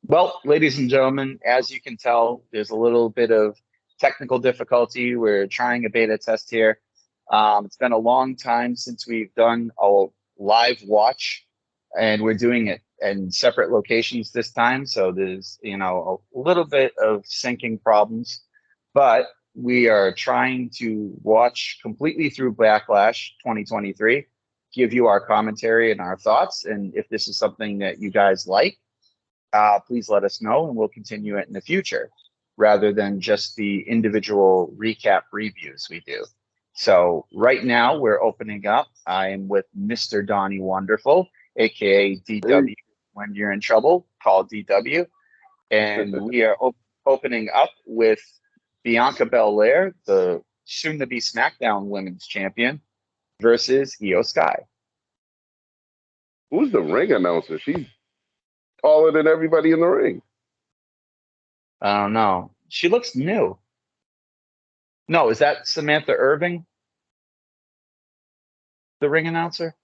Well, ladies and gentlemen, as you can tell, there's a little bit of technical difficulty. We're trying a beta test here. It's been a long time since we've done a live watch, and we're doing it in separate locations this time. So there's, a little bit of syncing problems, but we are trying to watch completely through Backlash 2023, give you our commentary and our thoughts. And if this is something that you guys like, please let us know and we'll continue it in the future rather than just the individual recap reviews we do. So right now we're opening up. I am with Mr. Donnie Wonderful, aka Hey, DW when you're in trouble, call DW. And we are opening up with Bianca Belair, the soon to be SmackDown Women's Champion, versus Io Sky. who's the ring announcer? She's taller than everybody in the ring. I don't know. She looks new. No, is that Samantha Irving, the ring announcer?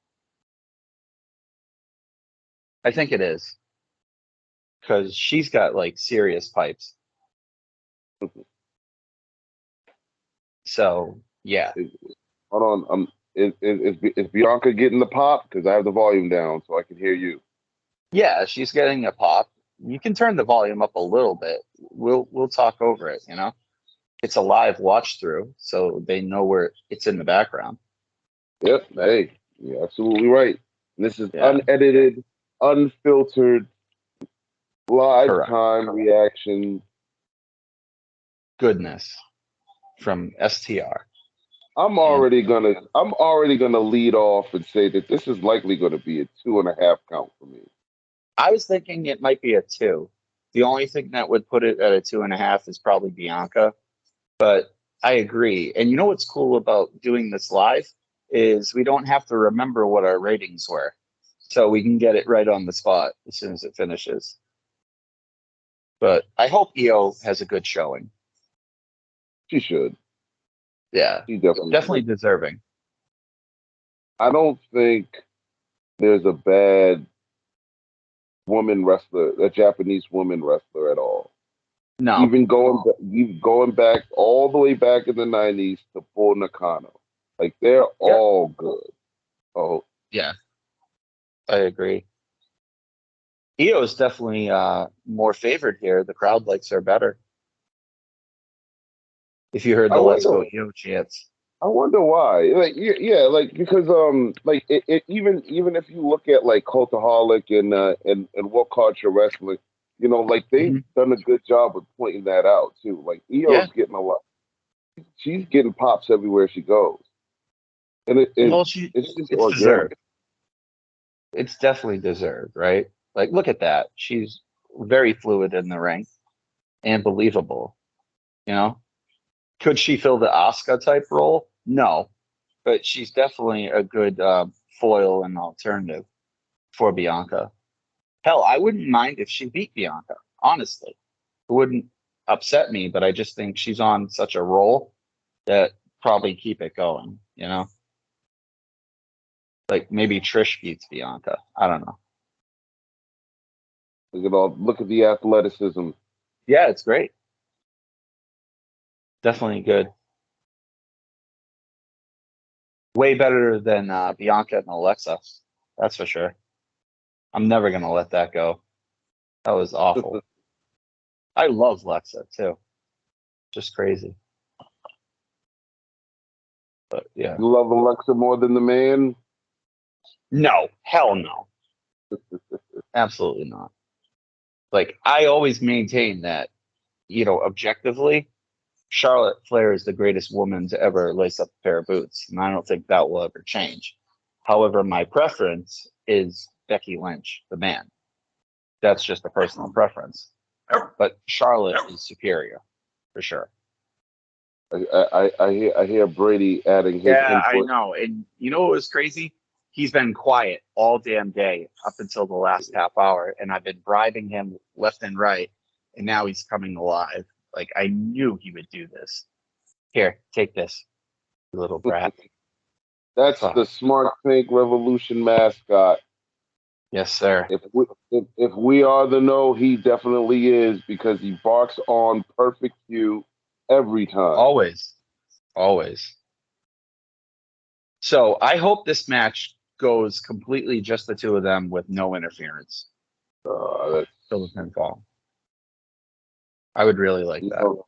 I think it is because she's got like serious pipes. So yeah, Is- Hold on, is Bianca getting the pop? Because I have the volume down so I can hear you. yeah, she's getting a pop. You can turn the volume up a little bit. We'll talk over it. It's a live watch through, so they know where it's in the background. Yep, hey, you're absolutely right. This is Yeah, unedited, unfiltered, live correct. time reaction. Goodness from STR. And I'm already gonna lead off and say that this is likely gonna be a 2.5 count for me. I was thinking it might be a two. The only thing that would put it at a 2.5 is probably Bianca. But I agree. And you know what's cool about doing this live is we don't have to remember what our ratings were. So we can get it right on the spot as soon as it finishes. But I hope EO has a good showing. She should. Yeah, She definitely definitely should. deserving. I don't think there's a bad woman wrestler, a Japanese woman wrestler at all. No, Even going back all the way back in the '90s to Bull Nakano, like they're yep, all good. Oh, yeah, I agree. EO is definitely more favored here. The crowd likes her better. If you heard I the "Let's wonder. Go EO" chants. I wonder why. Like yeah, like because like even if you look at like Cultaholic and What Culture Wrestling, like they've Mhm. done a good job of pointing that out too. Like Yeah, EO's getting a lot. She's getting pops everywhere she goes, and well, she it's just it's organic. deserved. It's definitely deserved, right? Like, look at that. She's very fluid in the ring and believable. You know, could she fill the Asuka type role? No, but she's definitely a good foil and alternative for Bianca. Hell, I wouldn't mind if she beat Bianca. Honestly, it wouldn't upset me, but I just think she's on such a roll that probably keep it going. Like maybe Trish beats Bianca. I don't know. Look at the athleticism. Yeah, it's great. Definitely good. Way better than Bianca and Alexa. That's for sure. I'm never gonna let that go. That was awful. I love Alexa too. Just crazy. But yeah. You love Alexa more than the man. No, hell no. Absolutely not. Like I always maintain that, objectively, Charlotte Flair is the greatest woman to ever lace up a pair of boots. And I don't think that will ever change. However, my preference is Becky Lynch, the man. That's just a personal preference. But Charlotte is superior for sure. I hear Brady adding his Yeah, I input. know. And you know what was crazy? He's been quiet all damn day up until the last half hour, and I've been bribing him left and right, and now he's coming alive. Like I knew he would do this. Here, take this, you little brat. That's the Fuck. Smart Tank Revolution mascot. Yes, sir. If we are the no, he definitely is because he barks on perfect cue every time. Always. Always. So I hope this match goes completely just the two of them with no interference. That's, Till the pinfall. I would really like you that. know,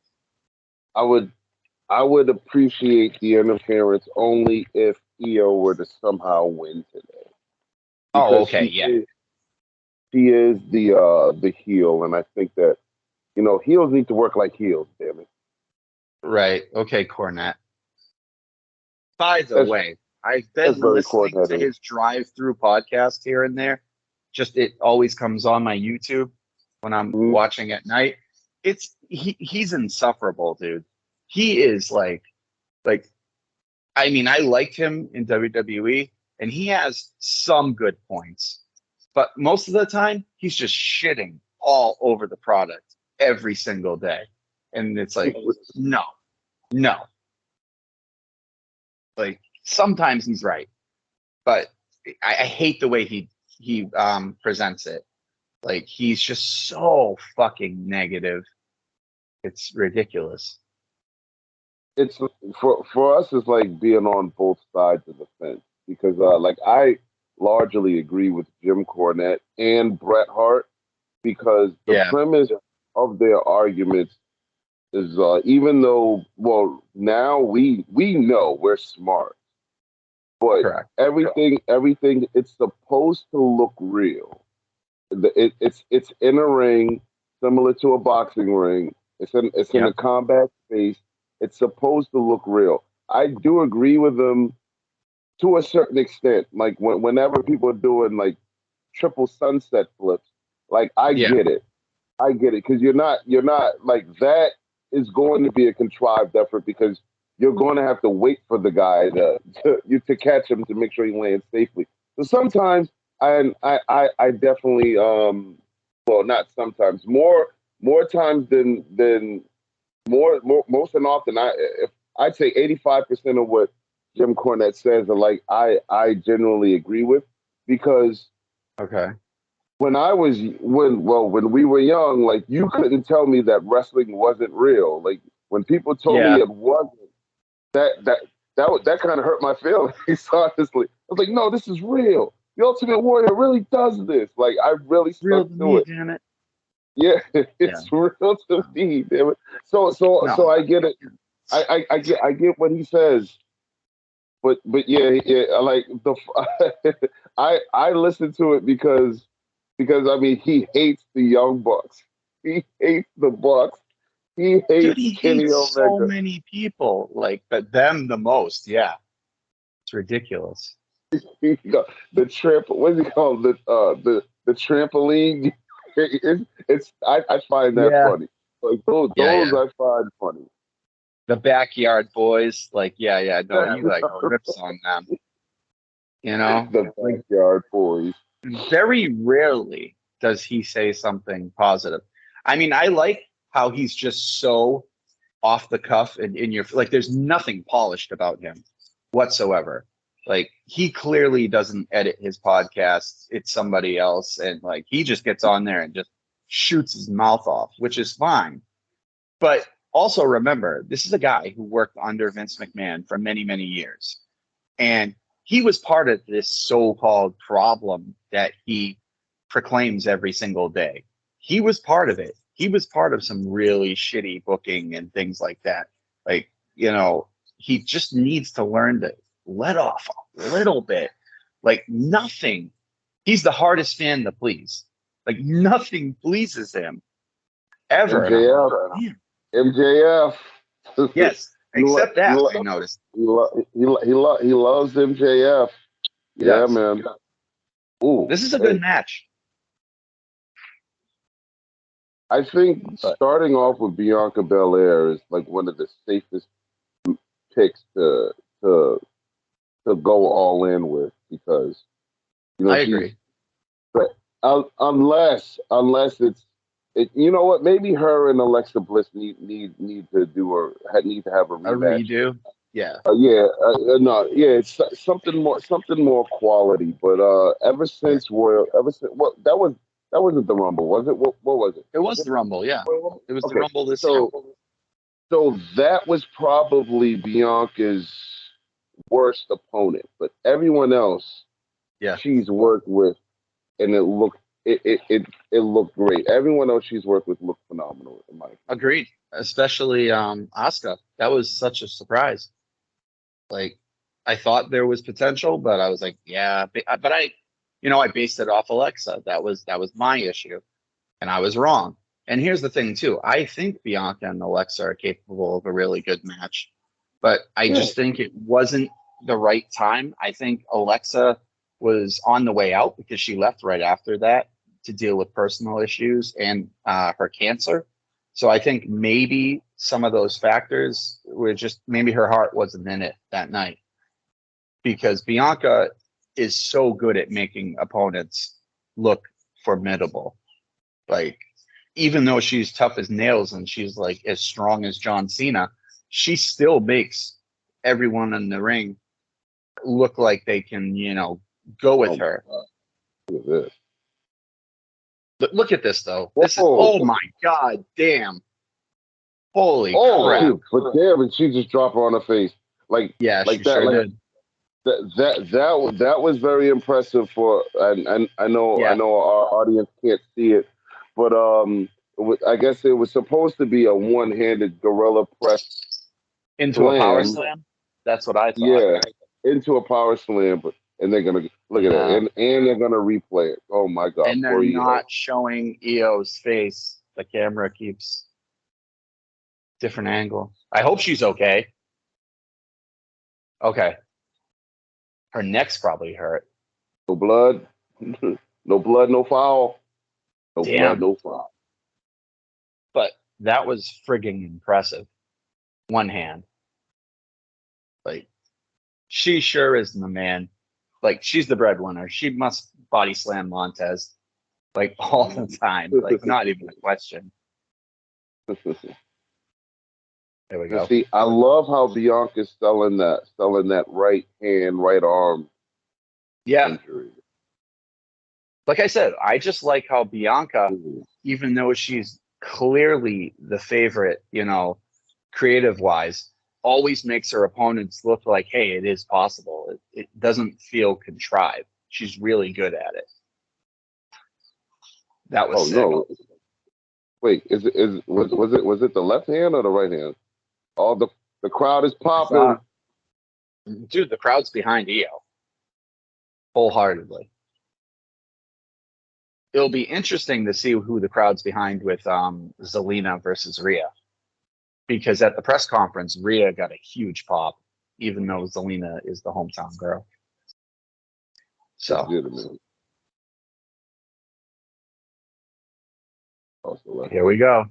I would appreciate the interference only if Io were to somehow win today Oh, because okay, yeah. she is the heel, and I think that heels need to work like heels. Damn it. Right. Okay, Cornette. By the That's way, I've that's been very listening to coordinated. his drive-through podcast here and there. Just it always comes on my YouTube when I'm Mhm. watching at night. He's insufferable, dude. He is like I mean, I liked him in WWE and he has some good points. But most of the time, he's just shitting all over the product every single day. And it's like, no, no. Like sometimes he's right, but I hate the way he presents it. Like he's just so fucking negative. It's ridiculous. It's for us. It's like being on both sides of the fence because like I largely agree with Jim Cornette and Bret Hart because the Yeah, premise of their arguments is even though now we know we're smart, but correct. everything it's supposed to look real. It's in a ring similar to a boxing ring. It's in a Yep. combat space. It's supposed to look real. I do agree with them to a certain extent. Like whenever people are doing like triple sunset flips, like Yeah. I get it because you're not like that is going to be a contrived effort because you're going to have to wait for the guy to catch him to make sure he lands safely. So sometimes I definitely not sometimes more times than more most and often if I'd say 85% of what Jim Cornette says are like I genuinely agree with because Okay. when we were young, like you couldn't tell me that wrestling wasn't real. Like when people told me Yeah. it wasn't, that that that kind of hurt my feelings. Honestly, I was like, no, this is real. The Ultimate Warrior really does this. Like I really Real stuck to to me, it. damn it. Yeah, Yeah. it's real to me. Damn it. So No. I get it. I get what he says. But yeah, I like the I listen to it because I mean he hates the Young Bucks. He hates the Bucks. He Dude, hates he Kenny hates so Omega. many people. Like, but them the most. Yeah. It's ridiculous. The tramp. What's he called? The trampoline. I find that Yeah. funny. Like those Yeah, those yeah. I find funny. The backyard boys, like, yeah, yeah, no, he like rips on them, you know? The Like backyard boys. very rarely does he say something positive. I mean, I like how he's just so off the cuff and in your like there's nothing polished about him whatsoever. Like he clearly doesn't edit his podcasts, it's somebody else, and like he just gets on there and just shoots his mouth off, which is fine. But also remember, this is a guy who worked under Vince McMahon for many, many years. And he was part of this so-called problem that he proclaims every single day. He was part of it. He was part of some really shitty booking and things like that. Like, he just needs to learn to let off a little bit. Like nothing. He's the hardest fan to please. Like nothing pleases him ever. And I'm like, MJF. man, MJF. yes, he, lo- except he, that I lo- noticed. he loves MJF. He Yeah, does. man. Ooh, This is a good hey, match. I think But starting off with Bianca Belair is like one of the safest picks to to go all in with because I she's agree. but unless you know what maybe her and Alexa Bliss need to have a A rematch. redo. Yeah. No, yeah, it's something more quality. But ever Yeah. since Royal, ever since that wasn't the Rumble, was it? What was it? It Was was it the Rumble. Yeah. Royal Rumble? It was the Okay, Rumble this year. so that was probably Bianca's worst opponent, but everyone else Yeah. she's worked with, and it looked great. Everyone else she's worked with looked phenomenal in my opinion. Agreed. Especially Asuka. That was such a surprise. Like, I thought there was potential, but I was like, yeah. But I based it off Alexa. That was my issue, and I was wrong. And here's the thing too. I think Bianca and Alexa are capable of a really good match, but I Yeah, just think it wasn't the right time. I think Alexa was on the way out because she left right after that to deal with personal issues and her cancer. So I think maybe some of those factors were just maybe her heart wasn't in it that night because Bianca is so good at making opponents look formidable. Like, even though she's tough as nails and she's like as strong as John Cena, she still makes everyone in the ring look like they can, go with oh my her. God, look at this. But look at this though. This is, Whoa! oh my God, damn. Holy Oh, crap. but damn, and she just dropped her on her face Yeah, she like that, sure like did. that was very impressive for. And I Yeah. know our audience can't see it, but I guess it was supposed to be a one-handed gorilla press Into a power slam. slam. That's what I thought. Yeah, into a power slam, but and they're gonna look at it, Yeah. and they're gonna replay it. Oh my God, And they're poor EO. not showing EO's face. The camera keeps different angle. I hope she's okay. Okay. Her neck's probably hurt. No blood, no blood, no foul. No blood, Damn. no foul. But that was frigging impressive. One hand. Like, she sure is the man. Like, she's the breadwinner. She must body slam Montez like all the time. Like, not even a question. There we And go. see, I love how Bianca's selling that right hand, right arm Yeah. injury. Like I said, I just like how Bianca, Ooh. even though she's clearly the favorite, creative wise, always makes her opponents look like, hey, it is possible. It doesn't feel contrived. She's really good at it. That was Oh sick. no! Wait, was it the left hand or the right hand? All the crowd is I thought, popping. dude, the crowd's behind EO wholeheartedly. It'll be interesting to see who the crowd's behind with Zelina versus Rhea. Because at the press conference, Rhea got a huge pop, even though Zelina is the hometown girl. So Legitimate. Also left here we go.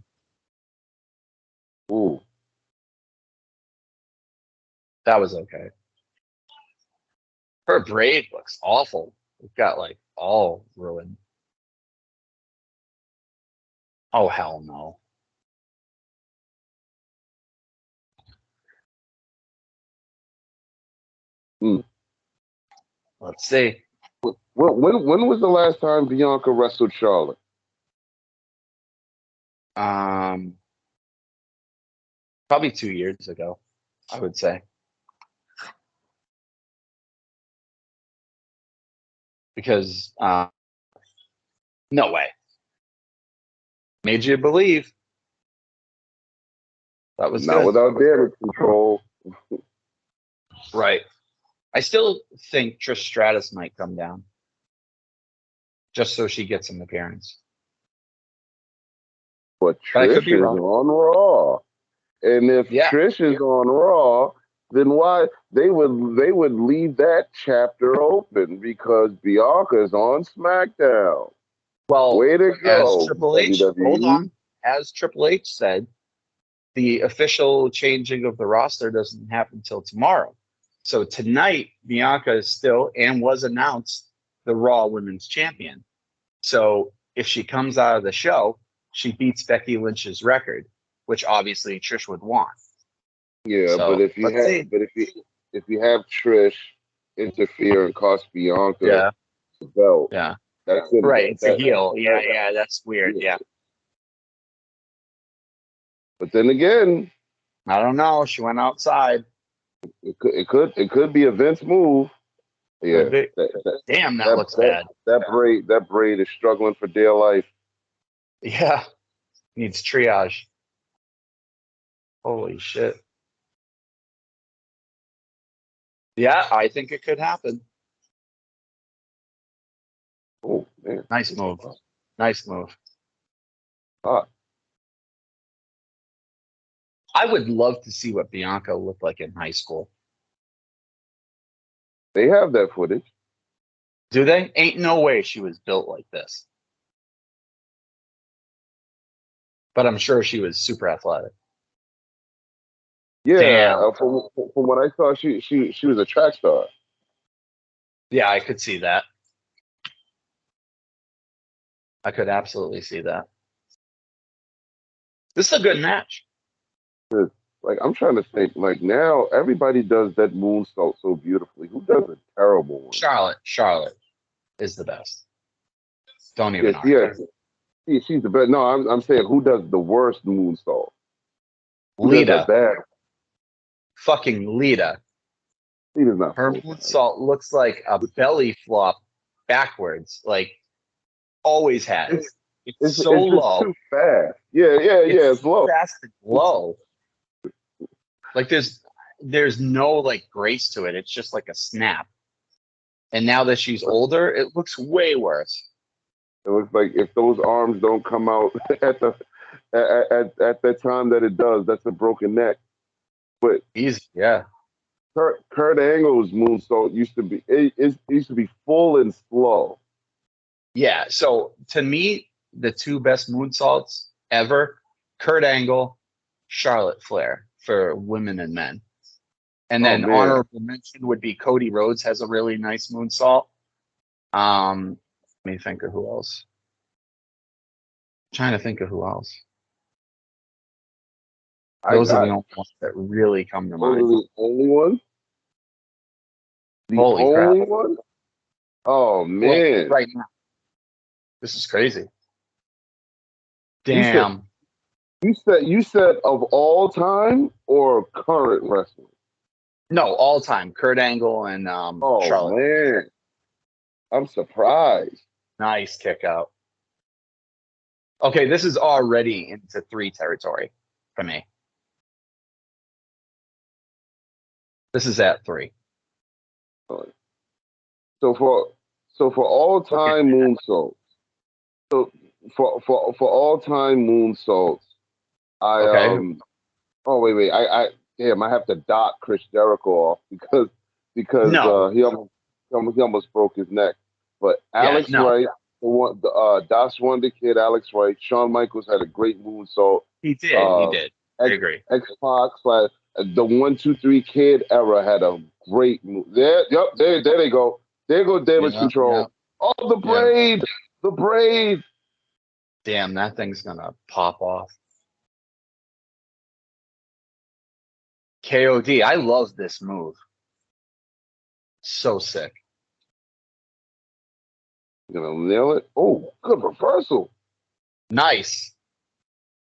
Ooh, That was okay. Her braid looks awful. It got like all ruined. Oh, hell no. mm. Let's see. When was the last time Bianca wrestled Charlotte? Um, Probably 2 years ago, I would say. Because no way. Made you believe. That was Not good. without damage control. Right. I still think Trish Stratus might come down. Just so she gets an appearance. But But I could Trish be is wrong. on Raw, and if Yeah. Trish is on Raw, then why they would leave that chapter open because Bianca's on SmackDown. Well, Way to as go, Triple H, hold WWE. on. As Triple H said, the official changing of the roster doesn't happen until tomorrow. So tonight, Bianca is still and was announced the Raw Women's Champion. So if she comes out of the show, she beats Becky Lynch's record, which obviously Trish would want. Yeah, but So let's see. if you have Trish interfere and cost Bianca Yeah, the belt, yeah. that's in Right, it's a heel. Yeah, that, yeah, that's weird. yeah. Yeah. But then again, I don't know. She went outside. it could be a Vince move. Could Yeah, be. that Damn, that looks that bad. that braid is struggling for dear life. Yeah. Needs triage. Holy shit. Yeah, I think it could happen. Oh man, Nice move. Nice move. ah, I would love to see what Bianca looked like in high school. they have that footage. Do they? Ain't no way she was built like this. But I'm sure she was super athletic. Yeah, Damn. from what I saw, she was a track star. Yeah, I could see that. I could absolutely see that. This is a good match. Like I'm trying to think. Like now, everybody does that moonsault so beautifully. Who does a terrible one? Charlotte is the best. Don't even Yes, yeah, argue. she's the best. No, I'm saying who does the worst moonsault? Who does a Lita. bad? Fucking Lita. He does not Her full time. moonsault looks like a belly flop backwards. Like always has. It's so It's just low. too fast. Yeah, yeah. It's It's low. fast and low. Like there's no like grace to it. It's just like a snap. And now that she's older, it looks way worse. It looks like if those arms don't come out at the at the time that it does, that's a broken neck. But Easy, yeah. Kurt Angle's moonsault it used to be full and slow. Yeah. So to me, the two best moonsaults ever, Kurt Angle, Charlotte Flair for women and men. And Oh then man, honorable mention would be Cody Rhodes has a really nice moonsault. Let me think of who else. Trying to think of who else. I Those are the got only ones that really come to those are mind. the only ones. The Holy crap. only one. Oh Well, man, right now. This is crazy. you said Damn. you said of all time or current wrestling. No, all time. Kurt Angle and Oh Charlotte. man, I'm surprised. Nice kick out. Okay, this is already into 3 territory for me. This is at 3. So for all Look at time that. moonsaults. So for all time moonsaults, I Okay. oh wait I damn I have to dot Chris Jericho off because No. he almost broke his neck. But Yeah, Alex no. Wright, the Das Wonder Kid, Alex Wright, Shawn Michaels had a great moonsault. He did. He Uh, did. I agree. X Pac, like the 1 2 3 Kid era had a great move. There, yep, there they go. There go damage Yeah, yeah, control. Oh, yeah. the braid. Damn, that thing's gonna pop off. KOD. I love this move. So sick. You know, nail it. Oh, good reversal. Nice.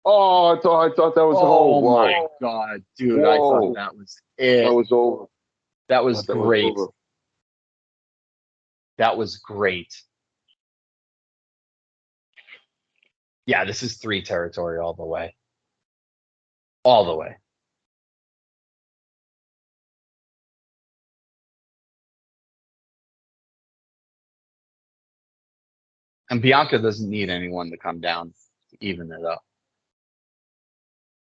Oh, I thought that was the whole. Oh my Whoa, God, dude. I thought whoa, that was that it. was over. That I was thought that was great. over. That was great. Yeah, this is 3 territory all the way. All the way. And Bianca doesn't need anyone to come down to even it up.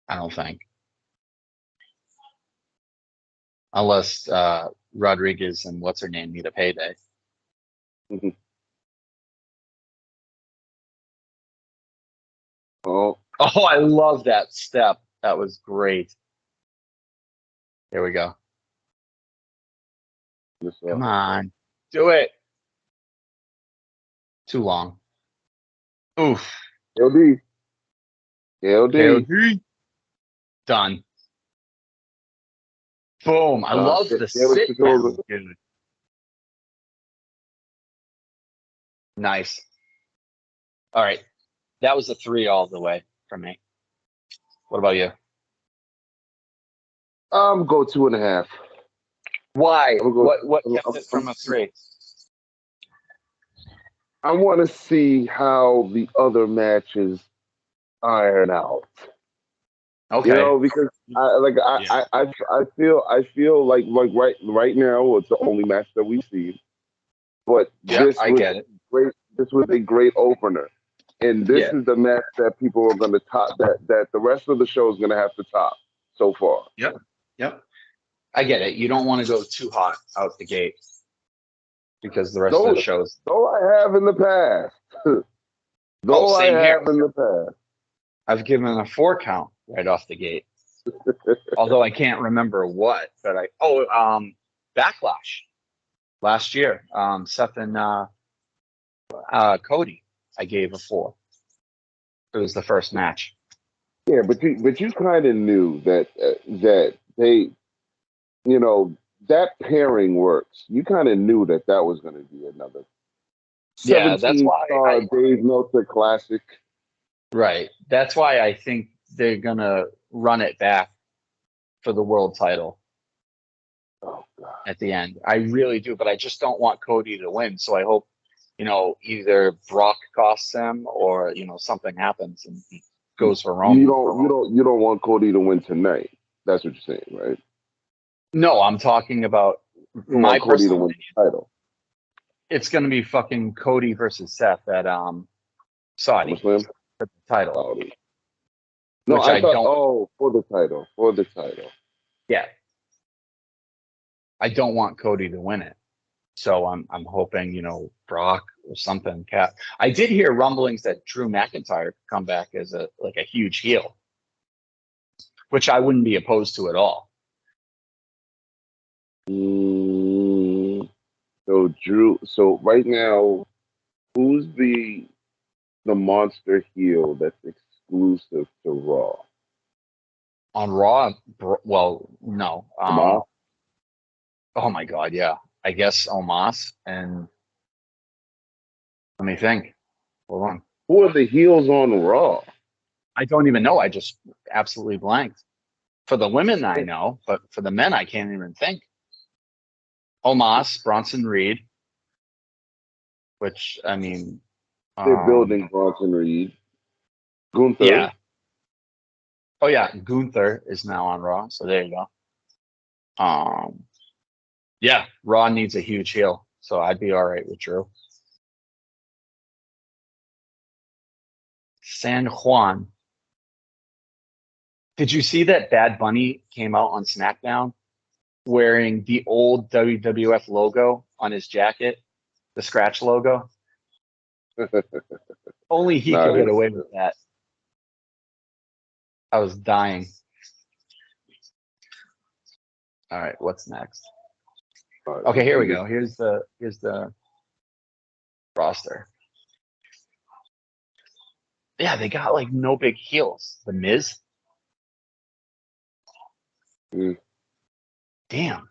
I don't think. Unless Rodriguez and what's her name need a payday. Mhm. Oh, Oh, I love that step. That was great. Here we go. this, Come on. Do it. Too long. Oof. LD, LD. KOD. Done. Boom. I love the Felix sit Sikoa. down, dude. Nice. All right. That was a 3 all the way from me. What about you? Go 2.5. Why? I'm gonna What go. kept it from a 3? I want to see how the other matches iron out. Okay. You know, because Yeah. I feel like right now it's the only match that we see. But Yep, I get it. great. This was a great opener, and this Yeah. is the match that people are going to top. That the rest of the show is going to have to top so far. Yep. Yep. I get it. You don't want to go too hot out the gate because the rest of the shows. Though I have in the past. Oh, I same here. have in the past. I've given a 4 count right off the gate. Although I can't remember what, but Backlash last year. Seth and Cody, I gave a 4. It was the first match. Yeah, but you kind of knew that that they, you know, that pairing works. You kind of knew that was going to be another Yeah, that's 17 why star Dave Meltzer classic. Right. That's why I think they're gonna run it back for the world title Oh God. at the end. I really do, but I just don't want Cody to win. So I hope, either Brock costs him or something happens and he goes for Roman. You don't want Cody to win tonight. That's what you're saying, right? No, I'm talking about You don't my want Cody to personal win the title. It's gonna be fucking Cody versus Seth at Saudi SummerSlam? for the title. Saudi. No, Which I thought. don't. Oh, for the title. For the title. Yeah. I don't want Cody to win it. So I'm hoping, Brock or something. I did hear rumblings that Drew McIntyre could come back as a huge heel, which I wouldn't be opposed to at all. So Drew. So right now, who's the monster heel that's exclusive to Raw? On Raw, well, no. Omos? Oh my God, yeah. I guess Omos and let me think. Hold on. Who are the heels on Raw? I don't even know. I just absolutely blanked. For the women, I know, but for the men, I can't even think. Omos, Bronson Reed, which I mean, They're building Bronson Reed. Gunther. Yeah. Oh yeah, Gunther is now on Raw, so there you go. Yeah, Raw needs a huge heel, so I'd be all right with Drew. San Juan. Did you see that Bad Bunny came out on SmackDown wearing the old WWF logo on his jacket, the scratch logo? Only he could get away with that. I was dying. All right, what's next? Okay, here we go. Here's the roster. Yeah, they got like no big heels. The Miz. Damn.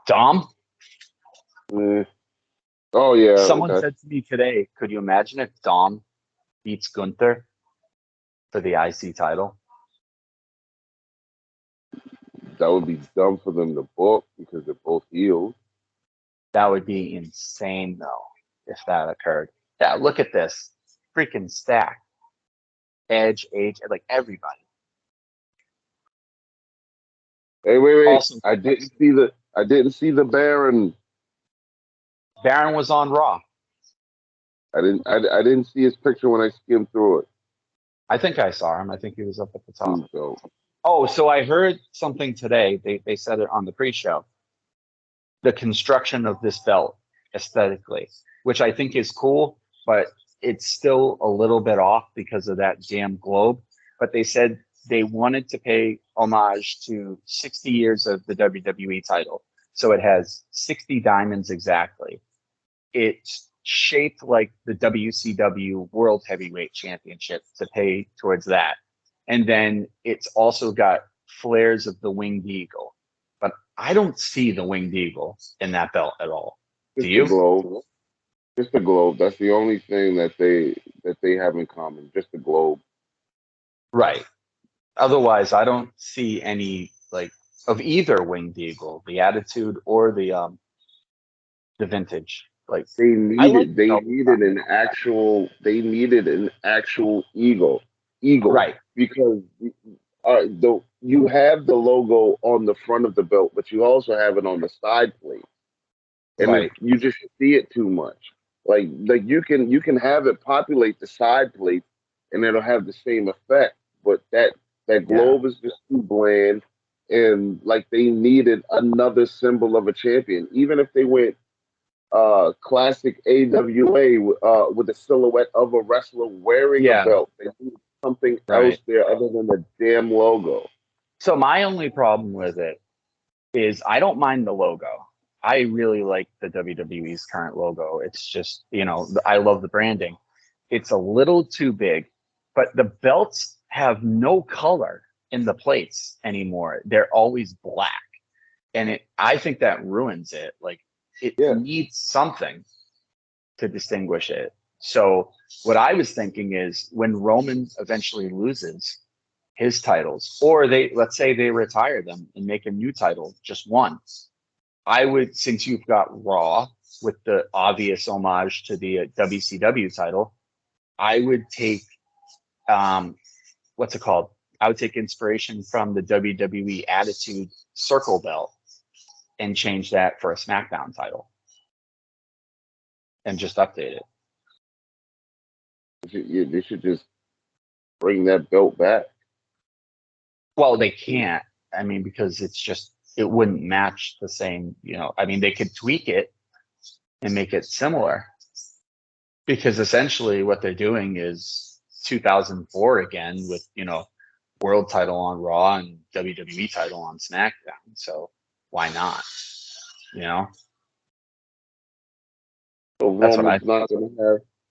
Dom. Oh yeah. Someone said to me today, could you imagine if Dom beats Gunther for the IC title? That would be dumb for them to book because they're both heels. That would be insane though, if that occurred. Yeah, look at this. Freaking stack. Edge, like everybody. Hey, wait. Also, I didn't see the Baron. Baron was on Raw. I didn't see his picture when I skimmed through it. I think I saw him. I think he was up at the top. So. So I heard something today. They said it on the pre-show. The construction of this belt aesthetically, which I think is cool, but it's still a little bit off because of that damn globe. But they said they wanted to pay homage to 60 years of the WWE title. So it has 60 diamonds exactly. It's shaped like the WCW World Heavyweight Championship to pay towards that. And then it's also got flares of the winged eagle, but I don't see the winged eagle in that belt at all. Do Just the you? globe. Just the globe. That's the only thing that they have in common. Just the globe. Right. Otherwise, I don't see any like of either winged eagle, the attitude or the vintage. Like They I like needed the they belt. needed an actual eagle Right. because you have the logo on the front of the belt, but you also have it on the side plate, and Right. you just see it too much. Like you can have it populate the side plate, and it'll have the same effect, but that Yeah. globe is just too bland, and like they needed another symbol of a champion, even if they went classic AWA with a silhouette of a wrestler wearing a Yeah. belt. They need something else Right. there other than the damn logo. So my only problem with it is I don't mind the logo. I really like the WWE's current logo. It's just, I love the branding. It's a little too big, but the belts have no color in the plates anymore. They're always black. And I think that ruins it. Like it Yeah, needs something to distinguish it. So what I was thinking is when Roman eventually loses his titles, or let's say they retire them and make a new title, just one. I would, since you've got Raw with the obvious homage to the WCW title, I would take what's it called? I would take inspiration from the WWE Attitude Circle Belt and change that for a SmackDown title and just update it. they should just bring that belt back. Well, they can't. I mean, because it wouldn't match the same. I mean, they could tweak it and make it similar because essentially what they're doing is 2004 again with world title on Raw and WWE title on SmackDown. So why not? You know, So that's what I.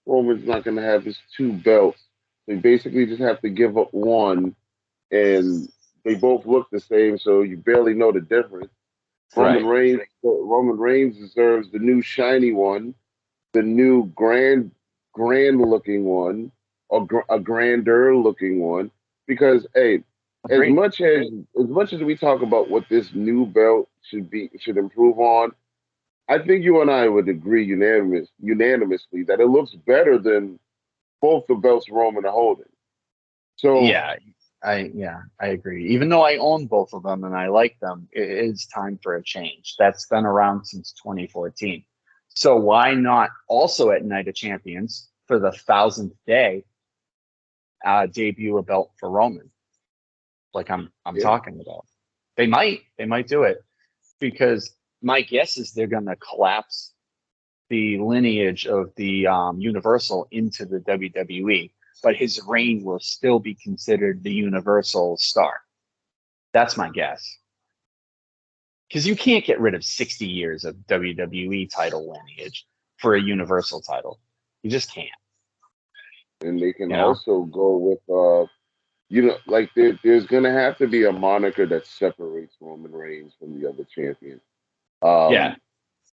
Roman's not gonna have his two belts. They basically just have to give up one, and they both look the same, so you barely know the difference. Right. Roman Reigns deserves the new shiny one, the new grand looking one, or a grander looking one. Because hey, as Agreed. much as as much as we talk about what this new belt should improve on, I think you and I would agree unanimously that it looks better than both the belts Roman are holding. So Yeah. I agree. Even though I own both of them and I like them, it is time for a change. That's been around since 2014. So why not also at Night of Champions for the 1000th day debut a belt for Roman? Like I'm yeah, talking about. They might do it because my guess is they're going to collapse the lineage of the Universal into the WWE, but his reign will still be considered the Universal star. That's my guess. Because you can't get rid of 60 years of WWE title lineage for a Universal title. You just can't. and they can You know? also go with like there's gonna have to be a moniker that separates Roman Reigns from the other champions. Yeah. Um,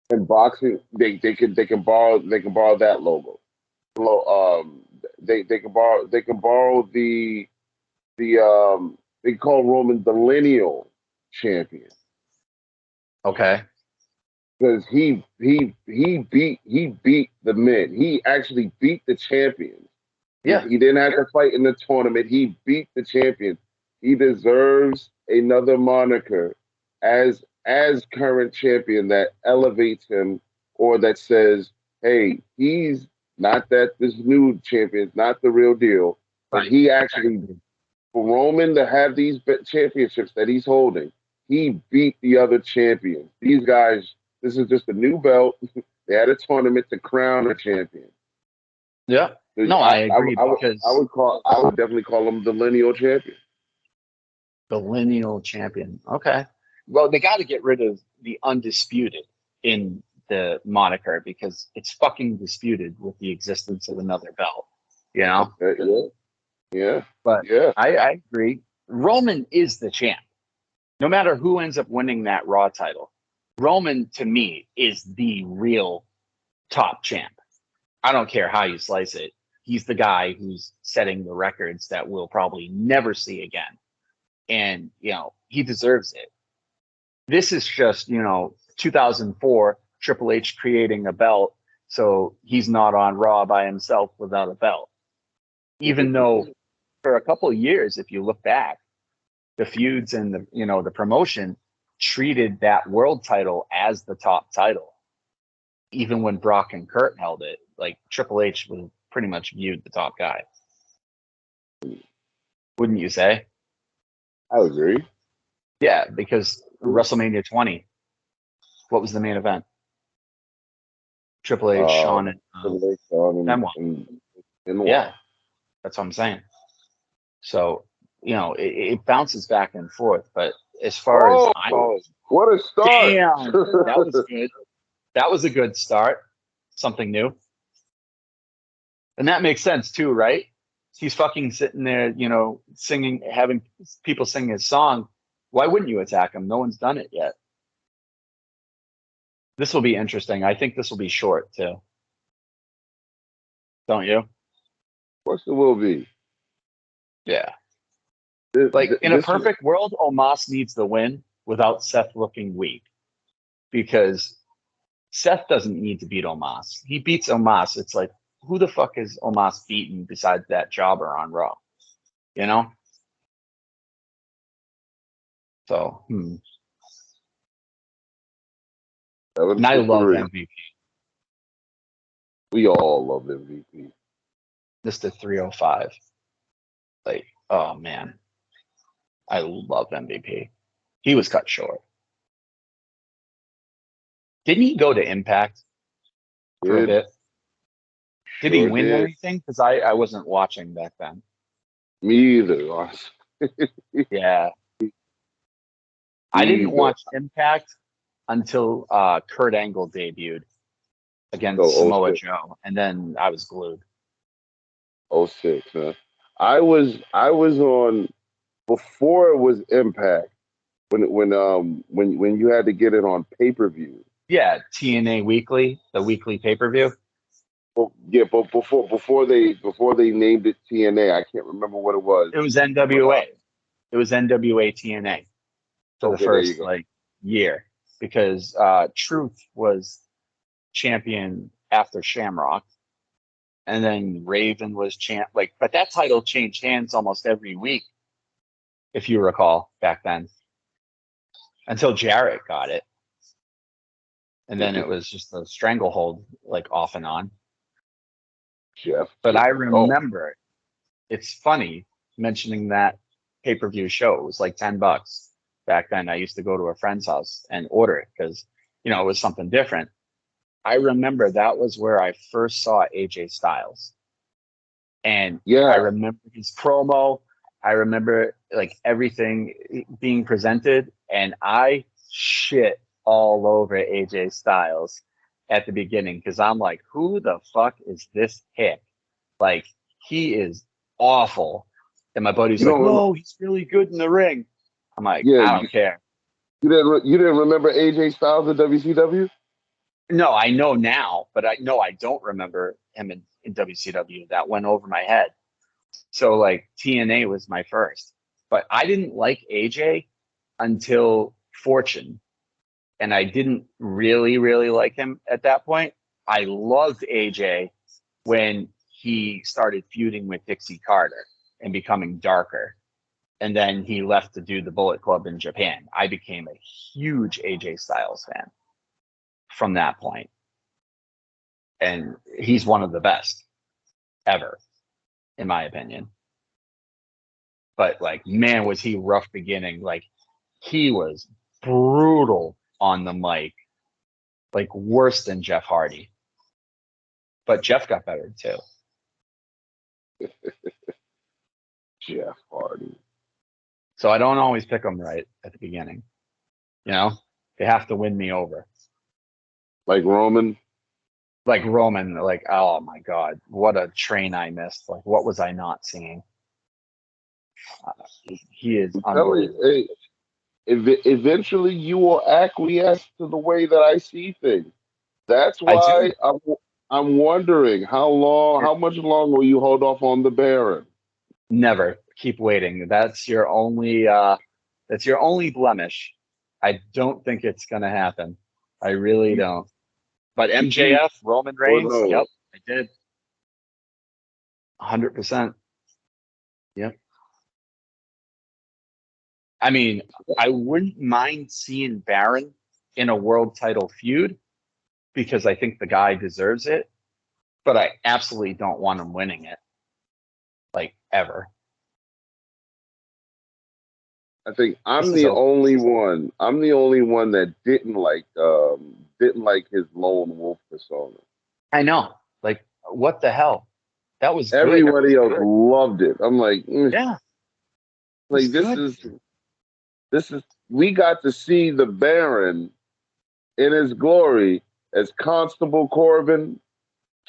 in boxing, they can borrow that logo. They can borrow they call Roman the lineal champion Okay. because he beat the men. He actually beat the champions. Yeah. He didn't have to fight in the tournament. He beat the champion. He deserves another moniker as current champion that elevates him or that says, hey, he's not that this new champion's not the real deal, but Right. he actually for Roman to have these championships that he's holding, he beat the other champions. These guys, this is just a new belt. They had a tournament to crown a champion. Yeah. So No, I agree because I would definitely call him the lineal champion. the lineal champion. Okay. Well, they got to get rid of the undisputed in the moniker because it's fucking disputed with the existence of another belt, you know? Yeah, yeah, But yeah. I agree. Roman is the champ. no matter who ends up winning that Raw title, Roman to me is the real top champ. I don't care how you slice it. He's the guy who's setting the records that we'll probably never see again. And, he deserves it. This is just, 2004, Triple H creating a belt so he's not on Raw by himself without a belt. Even though for a couple of years, if you look back, the feuds and the promotion treated that world title as the top title. Even when Brock and Kurt held it, like Triple H was pretty much viewed the top guy. Wouldn't you say? I agree. Yeah, because WrestleMania 20, what was the main event? Triple H, Shawn, and Benoit. Yeah, that's what I'm saying. So, it bounces back and forth. But as far as what a start! Damn, that was good. That was a good start. Something new. And that makes sense too, right? He's fucking sitting there, singing, having people sing his song. Why wouldn't you attack him? No one's done it yet. This will be interesting. I think this will be short too. Don't you? Of course it will be. Yeah. In a perfect world, Omos needs the win without Seth looking weak. Because Seth doesn't need to beat Omos. He beats Omos. It's like, who the fuck is Omos beaten besides that jobber on Raw? So, And I love MVP. We all love MVP. Mr. 305. Like, oh man. I love MVP. He was cut short. Didn't he go to Impact for a bit? Did he win anything? Because I wasn't watching back then. Me either. Yeah. I didn't watch Impact until Kurt Angle debuted against Samoa Joe, and then I was glued. 06, huh? I was on before it was Impact when you had to get it on pay-per-view. Yeah, TNA Weekly, the weekly pay-per-view. Well, yeah, but before they named it TNA, I can't remember what it was. It was NWA. It was NWA TNA for the first year because Truth was champion after Shamrock, and then Raven was champ. But that title changed hands almost every week, if you recall back then, until Jarrett got it, and then it was just a stranglehold, off and on. Jeff. But I remember, it's funny mentioning that pay-per-view show. It was like $10 back then. I used to go to a friend's house and order it because, it was something different. I remember that was where I first saw AJ Styles. And I remember his promo. I remember everything being presented, and I shit all over AJ Styles at the beginning because I'm like, who the fuck is this hick? He is awful. And my buddy's no, he's really good in the ring. I'm like, I don't care. You didn't remember AJ Styles in WCW? No, I know now, but I don't remember him in WCW. That went over my head. So TNA was my first, but I didn't like AJ until Fortune, and I didn't really, really like him at that point. I loved AJ when he started feuding with Dixie Carter and becoming darker. And then he left to do the Bullet Club in Japan. I became a huge AJ Styles fan from that point. And he's one of the best ever, in my opinion. But man, was he rough beginning. He was brutal on the mic. Worse than Jeff Hardy. But Jeff got better too. Jeff Hardy. So I don't always pick them right at the beginning. They have to win me over. Like Roman? Oh my God, what a train I missed. What was I not seeing? He is unbelievable. Eventually you will acquiesce to the way that I see things. That's I do. why I'm wondering how much longer will you hold off on the Baron? Never keep waiting. That's your only blemish. I don't think it's gonna happen. I really You, don't. But you MJF, Roman or Reigns, no? yep, I did. 100%. Yep. I mean, I wouldn't mind seeing Baron in a world title feud because I think the guy deserves it, but I absolutely don't want him winning it, like ever. I think This is a I'm the only one that didn't like his lone wolf persona. I know. Like, what the hell? That was good. Everybody else loved it. I'm like, Yeah, it was like good. this is we got to see the Baron in his glory as Constable Corbin,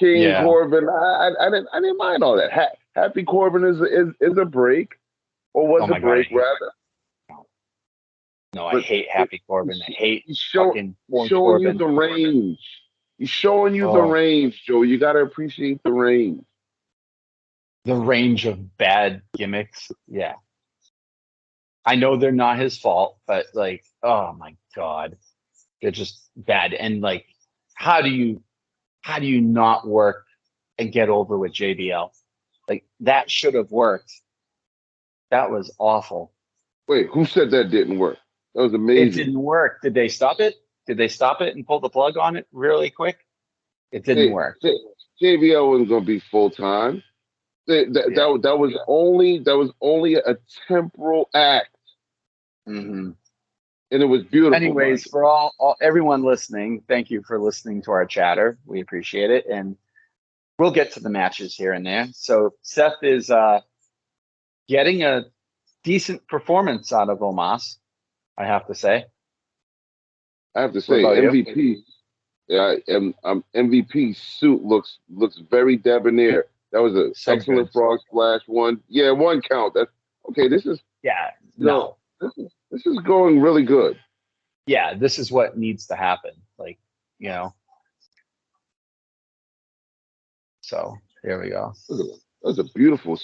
King Yeah. Corbin. I didn't mind all that. Happy Corbin is a break, or Oh was a my God, I break hate. rather. No, no, I But hate it, Happy Corbin. I hate fucking he's poor showing you Corbin. the range. He's showing you the Oh, range, Joe. You got to appreciate the range. the range of bad gimmicks. Yeah. I know they're not his fault, but like, oh my God, they're just bad. And like, how do you how do you not work and get over with JBL? Like that should have worked. That was awful. Wait, who said that didn't work? That was It amazing. didn't work. Did they stop it? Did they stop it and pull the plug on it really quick? It didn't Hey, work. JBL wasn't going to be full time. Yeah. That was only a temporal act, Hmm. and it was beautiful, Anyways, mind for all everyone listening, thank you for listening to our chatter. We appreciate it, and we'll get to the matches here and there. So Seth is getting a decent performance out of Omos, I have to say. I have to What say, about you? MVP. Yeah, MVP suit looks very debonair. That was an So good. excellent frog splash. One, yeah, one count. That's okay. This is Yeah, you know no. this is going really good. Yeah, this is what needs to happen. Like, you know, so here we go. That was a beautiful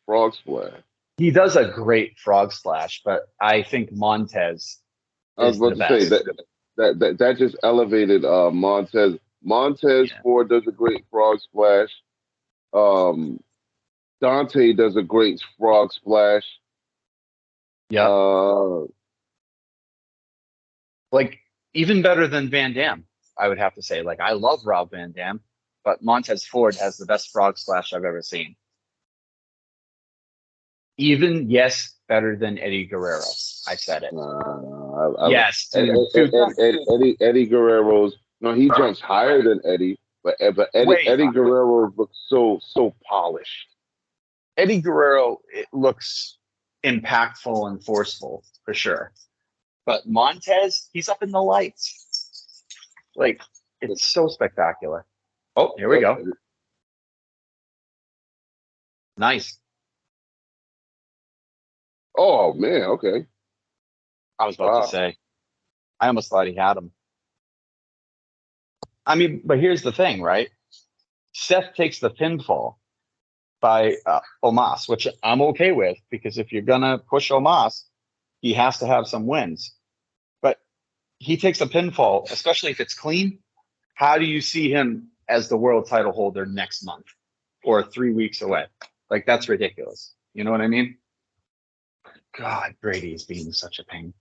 frog splash. He does a great frog splash, but I think Montez I was is the about to say best. that just elevated Montez. Montez Yeah. Ford does a great frog splash. Um, Dante does a great frog splash. Yep. Uh, Like even better than Van Dam, I would have to say. Like I love Rob Van Dam, but Montez Ford has the best frog splash I've ever seen. Even yes, better than Eddie Guerrero. I said it. I Yes, dude. Dude, Eddie Guerrero's no, he jumps higher than Eddie, but way Eddie Guerrero looks so polished. Eddie Guerrero, it looks impactful and forceful for sure. But Montez, he's up in the lights. Like, it's so spectacular. Oh, here we Yep. go. Nice. Oh man, okay. I was about to Wow. say, I almost thought he had him. I mean, but here's the thing, right? Seth takes the pinfall by Omos, which I'm okay with because if you're going to push Omos, he has to have some wins. But he takes a pinfall, especially if it's clean. How do you see him as the world title holder next month or 3 weeks away? Like, that's ridiculous. You know what I mean? God, Brady is being such a pain.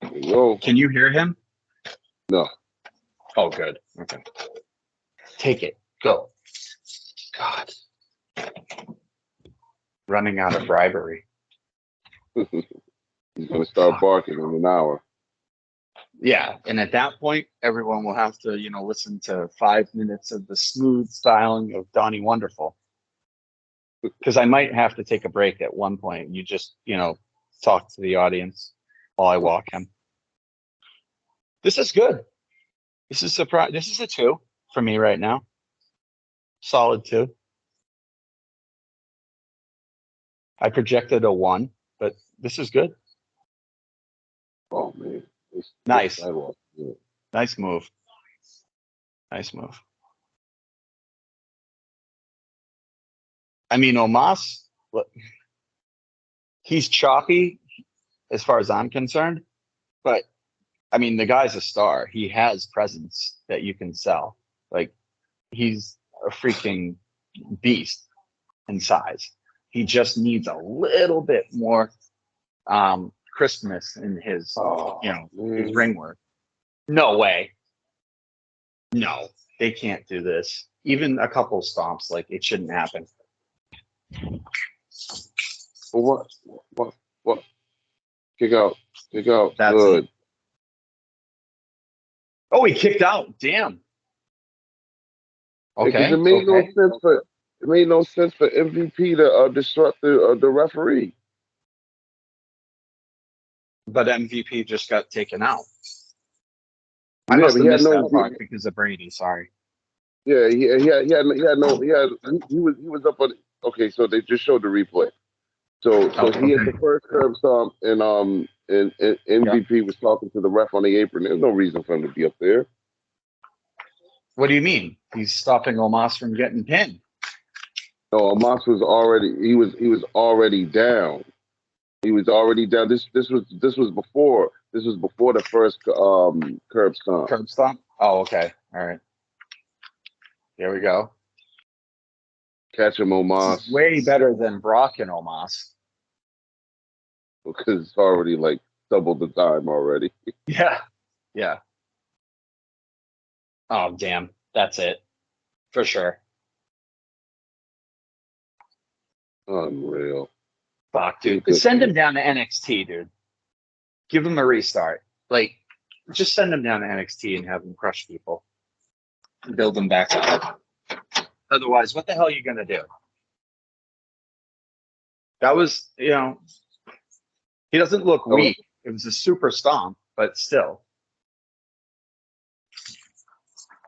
Whoa. Can you hear him? No. Oh, good. Okay. Take it. Go. God. Running out of bribery. He's gonna start barking in an hour. Yeah. And at that point, everyone will have to, listen to 5 minutes of the smooth styling of Donnie Wonderful. Because I might have to take a break at one point. You just, talk to the audience while I walk him. This is good. This is surprise. This is a 2 for me right now. Solid 2. I projected a 1, but this is good. Oh man, this Nice. sidewalk. Yeah. Nice move. Nice move. I mean, Omos, look, he's choppy as far as I'm concerned, but I mean, the guy's a star. He has presence that you can sell. Like, he's a freaking beast in size. He just needs a little bit more crispness in his, his Man. ring work. No way. No, they can't do this. Even a couple stomps, like it shouldn't happen. What? What? Kick out. Kick out. That's Good. it. Oh, he kicked out. Damn. Because Okay. it made no sense for MVP to disrupt the referee. But MVP just got taken out. I Yeah, must but have he had missed no. that part because of Brady. Sorry. Yeah, he was up on. Okay, so they just showed the replay. So he had the first curb stomp, and MVP was talking to the ref on the apron. There's no reason for him to be up there. What do you mean? He's stopping Omos from getting pinned. No, Amos was already he was already down. He was already down. This was before the first curb stomp. Curb stomp? Oh, okay. All right. Here we go. Catch him, Omos. Way better than Brock and Omos. Because it's already like double the time already. Yeah. Yeah. Oh, damn. That's it. For sure. Unreal. Fuck, dude. Send him down to NXT, dude. Give him a restart. Like, just send him down to NXT and have him crush people. Build him back up. Otherwise, what the hell are you going to do? That was, he doesn't look weak. It was a super stomp, but still.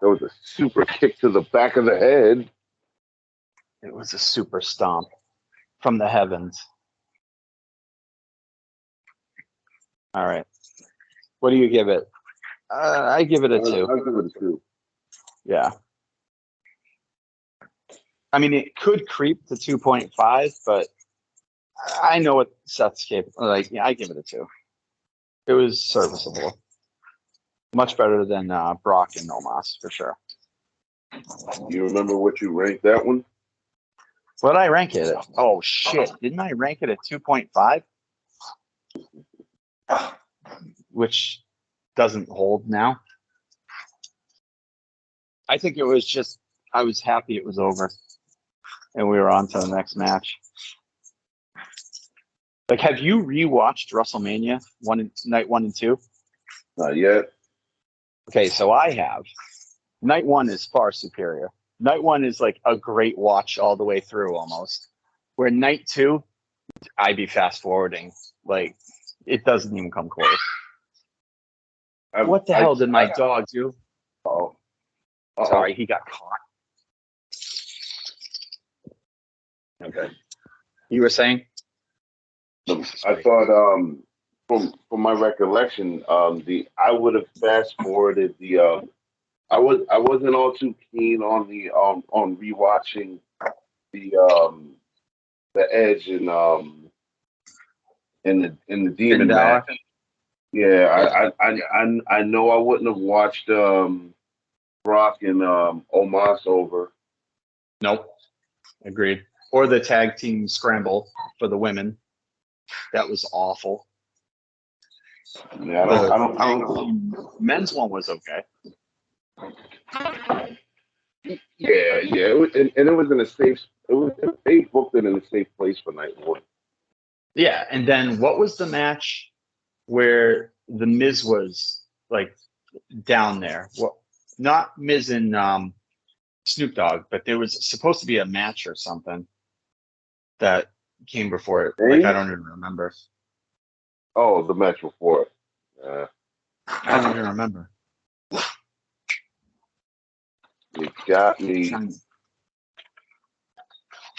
That was a super kick to the back of the head. It was a super stomp from the heavens. All right. What do you give it? I give it a 2. I'll give it a 2. Yeah. I mean, it could creep to 2.5, but I know what Seth's capable. Like, yeah, I give it a 2. It was serviceable. Much better than Brock and Omos, for sure. You remember what you ranked that one? What did I rank it at? Oh, shit. Didn't I rank it at 2.5? Which doesn't hold now. I think it was just, I was happy it was over. And we were on to the next match. Like, have you rewatched WrestleMania night 1 and 2? Not yet. Okay, so I have. Night 1 is far superior. Night 1 is like a great watch all the way through almost. Where night 2, I'd be fast forwarding. Like, it doesn't even come close. What the hell did my dog do? Oh, sorry, he got caught. Okay. You were saying? I thought from my recollection, I would have fast forwarded the I wasn't all too keen on the on rewatching the Edge and the Demon match. Yeah, I know I wouldn't have watched Brock and Omos over. Nope. Agreed. Or the tag team scramble for the women. That was awful. Yeah, I don't. Men's one was okay. Yeah, and it was in a safe. They booked it in a safe place for night 1. Yeah, and then what was the match where the Miz was like down there? Well, not Miz and Snoop Dogg, but there was supposed to be a match or something that came before it. Like, I don't even remember. Oh, the match before it. I don't even remember. You got me.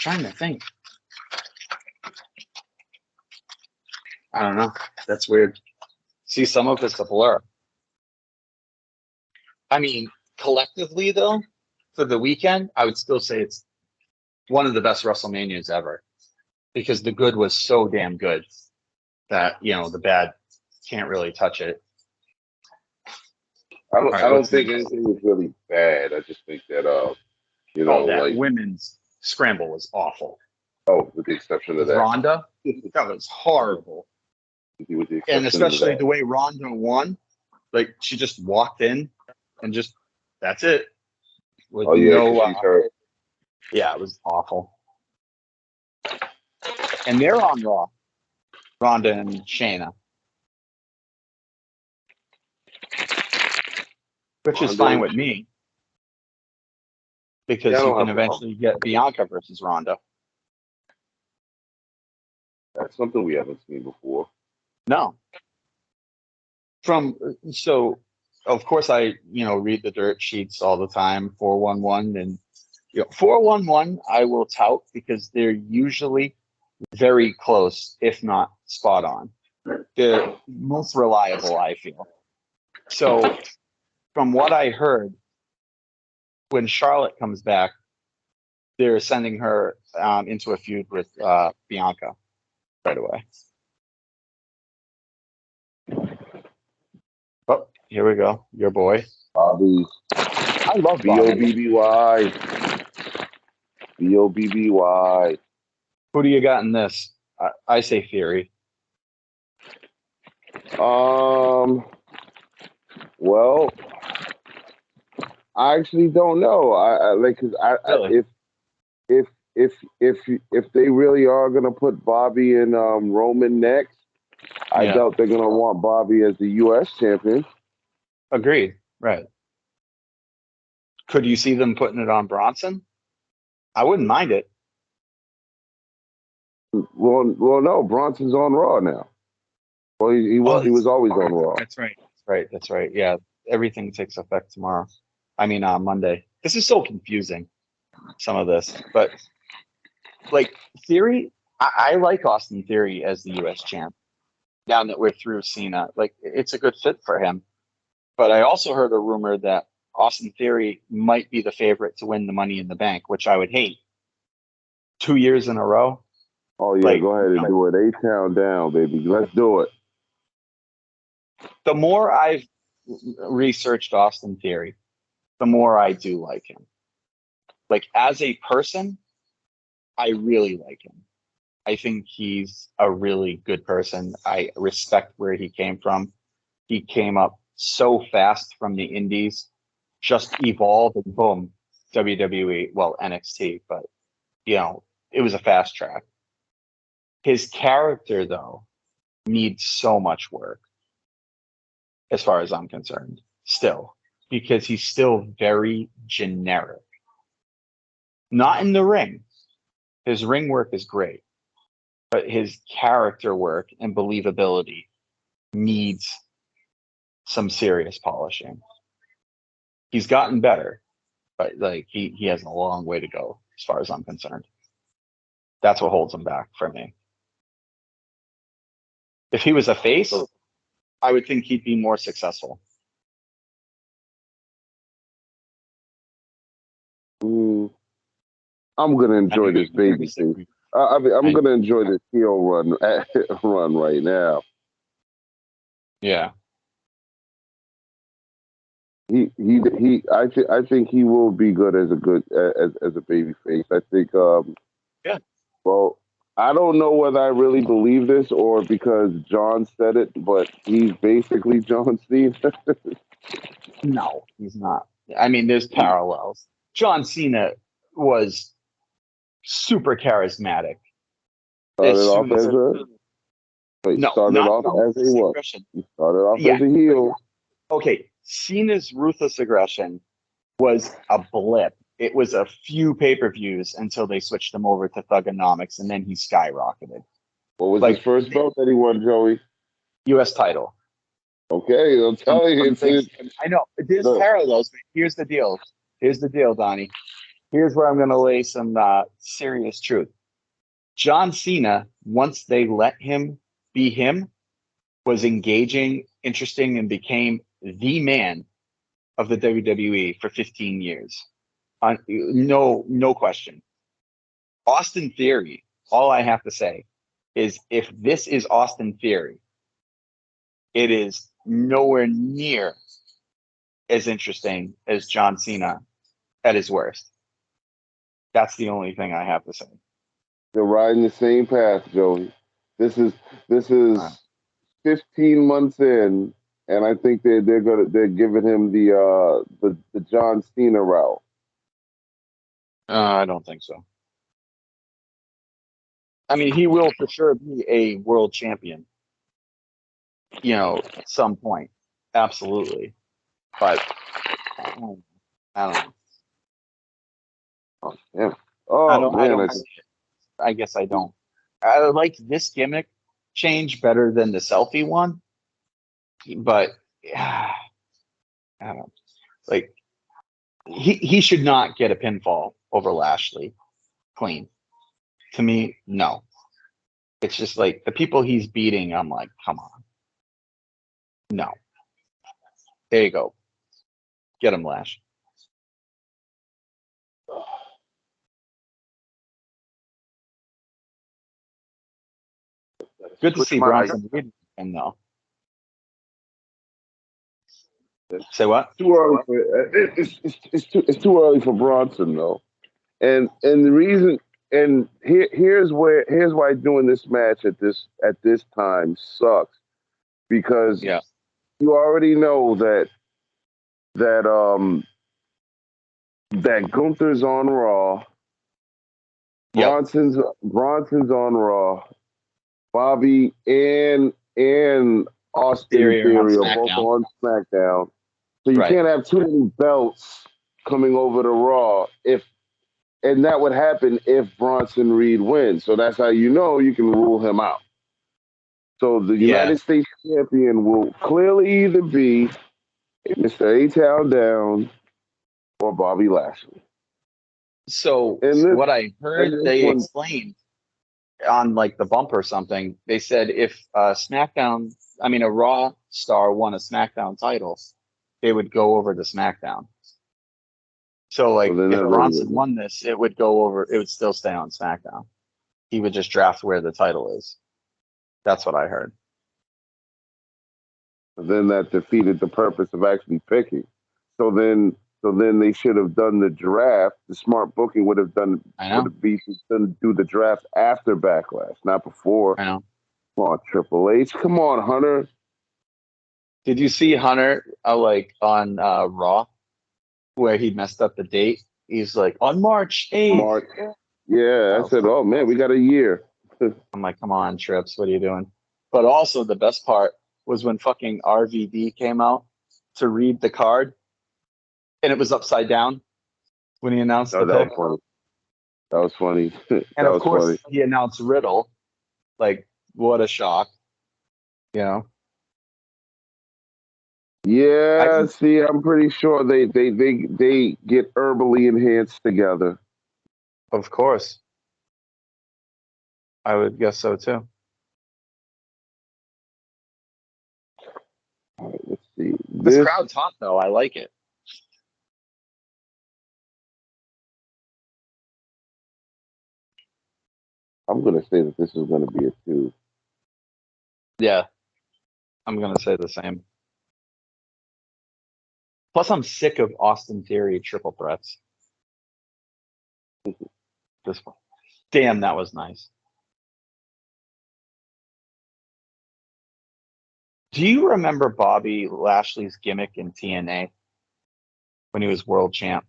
Trying to think. I don't know. That's weird. see, some of it's a blur. I mean, collectively though, for the weekend, I would still say it's one of the best WrestleManias ever because the good was so damn good that, you know, the bad can't really touch it. I don't. All I right, don't what's think next? anything was really bad. I just think that you Oh, know, that like women's scramble was awful. with the exception of With that, Rhonda, that was horrible. with the And exception of especially that. the way Rhonda won, like she just walked in and just, that's it. With Oh yeah, because no, she's hurt. yeah, it was awful. And they're on Raw, Rhonda and Shayna, which is fine with me Yeah, I because you don't can have a problem. eventually get Bianca versus Rhonda. That's something we haven't seen before. No. So of course I, you know, read the dirt sheets all the time, 411, and you know, 411 I will tout because they're usually very close, if not spot on. They're most reliable, I feel. So from what I heard, when Charlotte comes back, they're sending her into a feud with Bianca right away. Oh, here we go. Your boy. Bobby, I love B O Bobby. B B Y, B O B B Y. Who do you got in this? I say Theory. Well, I actually don't know. I like because Really? if if if they really are gonna put Bobby and Roman next, I Yeah. doubt they're gonna want Bobby as the U.S. champion. Agreed. Right. Could you see them putting it on Bronson? I wouldn't mind it. Well, no, Bronson's on Raw now. Well, he Oh, was always on Raw. that's right. That's right. Yeah. Everything takes effect tomorrow. I mean, Monday. This is so confusing, some of this. But like Theory, I like Austin Theory as the US champ. Now that we're through Cena, like it's a good fit for him. But I also heard a rumor that Austin Theory might be the favorite to win the Money in the Bank, which I would hate. 2 years in a row. Oh yeah, Like, go ahead and do it. A-Town down, baby. Let's do it. the more I've researched Austin Theory, the more I do like him. Like as a person, I really like him. I think he's a really good person. I respect where he came from. He came up so fast from the indies, just evolved and boom, WWE, well, NXT, but you know, it was a fast track. His character though needs so much work as far as I'm concerned, still, because he's still very generic. Not in the ring. His ring work is great, but his character work and believability needs some serious polishing. He's gotten better, but like he has a long way to go as far as I'm concerned. That's what holds him back for me. If he was a face, I would think he'd be more successful. Mm, I'm gonna I enjoy knew this you were going to baby thing. disagree. I mean, I'm I, gonna enjoy this heel run run right now. yeah. I think he will be good as a baby face. I think Yeah. well, I don't know whether I really believe this or because John said it, but he's basically John Cena. No, he's not. I mean, there's parallels. John Cena was super charismatic as Started off soon as as a wait, no, started not off as a ruthless what? aggression. He started off Yeah. as a heel. Okay. Cena's ruthless aggression was a blip. It was a few pay-per-views until they switched him over to Thugonomics, and then he skyrocketed. What was his Like first belt that he won, Joey? US title. Okay, I'm telling you, I know there's look, parallels, but here's the deal. Here's the deal, Donnie. Here's where I'm going to lay some serious truth. John Cena, once they let him be him, was engaging, interesting, and became the man of the WWE for 15 years. No question. Austin Theory, all I have to say is if this is Austin Theory, it is nowhere near as interesting as John Cena at his worst. That's the only thing I have to say. They're riding the same path, Joey. This is 15 months in, and I think they're giving him the John Cena route. I don't think so. I mean, he will for sure be a world champion, at some point. Absolutely. But I don't know. Oh, damn. Oh, man. I guess I don't. I like this gimmick change better than the selfie one. But I don't know. Like, he should not get a pinfall over Lashley clean. To me, no. It's just like the people he's beating, I'm like, come on. No. There you go. Get him, Lash. Good to see Bronson Reed again, though. Say what? Too early for it's too early for Bronson though, and the reason here's why doing this match at this time sucks, because you already know that Gunther's on Raw, Bronson's on Raw, Bobby and Austin Theory are both on SmackDown. So you can't have too many belts coming over to Raw and that would happen if Bronson Reed wins. So that's how you know you can rule him out. So the United States champion will clearly either be Mr. A-Town Down or Bobby Lashley. So what I heard they explained on like the bump or something, they said if a Raw star won a SmackDown title, they would go over to SmackDown. So like if Bronson won this, it would still stay on SmackDown. He would just draft where the title is. That's what I heard. Then that defeated the purpose of actually picking. So then they should have done the draft. The smart booking would have do the draft after Backlash, not before. I know. Come on, Triple H. Come on, Hunter. Did you see Hunter on Raw where he messed up the date? He's like, on March 8th. Yeah, I said, oh man, we got a year. I'm like, come on, Trips, what are you doing? But also the best part was when fucking RVD came out to read the card and it was upside down when he announced the pick. That was funny. And of course he announced Riddle. Like, what a shock. Yeah, see, I'm pretty sure they get herbally enhanced together. Of course. I would guess so too. All right, let's see. This crowd's hot though. I like it. I'm going to say that this is going to be a 2. Yeah. I'm going to say the same. Plus, I'm sick of Austin Theory triple threats. This one. Damn, that was nice. Do you remember Bobby Lashley's gimmick in TNA when he was world champ?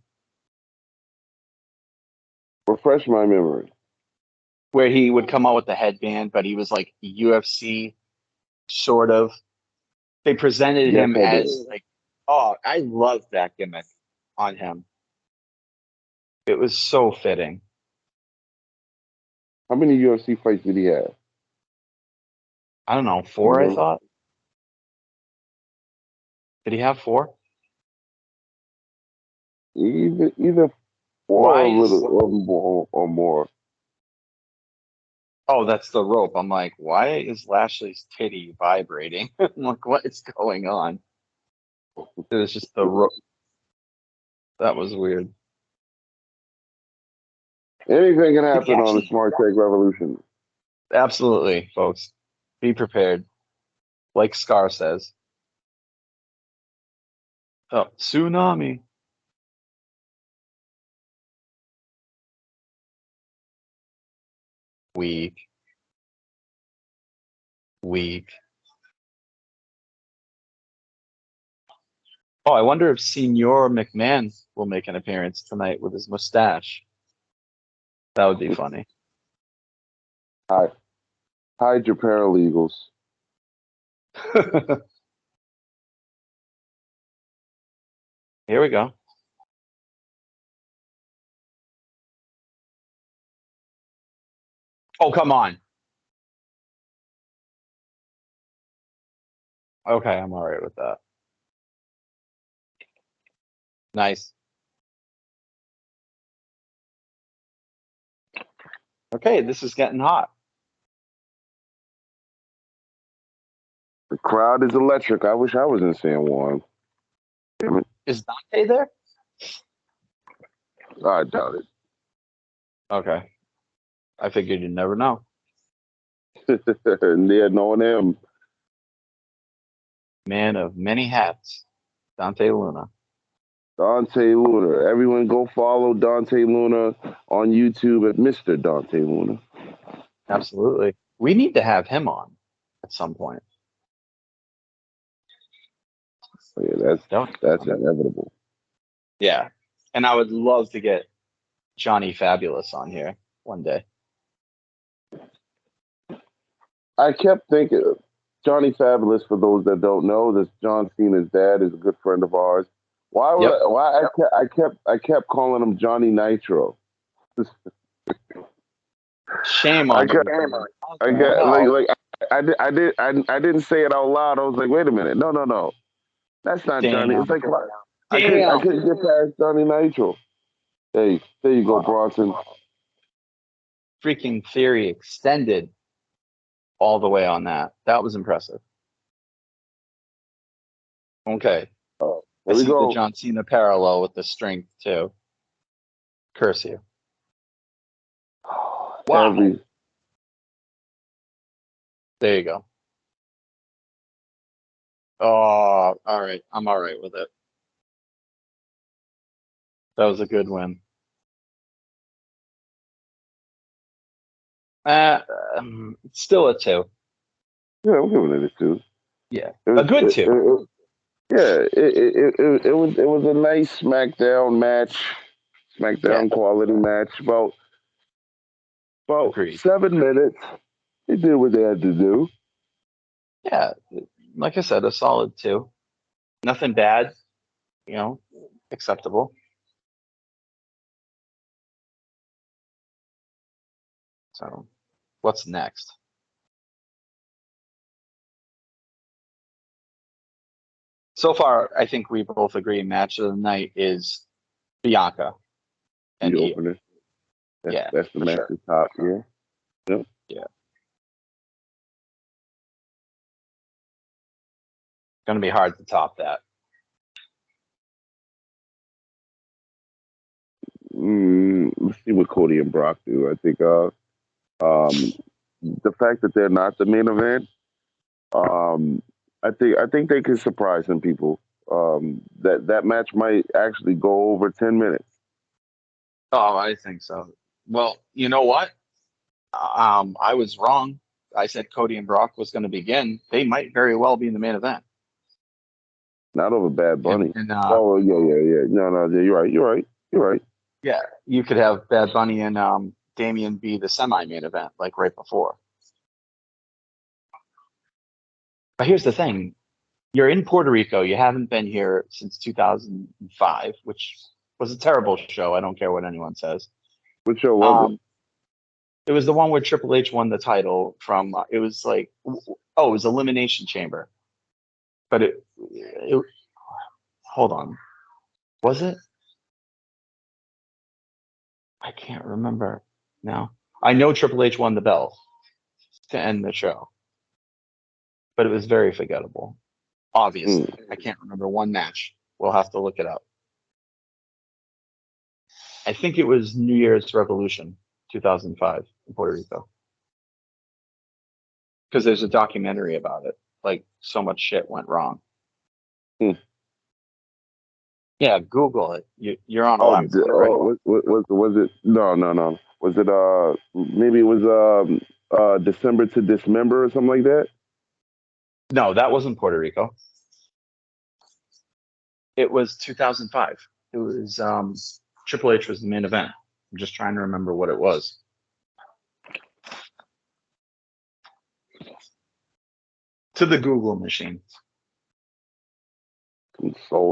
Refresh my memory. Where he would come out with the headband, but he was like UFC, sort of. They presented him as like, oh, I loved that gimmick on him. It was so fitting. How many UFC fights did he have? I don't know, 4, I thought. Did he have 4? Either 4 or more. Oh, that's the rope. I'm like, why is Lashley's titty vibrating? I'm like, what is going on? It was just the rope. That was weird. Anything can Did he happen on the actually? Smart Tech Revolution. Absolutely, folks. Be prepared. Like Scar says. Oh, tsunami. Weak. Weak. Oh, I wonder if Senor McMahon will make an appearance tonight with his mustache. That would be funny. Hide, hide your paralegals. Here we go. Oh, come on. Okay, I'm all right with that. Nice. Okay, this is getting hot. The crowd is electric. I wish I was in San Juan. Is Dante there? I doubt Okay. I figured you'd never know. it. Yeah, knowing him. Man of many hats, Dante Luna. Dante Luna. Everyone go follow Dante Luna on YouTube at Mr. Dante Luna. Absolutely. We need to have him on at some point. Yeah, that's inevitable. Yeah. And I would love to get Johnny Fabulous on here one day. I kept thinking Johnny Fabulous, for those that don't know, this John Cena's dad is a good friend of ours. I kept calling him Johnny Nitro. Shame I on got, you. I got I didn't say it out loud. I was like, wait a minute, no, that's not Johnny. Damn. It's like I Damn. couldn't get past Johnny Nitro. Hey, there you go, Bronson. Freaking theory extended all the way on that. That was impressive. Okay. I Here we see the go. John Cena parallel with the strength too. Curse you. Wow. There you go. Oh, all right. I'm all right with it. That was a good win. Still a 2. Yeah, I'm giving it a 2. Yeah, a good 2. It was a nice SmackDown match, SmackDown quality match. About Agreed. 7 minutes. They did what they had to do. Yeah, like I said, a solid 2. Nothing bad, acceptable. So, what's next? So far, I think we both agree match of the night is Bianca and The Io. opener. Yeah, That's the match sure. at top. Yeah. Yep. Yeah. Going to be hard to top that. Let's see what Cody and Brock do. I think the fact that they're not the main event, I think they could surprise some people. That match might actually go over 10 minutes. Oh, I think so. Well, you know what? I was wrong. I said Cody and Brock was going to begin. They might very well be in the main event. Not over Bad Bunny. And Oh yeah. No, you're right. yeah, you could have Bad Bunny and Damian be the semi-main event, like right before. But here's the thing: you're in Puerto Rico. You haven't been here since 2005, which was a terrible show. I don't care what anyone says. What show was it? It was the one where Triple H won the title from. It was like, oh, it was Elimination Chamber. But it hold on, was it? I can't remember now. I know Triple H won the belt. to end the show, but it was very forgettable. Obviously, I can't remember one match. We'll have to look it up. I think it was New Year's Revolution 2005 in Puerto Rico. Because there's a documentary about it. Like, so much shit went wrong. Yeah, Google it. You're on a laptop, right? Was it? No. Was it? Maybe it was December to Dismember or something like that. No, that wasn't Puerto Rico. It was 2005. It was Triple H was the main event. I'm just trying to remember what it was. To the Google machine.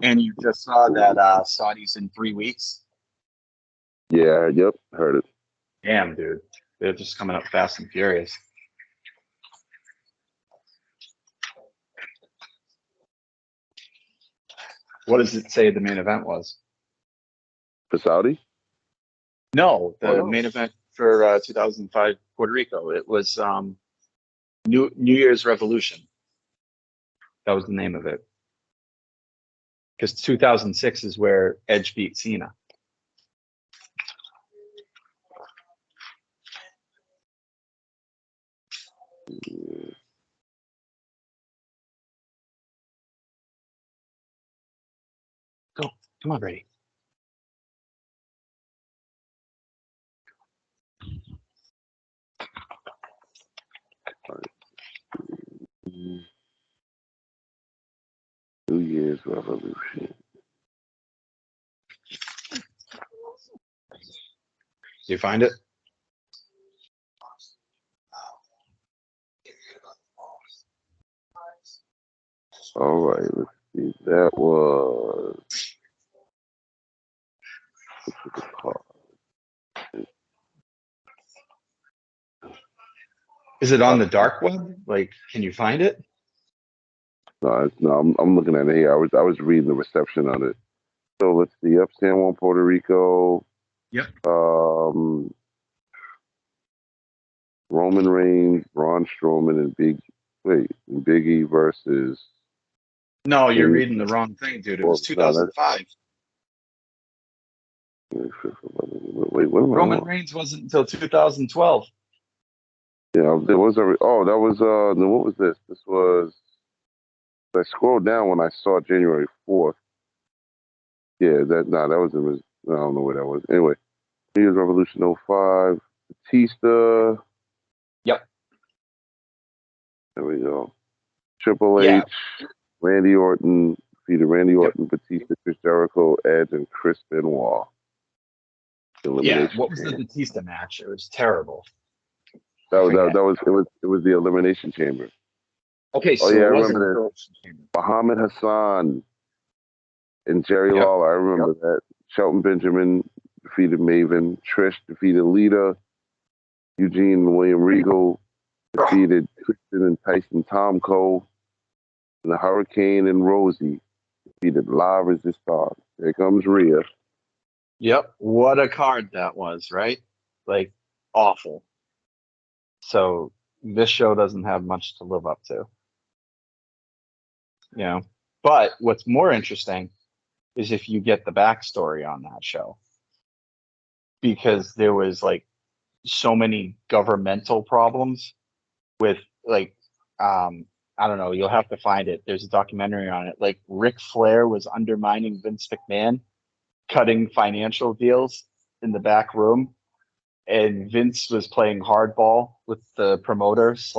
And you just saw that Saudi's in 3 weeks? Yeah, yep, heard it. Damn, dude. They're just coming up fast and furious. What does it say the main event was? For Saudi? No, the main event for 2005 Puerto Rico. It was New Year's Revolution. That was the name of it. Because 2006 is where Edge beat Cena. Go. Come on, Brady. New Year's Revolution. Do you find it? All right, let's see. That was. Is it on the dark web? Like, can you find it? No, I'm looking at it here. I was reading the reception on it. So let's see. Up San Juan, Puerto Rico. Yep. Roman Reigns, Braun Strowman, and Biggie versus. No, you're reading the wrong thing, dude. It was 2005. Wait, what am I Roman on? Reigns wasn't until 2012. Yeah, there was that was what was this? This was. I scrolled down when I saw January 4th. Yeah, that was I don't know where that was. Anyway, New Year's Revolution 05, Batista. Yep. There we go. Triple H, Randy Orton, defeated Randy Orton, Batista, Chris Jericho, Edge, and Chris Benoit. Yeah, what was the Batista match? It was terrible. It was the Elimination Chamber. Okay, so I remember that. Muhammad Hassan and Jerry Lawler. I remember that. Shelton Benjamin defeated Maven. Trish defeated Lita. Eugene and William Regal defeated Christian and Tyson Tomko. And the Hurricane and Rosie defeated La Resistance. Here comes Rhea. Yep. What a card that was, right? Like, awful. So this show doesn't have much to live up to. You know, but what's more interesting is if you get the backstory on that show, because there was like so many governmental problems with like, I don't know, you'll have to find it. There's a documentary on it. Like Ric Flair was undermining Vince McMahon, cutting financial deals in the back room. And Vince was playing hardball with the promoter /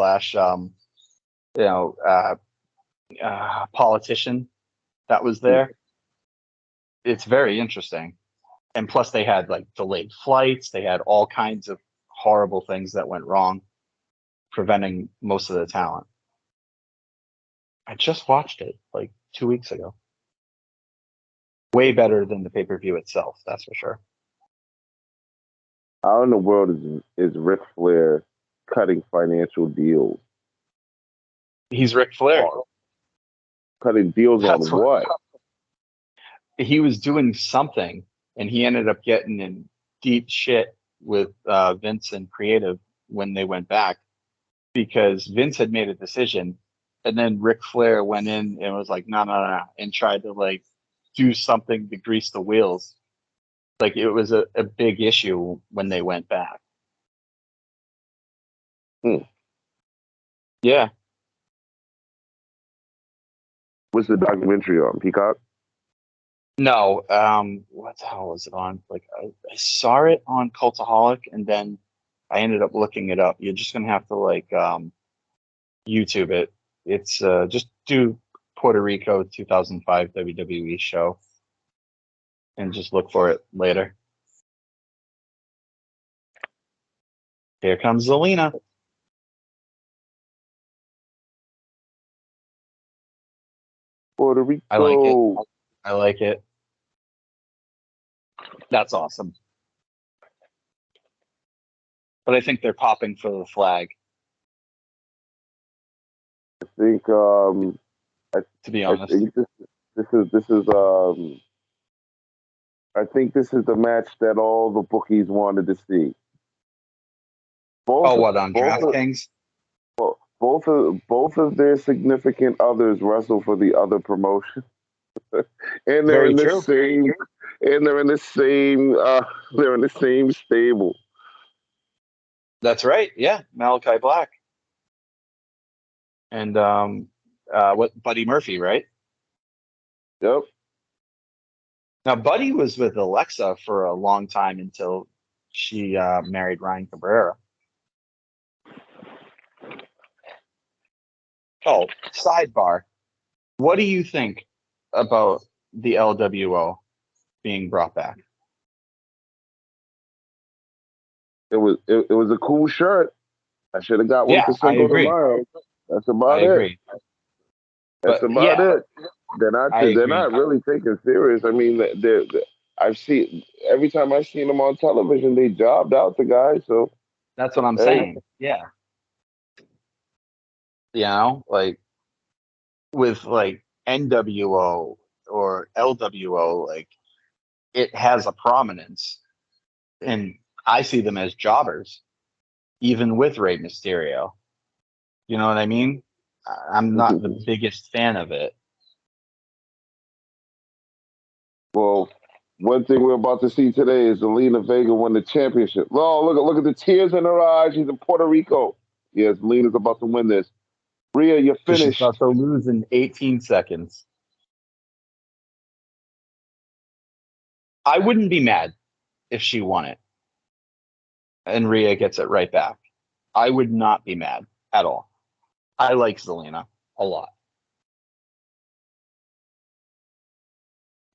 politician that was there. It's very interesting. And plus they had like delayed flights. They had all kinds of horrible things that went wrong, preventing most of the talent. I just watched it like 2 weeks ago. Way better than the pay-per-view itself, that's for sure. How in the world is Ric Flair cutting financial deals? He's Ric Flair. Cutting deals on what? He was doing something, and he ended up getting in deep shit with Vince and Creative when they went back, because Vince had made a decision, and then Ric Flair went in and was like, no, no, no, and tried to like do something to grease the wheels. Like it was a big issue when they went back. Hmm. Yeah. What's the documentary on? Peacock? No, what the hell was it on? Like I saw it on Cultaholic, and then I ended up looking it up. You're just gonna have to like YouTube it. It's just do Puerto Rico 2005 WWE show and just look for it later. Here comes Zelina. Puerto Rico. I like it. I like it. That's awesome. But I think they're popping for the flag, I think to be honest. I think this is I think this is the match that all the bookies wanted to see. What on DraftKings? Both of their significant others wrestle for the other promotion, and they're Very in the true. same, and they're in the same, they're in the same stable. That's right. Yeah, Malachi Black and what Buddy Murphy, right? Yep. Now Buddy was with Alexa for a long time until she married Ryan Cabrera. Oh, sidebar. What do you think about the LWO being brought back? It was a cool shirt. I should have got one for I Cinco de agree. Mayo. That's about I agree. That's But, about yeah, it. They're I agree. not really taking serious. I mean, I've seen every time I've seen them on television, they jobbed out the guy. So That's what I'm hey, saying. Yeah. Like with like NWO or LWO, like it has a prominence. And I see them as jobbers, even with Rey Mysterio. You know what I mean? I'm not the biggest fan of it. well, one thing we're about to see today is Zelina Vega win the championship. Oh, look at the tears in her eyes. She's in Puerto Rico. Yes, Zelina's about to win this. Rhea, you're So she's finished. about to lose in 18 seconds. I wouldn't be mad if she won it and Rhea gets it right back. I would not be mad at all. I like Zelina a lot.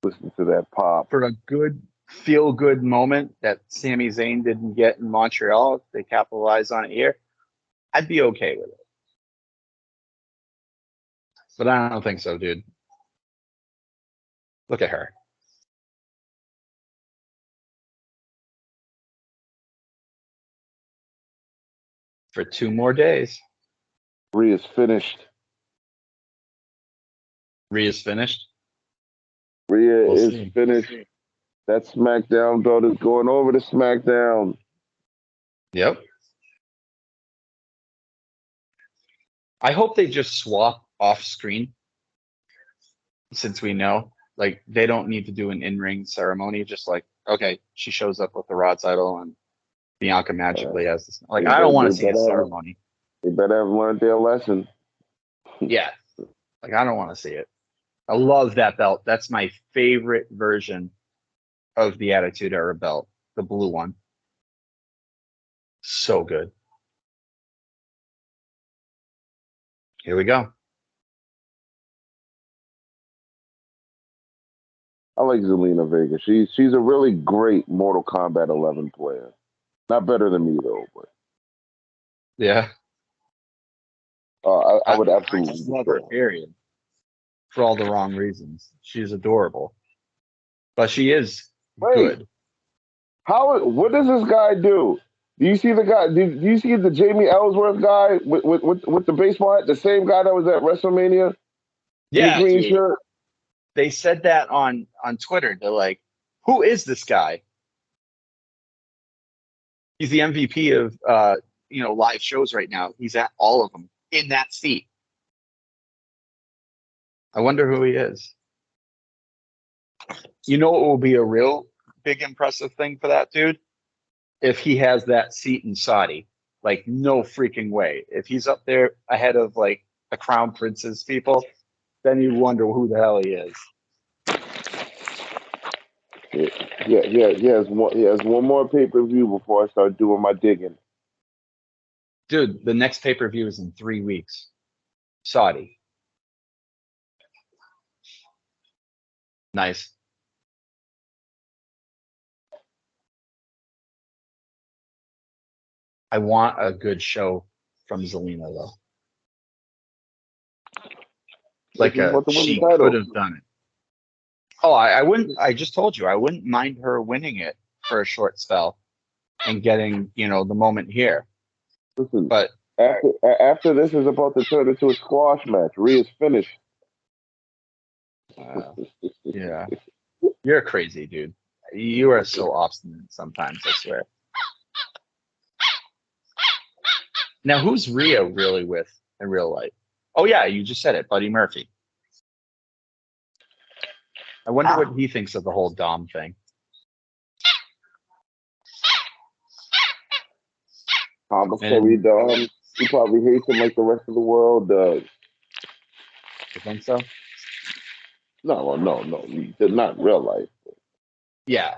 Listen to that pop. For a good feel-good moment that Sami Zayn didn't get in Montreal, if they capitalize on it here, I'd be okay with it. But I don't think so, dude. Look at her. For 2 more days. Rhea's finished. Rhea's finished. Rhea is finished. That SmackDown belt is going over to SmackDown. Yep. I hope they just swap off screen, since we know, like, they don't need to do an in-ring ceremony. Just like, okay, she shows up with the Raw title and Bianca magically has this. Like, I don't want to see a ceremony. They better have learned their lesson. Yeah. Like, I don't want to see it. I love that belt. That's my favorite version of the Attitude Era belt, the blue one. So good. Here we go. I like Zelina Vega. She's a really great Mortal Kombat 11 player. Not better than me though, but Yeah. I would absolutely. I just love her, period. For all the wrong reasons. She's adorable. But she is good. What does this guy do? Do you see the guy? Do you see the Jamie Ellsworth guy with the baseball hat? The same guy that was at WrestleMania? Yeah, the green shirt. They said that on Twitter. They're like, "Who is this guy?" He's the MVP of live shows right now. He's at all of them in that seat. I wonder who he is. You know what will be a real big impressive thing for that dude? If he has that seat in Saudi. Like, no freaking way. If he's up there ahead of like the Crown Prince's people, then you wonder who the hell he is. He has one more pay-per-view before I start doing my digging. Dude, the next pay-per-view is in 3 weeks. Saudi. Nice. I want a good show from Zelina though. Like she could have done it. Oh, I wouldn't. I just told you I wouldn't mind her winning it for a short spell and getting the moment here. Listen, but after this is about to turn into a squash match. Rhea's finished. Yeah, you're crazy, dude. You are so obstinate sometimes. I swear. Now, who's Rhea really with in real life? Oh yeah, you just said it, Buddy Murphy. I wonder what he thinks of the whole Dom thing. Sorry, Dom. He probably hates him like the rest of the world does. You think so? No, not in real life. Yeah.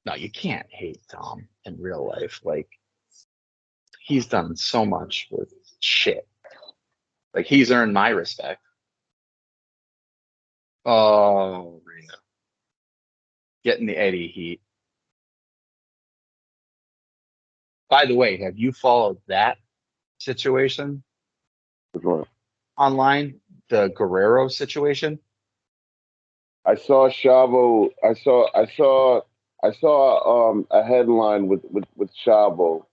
No, you can't hate Dom in real life. Like, he's done so much with shit. Like, he's earned my respect. Oh, Rhea. Getting the Eddie heat. By the way, have you followed that situation online? The Guerrero situation? I saw Chavo. I saw a headline with Chavo.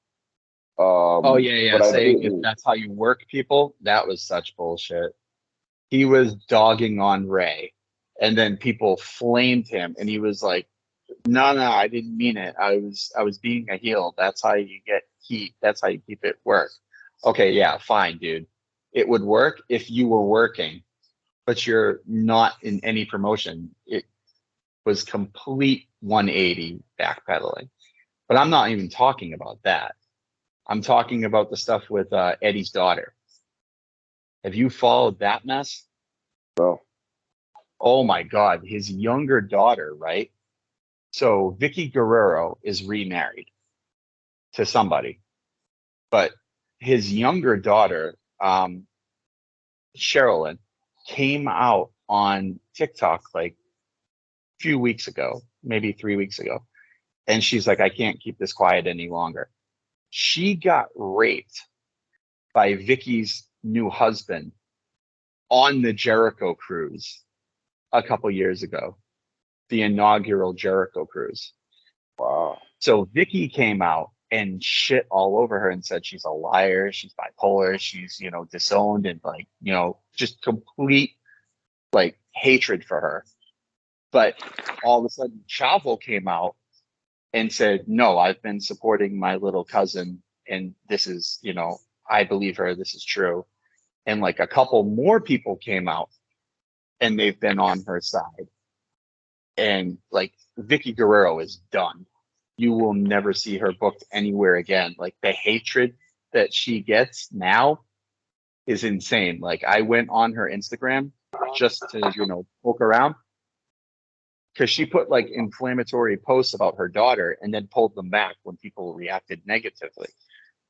Oh yeah. Saying if that's how you work people, that was such bullshit. He was dogging on Ray, and then people flamed him, and he was like, "No, I didn't mean it. I was being a heel. That's how you get heat. That's how you keep it work." Okay, yeah, fine, dude. It would work if you were working, but you're not in any promotion. It was complete 180 backpedaling. But I'm not even talking about that. I'm talking about the stuff with Eddie's daughter. Have you followed that mess? No. Oh my God, his younger daughter, right? So Vicky Guerrero is remarried to somebody, but his younger daughter, Sherilyn, came out on TikTok like a few weeks ago, maybe 3 weeks ago. And she's like, I can't keep this quiet any longer. She got raped by Vicky's new husband on the Jericho cruise a couple years ago, the inaugural Jericho cruise. Wow. So Vicky came out and shit all over her and said she's a liar, she's bipolar, she's, disowned, and like, just complete like hatred for her. But all of a sudden Chavo came out and said, no, I've been supporting my little cousin, and this is, I believe her, this is true. And like a couple more people came out and they've been on her side. And like Vicky Guerrero is done. You will never see her booked anywhere again. Like the hatred that she gets now is insane. Like I went on her Instagram just to, poke around, because she put like inflammatory posts about her daughter and then pulled them back when people reacted negatively.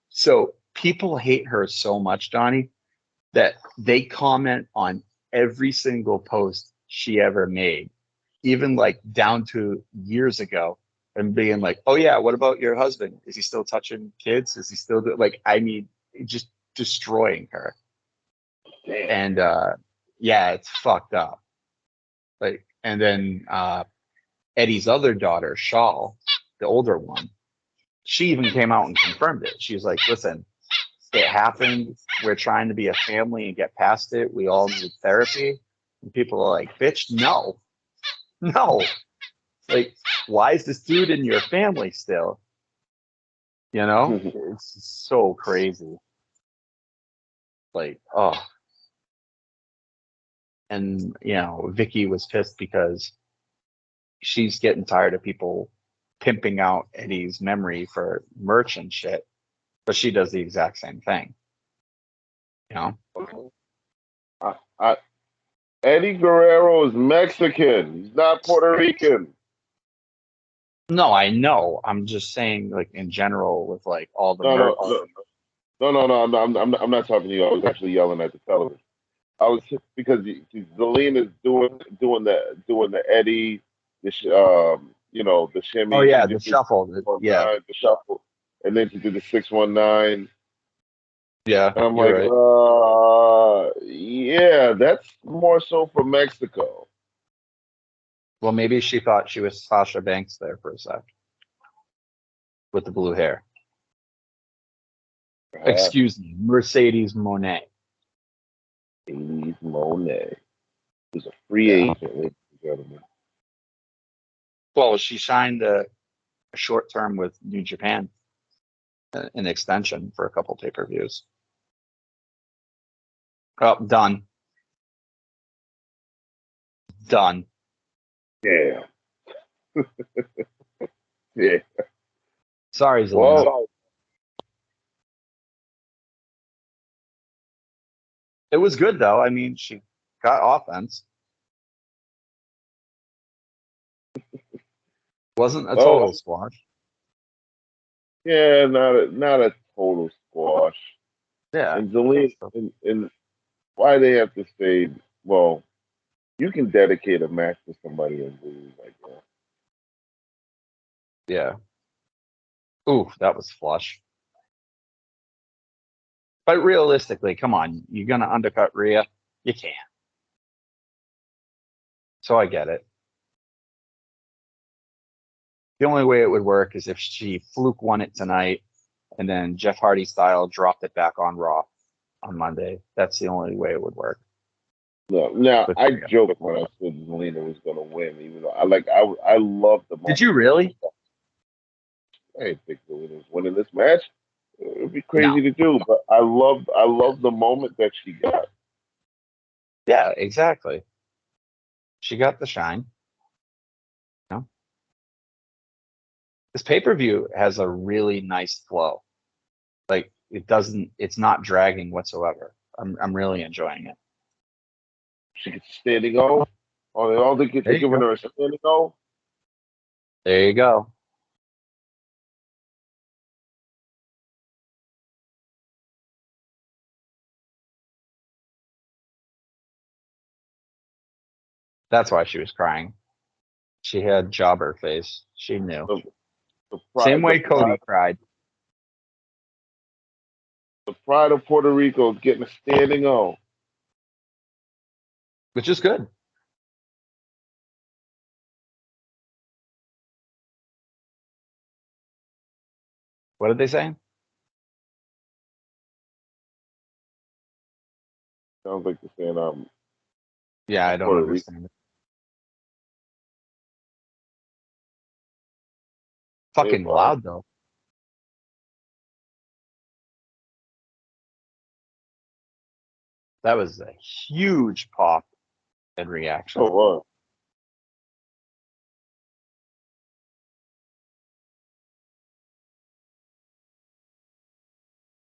So people hate her so much, Donnie, that they comment on every single post she ever made, even like down to years ago, and being like, oh yeah, what about your husband? Is he still touching kids? Is he still just destroying her? Damn. And yeah, it's fucked up. Like, and then Eddie's other daughter, Shawl, the older one, she even came out and confirmed it. She's like, listen, it happened. We're trying to be a family and get past it. We all need therapy. And people are like, bitch, no. Like, why is this dude in your family still? You know, it's so crazy. Like, oh, and Vicky was pissed because she's getting tired of people pimping out Eddie's memory for merch and shit, but she does the exact same thing. You know? I, Eddie Guerrero is Mexican. He's not Puerto Rican. No, I know. I'm just saying, like in general, with like all the No, merch. I'm not talking to you. I was actually yelling at the television. I was because Zelina is doing the Eddie, the Oh shimmy. She yeah, the just did shuffle. Yeah, the shuffle, and then she did the 619. yeah, And I'm you're like, right. yeah, that's more so for Mexico. Well, maybe she thought she was Sasha Banks there for a sec with the blue hair. Excuse me, Mercedes Monet. Elise Monet is a free Yeah. agent, ladies and gentlemen. Well, she signed a short term with New Japan, an extension for a couple pay-per-views. Oh, done. Done. Yeah, yeah. Sorry, Zelina. Well, It was good though. I mean, she got offense. Wasn't a well, total squash. yeah, not a total squash. Yeah. And Zelina, and why they have to say, well, you can dedicate a match to somebody and lose, I guess. Yeah. Ooh, that was flush. But realistically, come on, you're gonna undercut Rhea? You can't. So I get it. The only way it would work is if she fluke won it tonight and then Jeff Hardy style dropped it back on Raw on Monday. That's the only way it would work No, now with I Rhea. joked when I said Zelina was going to win, even though I love the Did moment. you really? I didn't think Zelina was winning this match. It would be No. crazy to do, but I love the moment that she got. Yeah, exactly. She got the shine. No. This pay-per-view has a really nice flow. Like it's not dragging whatsoever. I'm really enjoying it. She gets a standing O. All they get There to you giving go. her a standing O. There you go. That's why she was crying. She had jobber face. She knew. The, the Same pride, the way pride, Cody cried, the pride of Puerto Rico is getting a standing O. which is good. What did they say? Sounds like they're saying Yeah, I don't Puerto Rico. understand it. Hey, Fucking fine. loud though. That was a huge pop and reaction. Oh, what?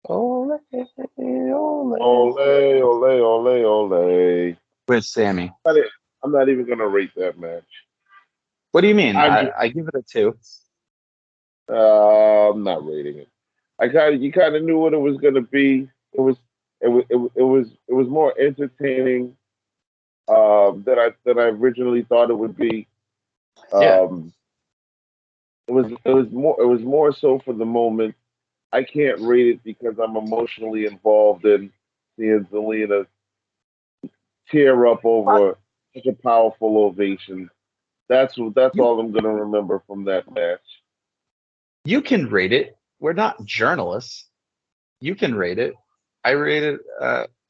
Ole, ole. Ole, ole, ole, ole. With Sammy. I'm not even gonna rate that match. What do you mean? I'm I give it a 2. I'm not rating it. You kind of knew what it was going to be. It was more entertaining than I originally thought it would be. Yeah. Um, it was more so for the moment. I can't rate it because I'm emotionally involved in seeing Zelina tear up But over such a powerful ovation. That's you all I'm going to remember from that match. you can rate it. We're not journalists. You can rate it. I rated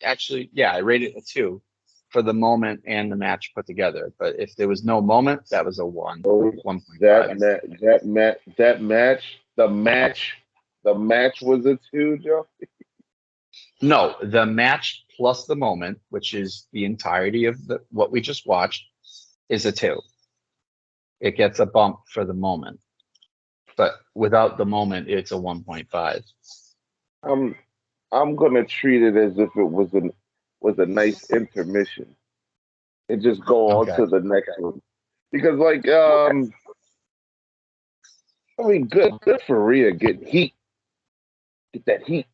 actually, yeah, I rated a 2 for the moment and the match put together. But if there was no moment, that was a 1, So 1.5. that match, the match the match was a 2, Joe? No, the match plus the moment, which is the entirety of what we just watched, is a 2. It gets a bump for the moment, but without the moment, it's a 1.5. I'm gonna treat it as if it was a nice intermission and just go on Okay. to the next one. Because I mean good for Rhea getting heat. Get that heat.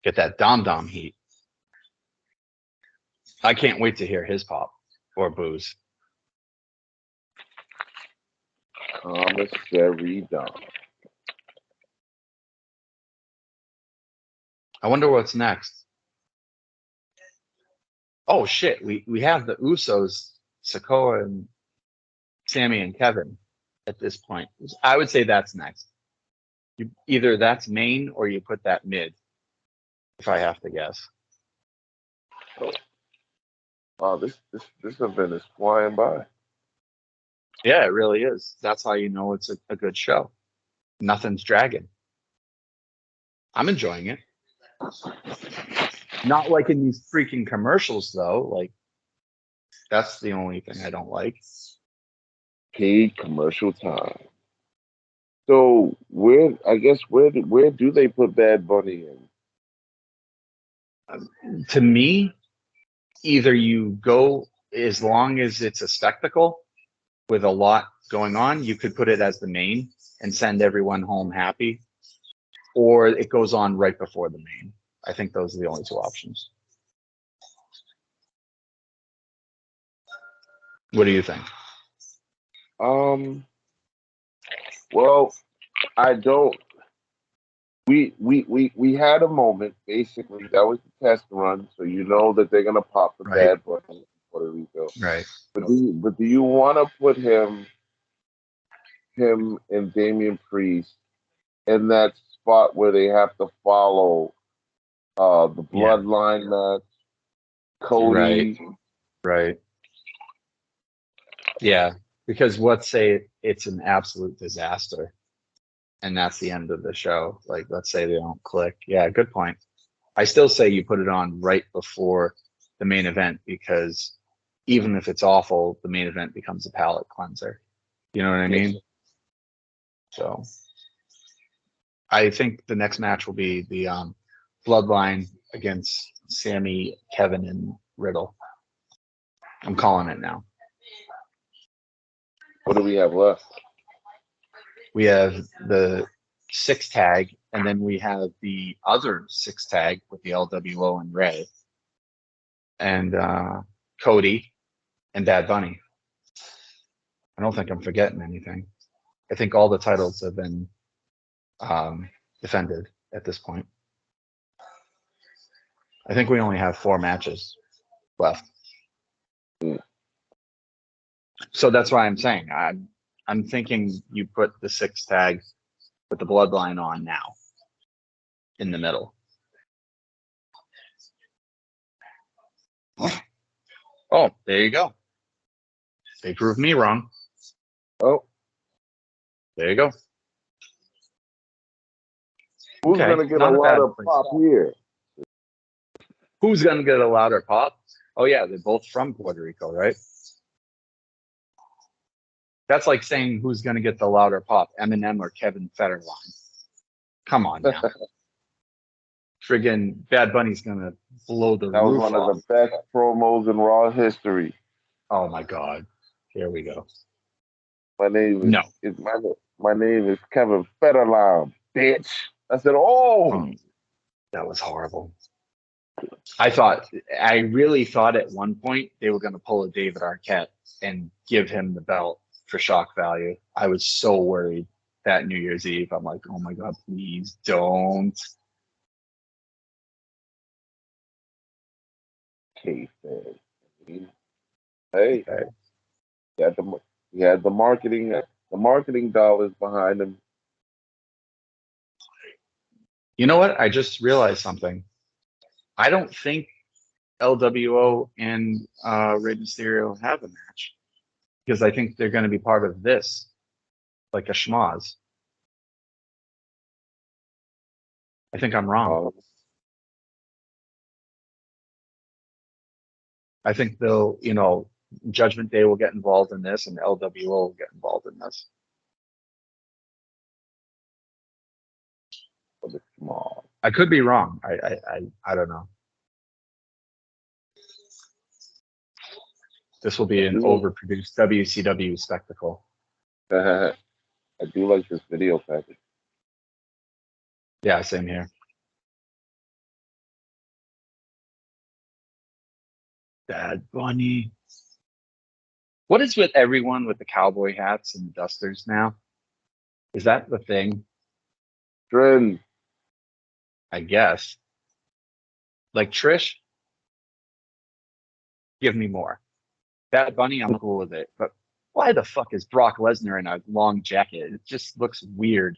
Get that dom heat. I can't wait to hear his pop or booze. Commissary Dom. I wonder what's next. Oh shit, we have the Usos, Sikoa and Sammy and Kevin at this point. I would say that's next. Either that's main or you put that mid, if I have to guess. Oh, this event is flying by. Yeah, it really is. That's how you know it's a good show. Nothing's dragging. I'm enjoying it. Not like in these freaking commercials though. Like that's the only thing I don't like. Paid commercial time. So where do they put Bad Bunny in? To me, either you go as long as it's a spectacle with a lot going on, you could put it as the main and send everyone home happy, or it goes on right before the main. I think those are the only two options. What do you think? Well, I don't. We had a moment basically that was the test run, so you know that they're gonna pop the Right. Bad Bunny in Puerto Rico. Right. But do you want to put him and Damian Priest in that spot where they have to follow the bloodline match, Cody? Right. Yeah, because let's say it's an absolute disaster and that's the end of the show. Like, let's say they don't click. Yeah, good point. I still say you put it on right before the main event because even if it's awful, the main event becomes a palate cleanser. You know what I mean? So I think the next match will be the Bloodline against Sammy, Kevin, and Riddle. I'm calling it now. What do we have left? We have the 6 tag, and then we have the other 6 tag with the LWO and Ray, and Cody, and Bad Bunny. I don't think I'm forgetting anything. I think all the titles have been defended at this point. I think we only have 4 matches left. So that's why I'm saying I'm thinking you put the 6 tag with the Bloodline on now in the middle. Oh, there you go. They proved me wrong. Oh, there you go. Who's gonna get a louder pop here? Who's gonna get a louder pop? Oh yeah, they're both from Puerto Rico, right? That's like saying who's gonna get the louder pop, Eminem or Kevin Federline. Come on now. Friggin' Bad Bunny's gonna blow the roof off. That was one of the best promos in Raw history. Oh my God. Here we go. My name is Kevin Federline, bitch. I said, oh. That was horrible. I really thought at one point they were going to pull a David Arquette and give him the belt for shock value. I was so worried that New Year's Eve. I'm like, oh my God, please don't. Hey, he had the marketing dollars behind him. You know what? I just realized something. I don't think LWO and Rey Mysterio have a match because I think they're going to be part of this, like a schmoz. I think I'm wrong. I think they'll, Judgment Day will get involved in this, and LWO will get involved in this. Small. I could be wrong. I don't know. This will be an overproduced WCW spectacle. I do like this video package. Yeah, same here. Bad Bunny. What is with everyone with the cowboy hats and dusters now? Is that the thing? Trend. I guess. Like Trish, give me more. Bad Bunny, I'm cool with it. But why the fuck is Brock Lesnar in a long jacket? It just looks weird.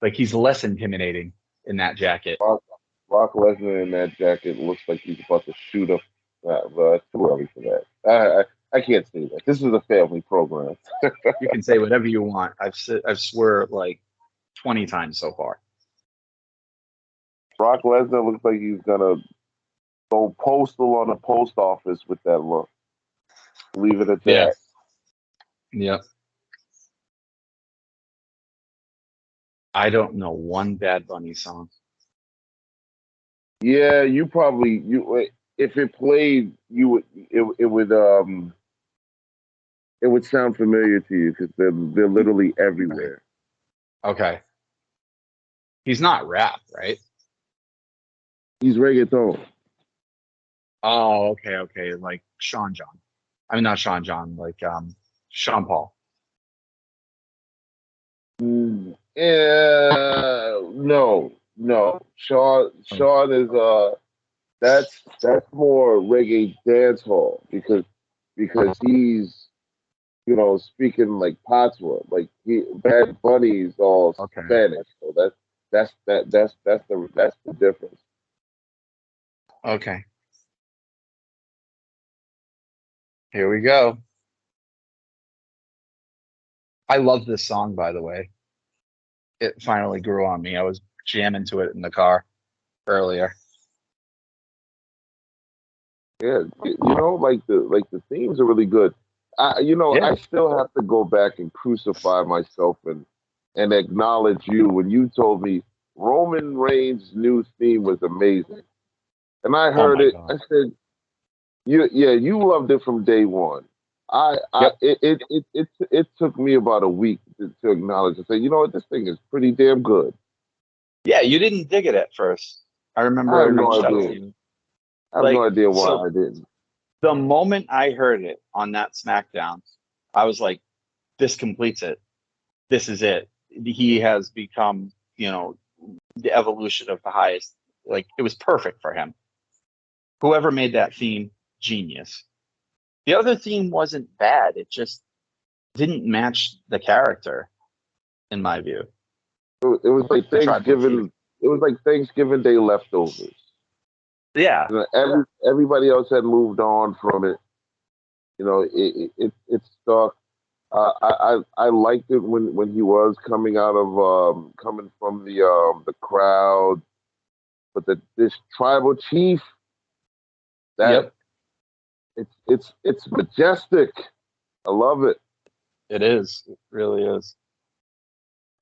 Like he's less intimidating in that jacket. Brock Lesnar in that jacket looks like he's about to shoot up. But it's too early for that. I can't say that. This is a family program. You can say whatever you want. I've swear like 20 times so far. Brock Lesnar looks like he's gonna go postal on the post office with that look. Leave it at that. Yep. I don't know one Bad Bunny song. Yeah, you if it played, it would sound familiar to you because they're literally everywhere. Okay. He's not rap, right? He's reggaeton. Oh, okay. Like Sean John. I mean, not Sean John, like Sean Paul. Yeah, no. Sean is that's more reggae dancehall because he's speaking like patois. Like Bad Bunny is all Spanish, so that's the difference. Okay. Here we go. I love this song, by the way. It finally grew on me. I was jamming to it in the car earlier. Yeah, like the themes are really good. I still have to go back and crucify myself and acknowledge you when you told me Roman Reigns' new theme was amazing, and I heard it. God. I said, you loved it from day one. It took me about a week to acknowledge and say, you know what, this thing is pretty damn good. Yeah, you didn't dig it at first. I remember I reached out to you. I have no idea why I didn't. The moment I heard it on that SmackDown, I was like, this completes it. This is it. He has become, the evolution of the highest. Like, it was perfect for him. Whoever made that theme, genius. The other theme wasn't bad. It just didn't match the character, in my view. It was like Thanksgiving. It was like Thanksgiving Day leftovers. Yeah. Everybody else had moved on from it. It stuck. I liked it when he was coming out of coming from the crowd, but this tribal chief it's majestic. I love it. It is. It really is.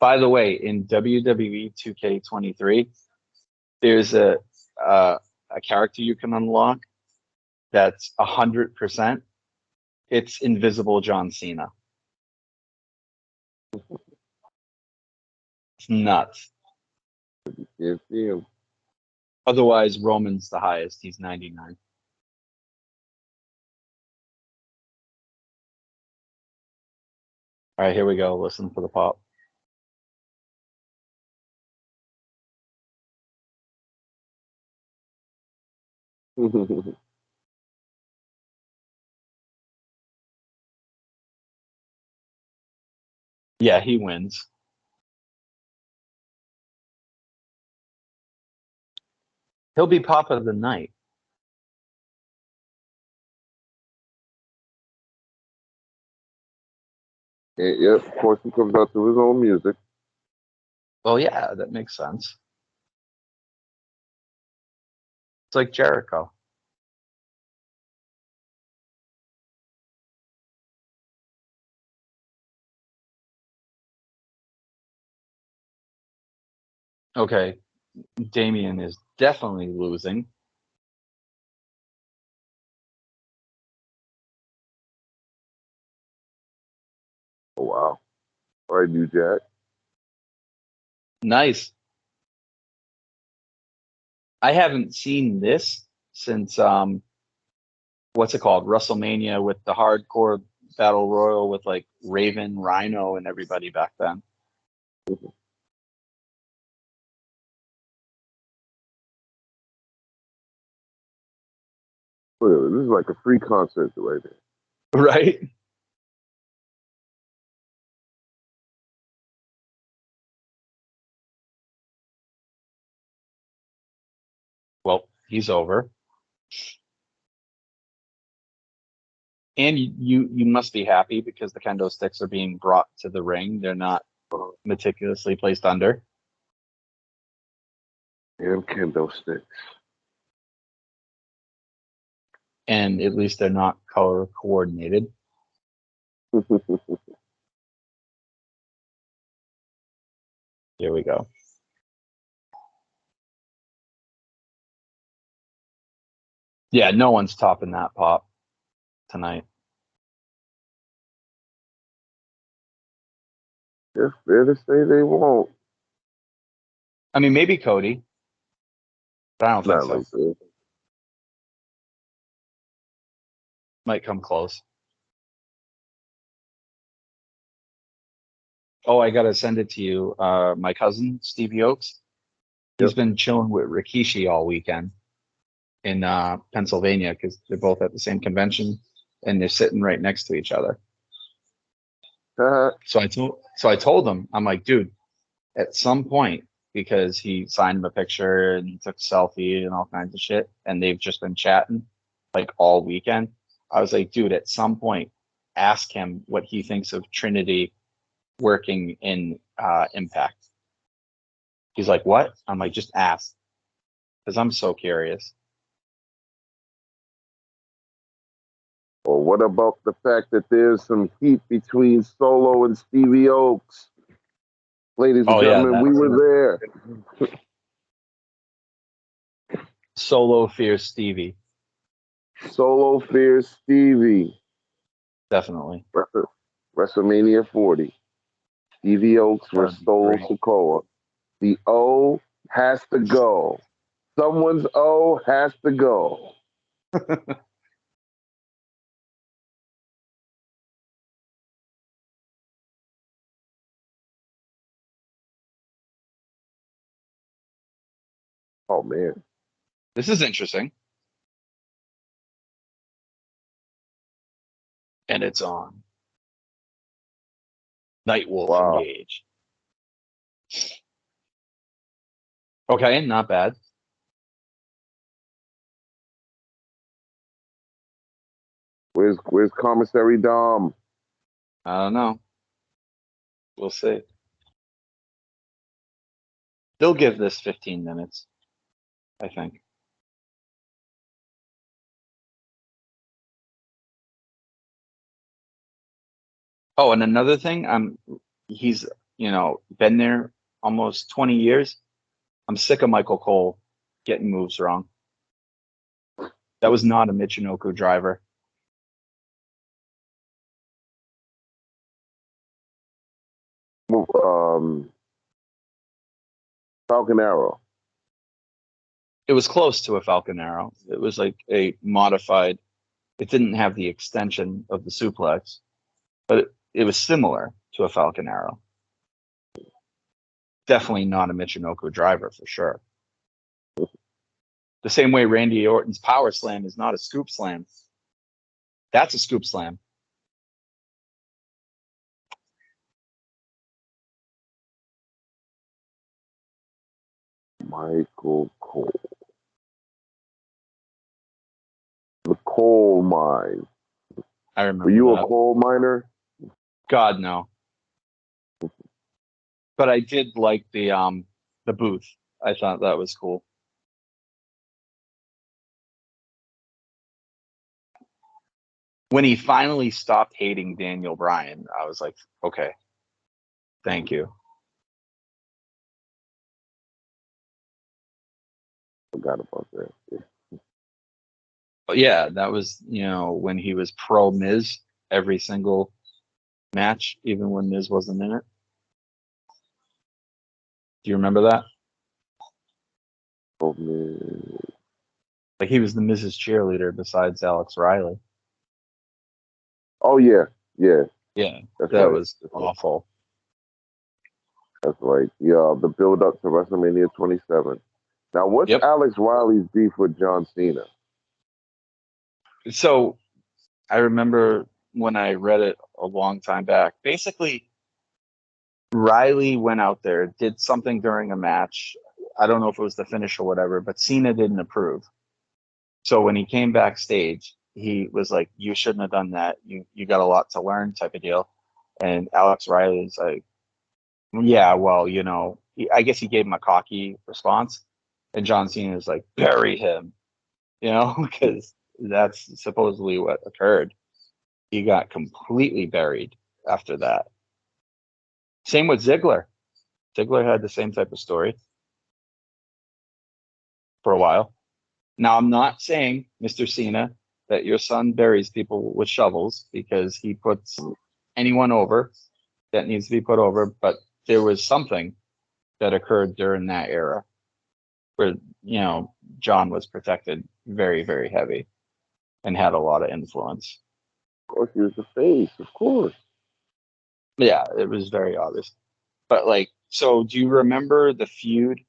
By the way, in WWE 2K23, there's a character you can unlock that's 100%. It's Invisible John Cena. It's nuts. You see him. Otherwise, Roman's the highest. He's 99. All right, here we go. Listen for the pop. Yeah, he wins. He'll be pop of the night. Yeah, of course he comes out to his own music. Well, yeah, that makes sense. It's like Jericho. Okay, Damien is definitely losing. Oh wow! All right, New Jack. Nice. I haven't seen this since what's it called? WrestleMania with the hardcore battle royal with like Raven, Rhino, and everybody back then. Look, this is like a free concert right there. Right? Well, he's over. And you must be happy because the kendo sticks are being brought to the ring. They're not meticulously placed under. Damn kendo sticks. And at least they're not color coordinated. Here we go. Yeah, no one's topping that pop tonight. It's fair to say they won't. I mean, maybe Cody, but I don't think Not so. like this. Might come close. Oh, I gotta send it to you. My cousin, Stevie Oaks, he's Yep. been chilling with Rikishi all weekend in Pennsylvania because they're both at the same convention and they're sitting right next to each other. So I told him, I'm like, dude, at some point, because he signed him a picture and he took a selfie and all kinds of shit, and they've just been chatting like all weekend. I was like, dude, at some point, ask him what he thinks of Trinity working in Impact. He's like, what? I'm like, just ask, because I'm so curious. Or what about the fact that there's some heat between Solo and Stevie Oaks? Ladies and Oh yeah, gentlemen, that we were there. Solo fears Stevie, Solo fears Stevie. definitely. WrestleMania 40. Stevie Oaks versus That'd be Solo great. Sikoa. The O has to go. Someone's O has to go. Oh man. This is interesting, and it's on. Nightwolf Wow. engage. Okay, not bad. Where's Commissary Dom? I don't know. We'll see. They'll give this 15 minutes, I think. Oh, and another thing, he's, been there almost 20 years. I'm sick of Michael Cole getting moves wrong. That was not a Michinoku driver. Um, Falcon Arrow. It was close to a Falcon Arrow. It was like a modified, it didn't have the extension of the suplex, but it was similar to a Falcon Arrow. Definitely not a Michinoku driver for sure. The same way Randy Orton's power slam is not a scoop slam. That's a scoop slam. Michael Cole. The coal mine. I Were remember you a that. coal miner? God no. But I did like the booth. I thought that was cool. When he finally stopped hating Daniel Bryan, I was like, okay, thank you. Forgot about that. Yeah. But yeah, that was, when he was pro Miz every single match, even when Miz wasn't in it. Do you remember that? Oh, man. Like he was the Miz's cheerleader besides Alex Riley. Oh yeah, yeah. Yeah, That's that right. was awful. That's right. Yeah, the build up to WrestleMania 27. Now, what's Yep. Alex Riley's beef with John Cena? So I remember when I read it a long time back. Basically, Riley went out there, did something during a match. I don't know if it was the finish or whatever, but Cena didn't approve. So when he came backstage, he was like, "You shouldn't have done that. You got a lot to learn," type of deal. And Alex Riley's like, "Yeah, well, I guess he gave him a cocky response." And John Cena is like, "Bury him," because that's supposedly what occurred. He got completely buried after that. Same with Ziggler. Ziggler had the same type of story for a while. Now, I'm not saying, Mr. Cena, that your son buries people with shovels because he puts anyone over that needs to be put over, but there was something that occurred during that era where, John was protected very, very heavy and had a lot of influence. Of course, he was the face. Of course. Yeah, it was very obvious. But so do you remember the feud?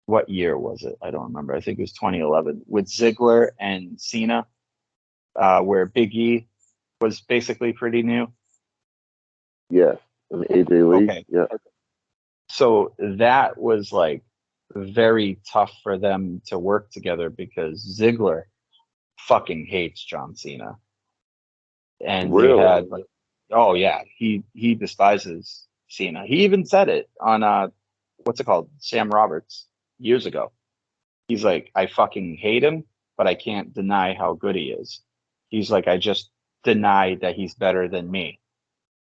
What year was it? I don't remember. I think it was 2011 with Ziggler and Cena, where Big E was basically pretty new. Yes, and AJ Lee. Okay. Yeah. So that was very tough for them to work together because Ziggler fucking hates John Cena. And they Really? had oh yeah, he despises Cena. He even said it on what's it called? Sam Roberts years ago. He's like, I fucking hate him, but I can't deny how good he is. He's like, I just deny that he's better than me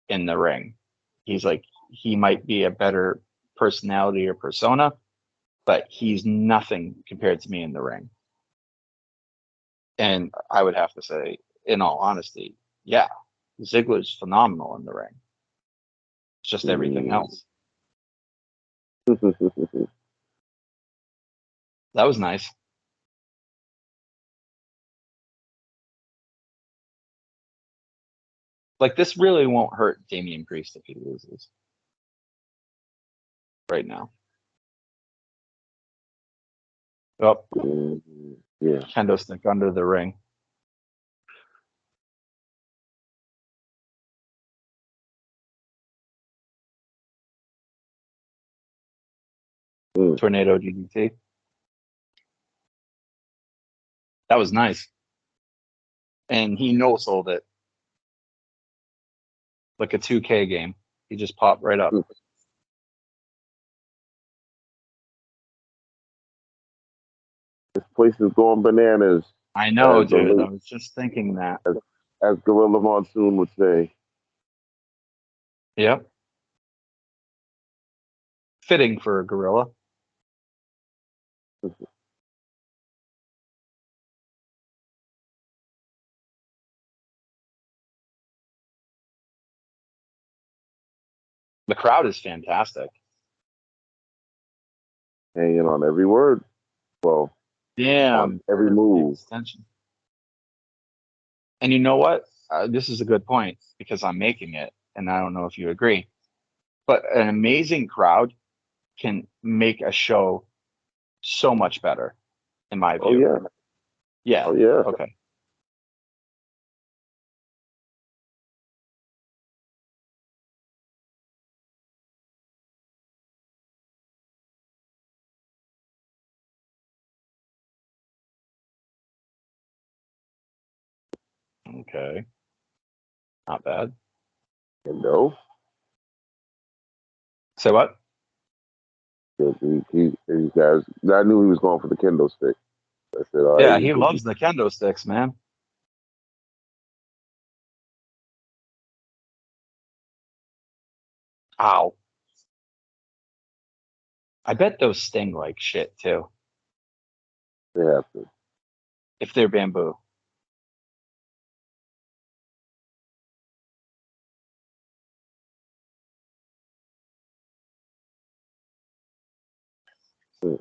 in the ring. He's like, he might be a better personality or persona, but he's nothing compared to me in the ring. And I would have to say, in all honesty, yeah, Ziggler's phenomenal in the ring. It's just everything else. That was nice. This really won't hurt Damian Priest if he loses right now. Oh, Yeah. kendo stick under the ring. Tornado DDT. That was nice. And he no-sold it. Like a 2K game. He just popped right up. This place is going bananas. I know, dude. I was just thinking that. As Gorilla Monsoon would say. Yep. Fitting for a gorilla. The crowd is fantastic. Hanging on every word. Well, on every move. Extension. And you know what? This is a good point because I'm making it, and I don't know if you agree. But an amazing crowd can make a show so much better, in my view. Oh, yeah. Yeah. Oh, yeah. Okay. Okay. Not bad. No. Say what? He guys, I knew he was going for the kendo stick. I said, all right. Yeah, he loves the kendo sticks, man. Ow. I bet those sting like shit too, They have to. if they're bamboo. Hmm.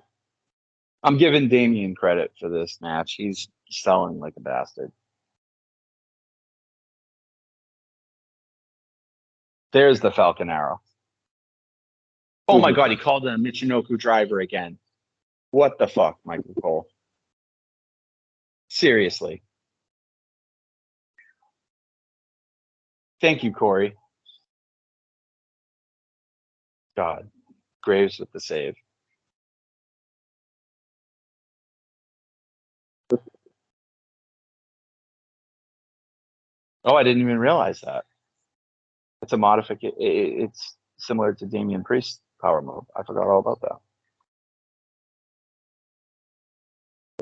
I'm giving Damian credit for this match. He's selling like a bastard. There's the Falcon Arrow. Oh my God, he called it a Michinoku driver again. What the fuck, Michael Cole? Seriously. Thank you, Corey. God. Graves with the save. Oh, I didn't even realize that. It's a modification. It's similar to Damian Priest's power move. I forgot all about that.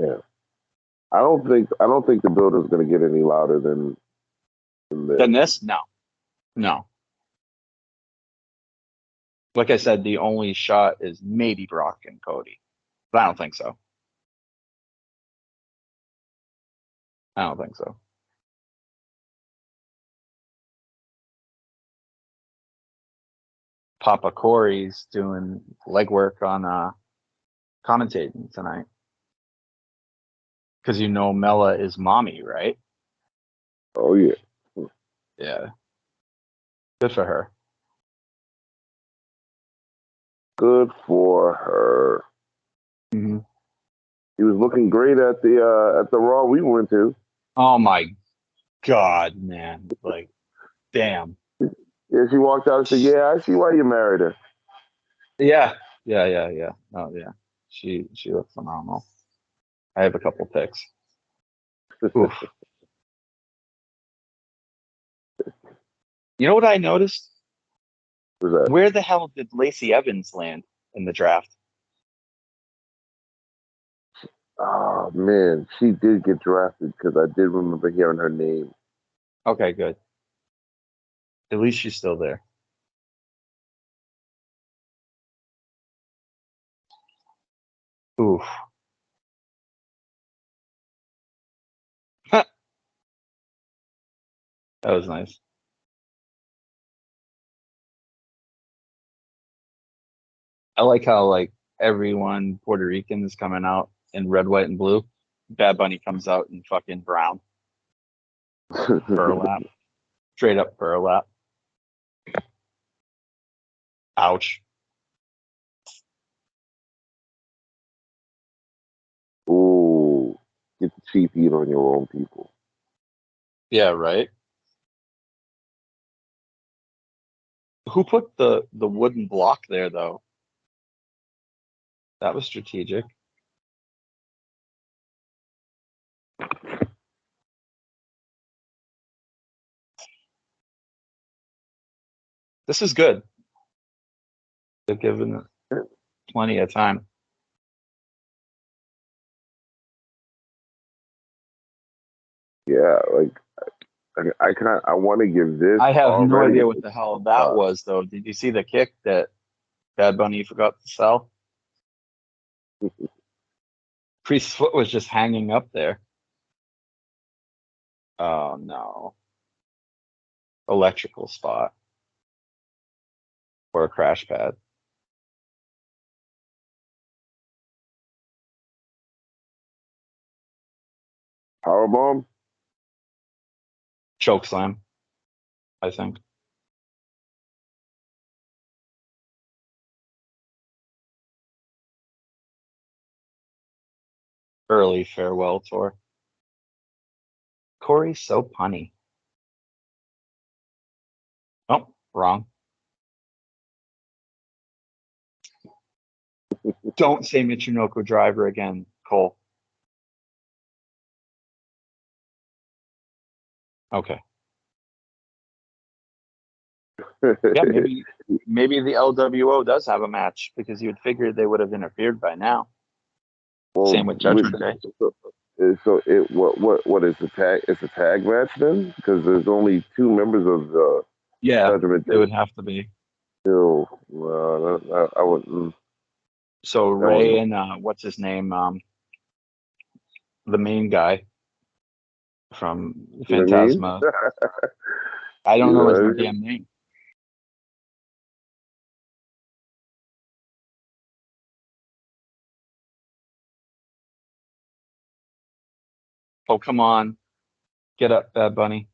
Yeah. I don't think the build is going to get any louder than this. Than this? No. No. Like I said, the only shot is maybe Brock and Cody. But I don't think so. I don't think so. Papa Corey's doing legwork on commentating tonight. Because you know Mela is mommy, right? Oh yeah. Yeah. Good for her. Good for her. Mm-hmm. He was looking great at the Raw we went to. Oh my God, man. Like, damn. Yeah, she walked out and said, "Yeah, I see why you married her." Yeah. Yeah. Oh yeah. She looks phenomenal. I have a couple picks. Oof. You know what I noticed? Who's that? Where the hell did Lacey Evans land in the draft? Oh man, she did get drafted because I did remember hearing her name. Okay, good. At least she's still there. Oof. That was nice. I like how like everyone Puerto Rican is coming out in red, white, and blue. Bad Bunny comes out in fucking brown. Burlap. Straight up burlap. Ouch. Ooh, get the cheap heat on your own people. Yeah, right. Who put the wooden block there though? That was strategic. This is good. They're giving it plenty of time. Yeah, like I want to give this. I have no already. idea what the hell that was though. Did you see the kick that Bad Bunny forgot to sell? Priest's foot was just hanging up there. Oh no. Electrical spot or a crash pad. Powerbomb. Choke slam, I think. Early farewell tour. Corey's so punny. Oh, wrong. Don't say Michinoku driver again, Cole. Okay. Yeah, maybe the LWO does have a match because you'd figure they would have interfered by now. Well, Same with Judgment Day. So it what is the tag? It's a tag match then because there's only two members of the Yeah, Judgment it Day. would have to be. Ew. Well, I wouldn't. So That Ray wouldn't. and what's his name? The main guy from You know what I mean? Phantasma. I You don't know know what his I mean? damn name. Oh, come on. Get up, Bad Bunny.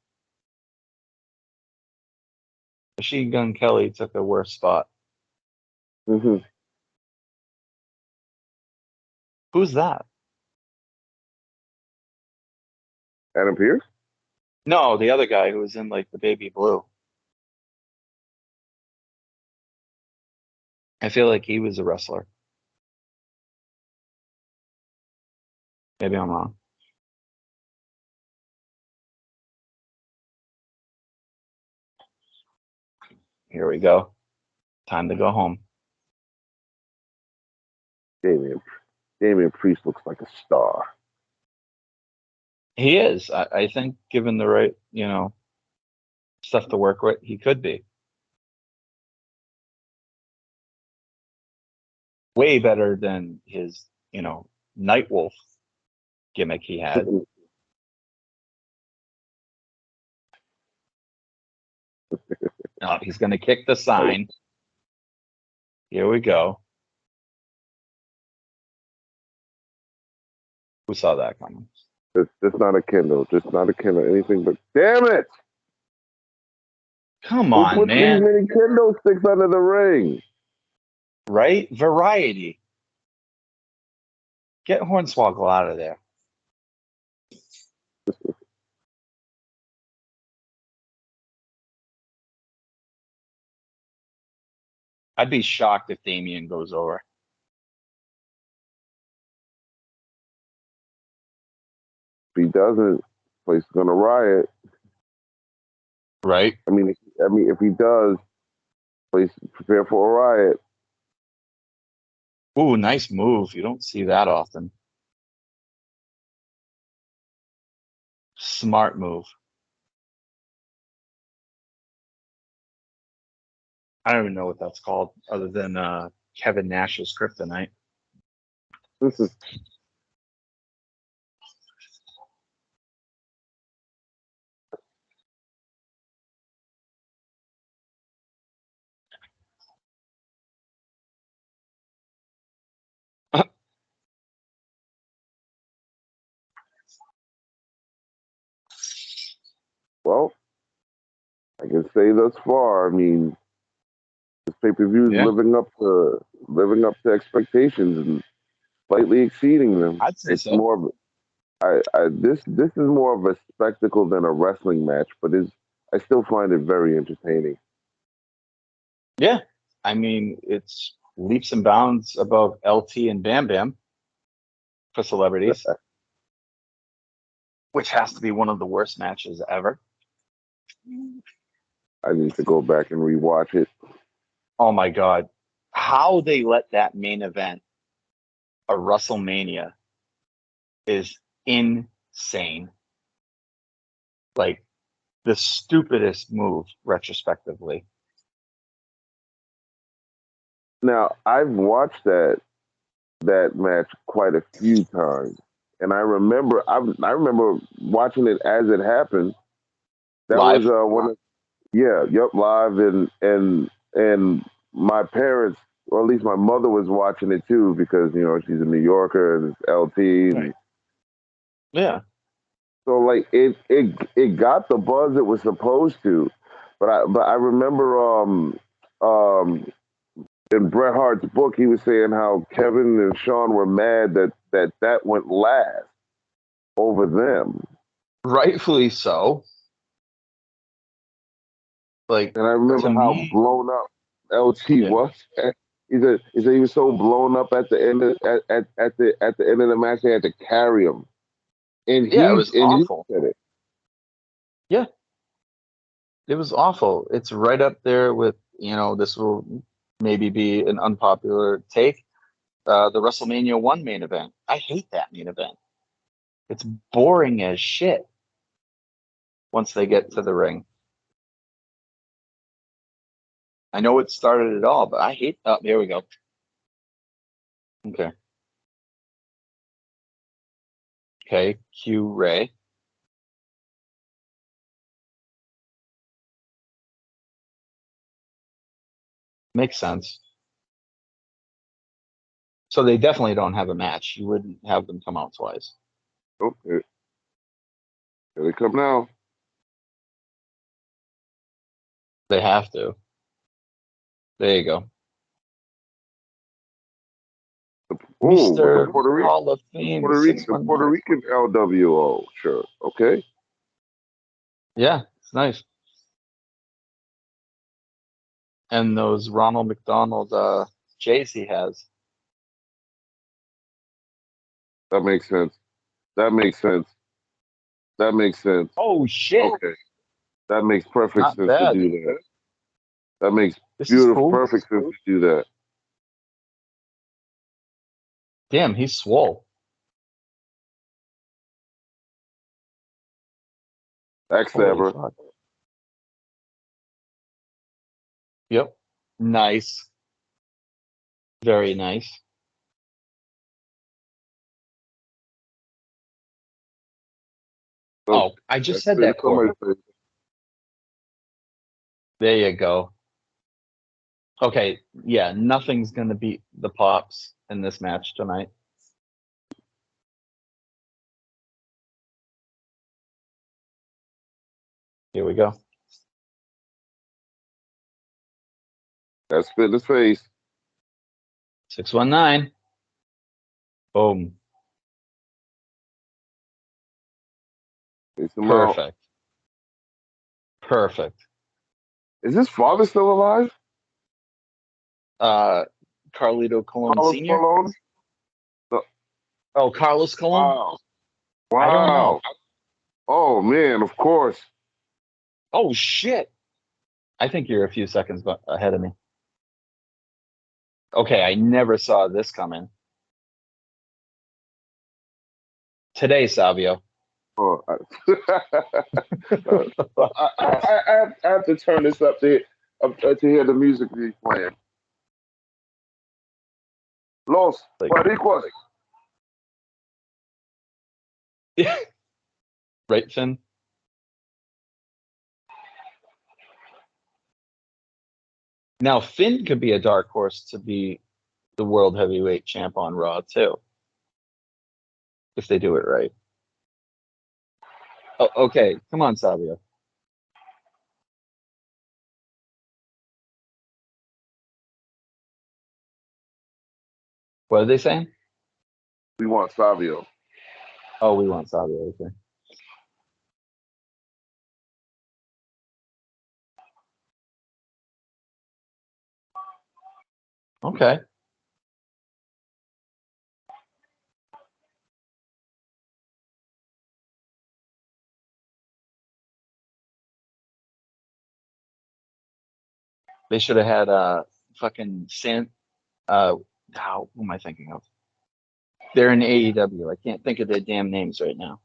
Machine Gun Kelly took the worst spot. Mm-hmm. Who's that? Adam Pearce. No, the other guy who was in like the baby blue. I feel like he was a wrestler. Maybe I'm wrong. Here we go. Time to go home. Damian. Damian Priest looks like a star. He is. I think given the right, stuff to work with, he could be. Way better than his, Nightwolf gimmick he had. Oh, he's going to kick the sign. Here we go. Who saw that coming? Just not a Kindle. Just not a Kindle. Anything but. Damn it! Come Who on, put these man. many Kindle sticks under the ring? Right? Variety. Get Hornswoggle out of there. I'd be shocked if Damien goes over. If he doesn't, place is gonna riot. Right? If he does, place prepare for a riot. Ooh, nice move. You don't see that often. Smart move. I don't even know what that's called other than Kevin Nash's kryptonite. This is well, I can say thus far. This pay per view is Yeah, living up to expectations and slightly exceeding them. I'd say It's so. more of this is more of a spectacle than a wrestling match, but is I still find it very entertaining. Yeah. It's leaps and bounds above LT and Bam Bam for celebrities, which has to be one of the worst matches ever. I need to go back and rewatch it. Oh my God. How they let that main event a WrestleMania is insane. Like the stupidest move retrospectively. Now I've watched that match quite a few times, and I remember watching it as it happened. That was Live. one of yeah, yep, live and my parents, or at least my mother, was watching it too because she's a New Yorker and it's LT, Right. and Yeah. so like it got the buzz it was supposed to, but I remember um in Bret Hart's book he was saying how Kevin and Sean were mad that went last over them. Rightfully so. Like, And I to remember how me, blown up LT yeah. was. He said he was so blown up at the end of at the end of the match they had to carry him. And Yeah, it he was and he awful. said it. Yeah, it was awful. It's right up there with, this will maybe be an unpopular take. The WrestleMania 1 main event. I hate that main event. It's boring as shit once they get to the ring. I know it started it all, but I hate. Oh, there we go. Okay. Okay. Q Ray. Makes sense. So they definitely don't have a match. You wouldn't have them come out twice. Okay. Here they come now. They have to. There you go. Oh, with the Mr. Puerto Rican, Hall of Fame the Puerto 619. Rican LWO shirt. Okay. Yeah, it's nice. And those Ronald McDonald J's he has. That makes sense. That makes sense. That makes sense. Oh shit. Okay. That makes perfect Not sense to bad. do that. That makes This is cool. perfect sense to do that. Damn, he's swole. Holy Backstabber. fuck. Yep. Nice. Very nice. Oh, I just said that, Corey. There you go. Okay, yeah, nothing's gonna beat the Pops in this match tonight. Here we go. That's spit in his face. 619. Boom. Perfect. Perfect. Is his father still alive? Carlito Colon Carlos Sr. Colon? Oh, Carlos Colon? Wow. Wow. I don't know. Oh man, of course. Oh shit. I think you're a few seconds ahead of me. Okay, I never saw this coming. Today, Savio. Oh, I have to turn this up to hear the music he's playing. Los Boricuas. Yeah. Right, Finn? Now, Finn could be a dark horse to be the world heavyweight champ on Raw, too. If they do it right. Oh, okay, come on, Savio. What are they saying? We want Savio. Oh, we want Savio. Okay. Okay. They should have had fucking who am I thinking of? They're in AEW. I can't think of their damn names right now.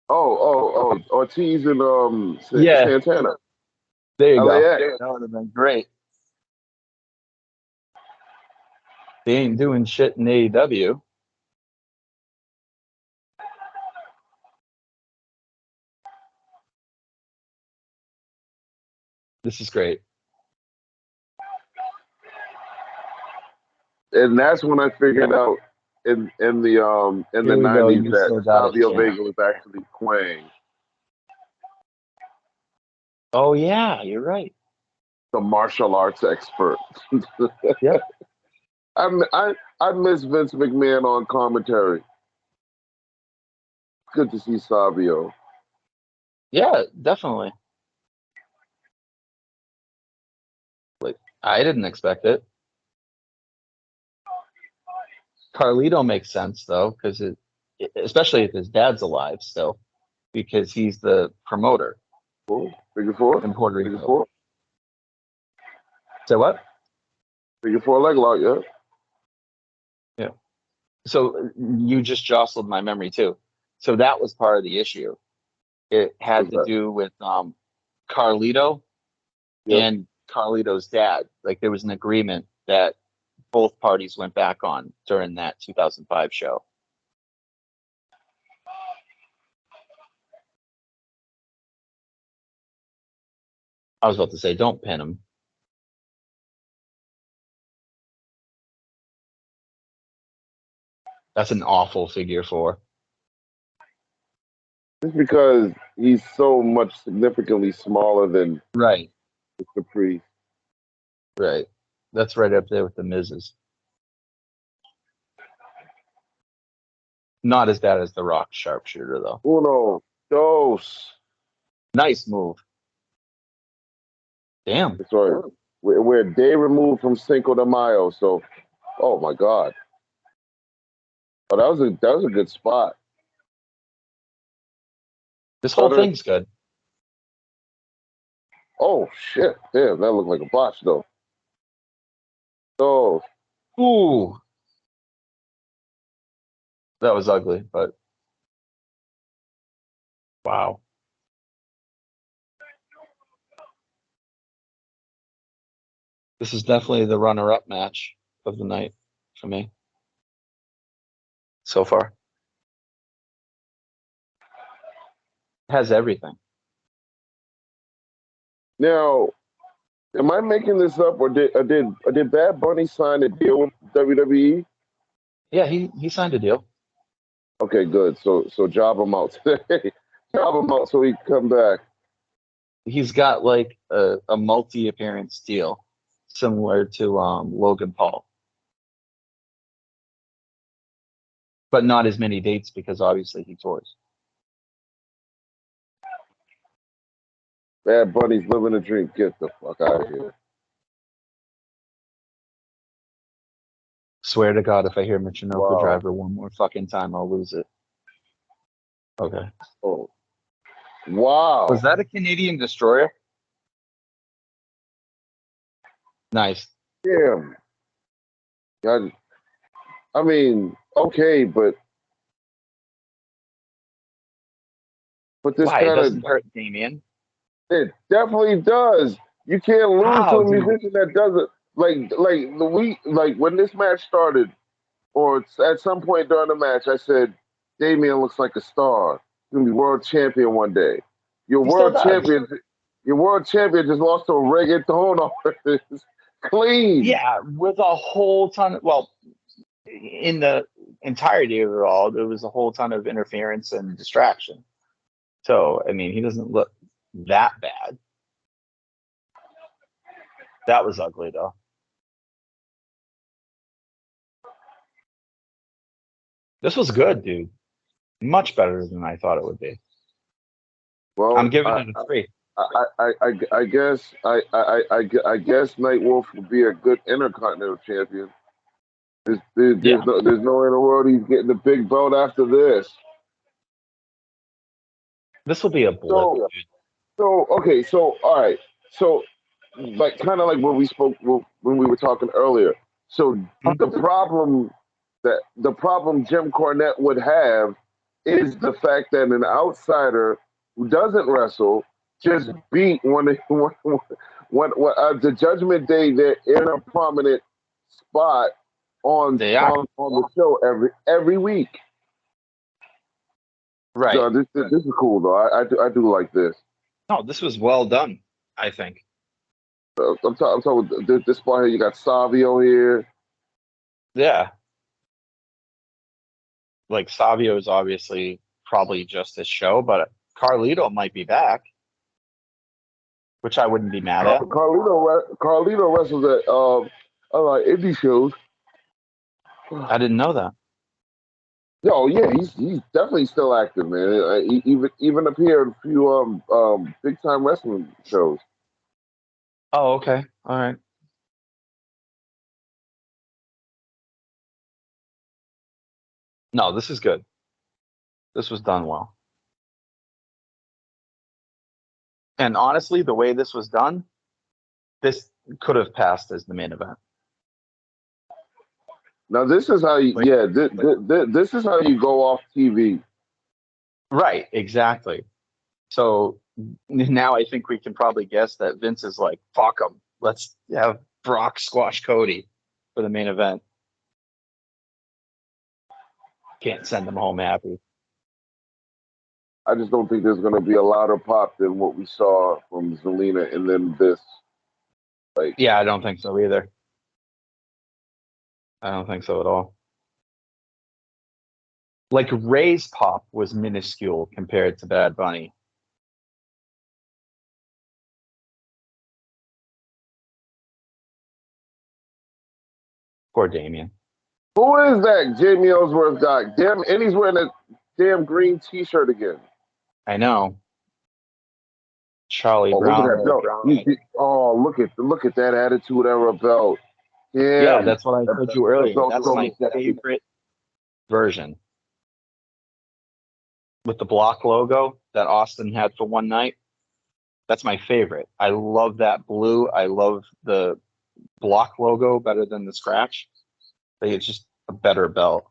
Oh, Ortiz and Yeah. Santana. There you LAX. go. That would have been great. They ain't doing shit in AEW. This is great. And that's when I figured out in the Here we go. 90s You that still got it, Savio champ. Vega was actually Quang. Oh yeah, you're right. The martial arts expert. Yep. I miss Vince McMahon on commentary. Good to see Savio. Yeah, definitely. Like I didn't expect it. Carlito makes sense though, because especially if his dad's alive still, because he's the promoter Figure four. in Puerto Rico. Figure four. So what? Figure four leg lock, yeah. Yeah. So you just jostled my memory too. So that was part of the issue. It had to do with Carlito Yep. and Carlito's dad. Like there was an agreement that both parties went back on during that 2005 show. I was about to say, don't pin him. That's an awful figure 4. Just because he's so much significantly smaller than Right. the Priest. Right. That's right up there with the Miz's. Not as bad as the Rock sharpshooter, though. Uno, dos. Nice move. Damn. That's right. We're a day removed from Cinco de Mayo, so oh my God. Oh, that was a good spot. This whole thing's good. Oh shit! Damn, that looked like a botch though. So, Ooh. That was ugly, but wow. This is definitely the runner-up match of the night for me so far. It has everything. now, am I making this up, or did Bad Bunny sign a deal with WWE? Yeah, he signed a deal. Okay, good. So job him out today. Job him out so he can come back. He's got like a multi-appearance deal, similar to Logan Paul, but not as many dates because obviously he tours. Bad Bunny's living a dream. Get the fuck out of here. Swear to God, if I hear Michinoku Wow. Driver one more fucking time, I'll lose it. Okay. Oh. Wow. Was that a Canadian destroyer? Nice. Damn. I mean, okay, but this Why? It kind of doesn't hurt Damien. it definitely does. You can't lose How, to a dude? musician that doesn't like when this match started, or at some point during the match, I said, Damien looks like a star. He's gonna be world champion one day. Your He still world does. champion just lost to a reggaeton artist. Clean. Yeah, with a whole ton of, well, in the entirety of it all, there was a whole ton of interference and distraction. So, I mean, he doesn't look that bad. That was ugly, though. This was good, dude. Much better than I thought it would be. Well, I'm giving it a 3. I guess Nightwolf would be a good intercontinental champion. There's no way in the world he's getting the big belt after this. This will be a blip. So okay, so all right, so like kind of like when we spoke when we were talking earlier. So the problem Jim Cornette would have is the fact that an outsider who doesn't wrestle just beat the Judgment Day. They're in a prominent spot on the show every week. Right. So this is cool though. I do like this. No, this was well done, I think. I'm talking this spot here. You got Savio here. Yeah. Like Savio is obviously probably just this show, but Carlito might be back, which I wouldn't be mad at. Carlito wrestles at indie shows. I didn't know that. Oh yeah, he's definitely still active, man. He even appeared in a few big time wrestling shows. Oh, okay. All right. No, this is good. This was done well. And honestly, the way this was done, this could have passed as the main event. Now this is how this is how you go off TV. Right, exactly. So now I think we can probably guess that Vince is like, fuck him. Let's have Brock squash Cody for the main event. Can't send them home happy. I just don't think there's going to be a louder pop than what we saw from Zelina and then this. Like, yeah, I don't think so either. I don't think so at all. Like Ray's pop was minuscule compared to Bad Bunny. Poor Damien. who is that Jamie Ellsworth guy? Damn, and he's wearing a damn green T-shirt again. I know. Charlie Oh, Brown. look at that belt. Look at that Attitude Era belt. Yeah, that's what I told you earlier. That's my favorite version. With the block logo that Austin had for one night. That's my favorite. I love that blue. I love the block logo better than the scratch. I think it's just a better belt.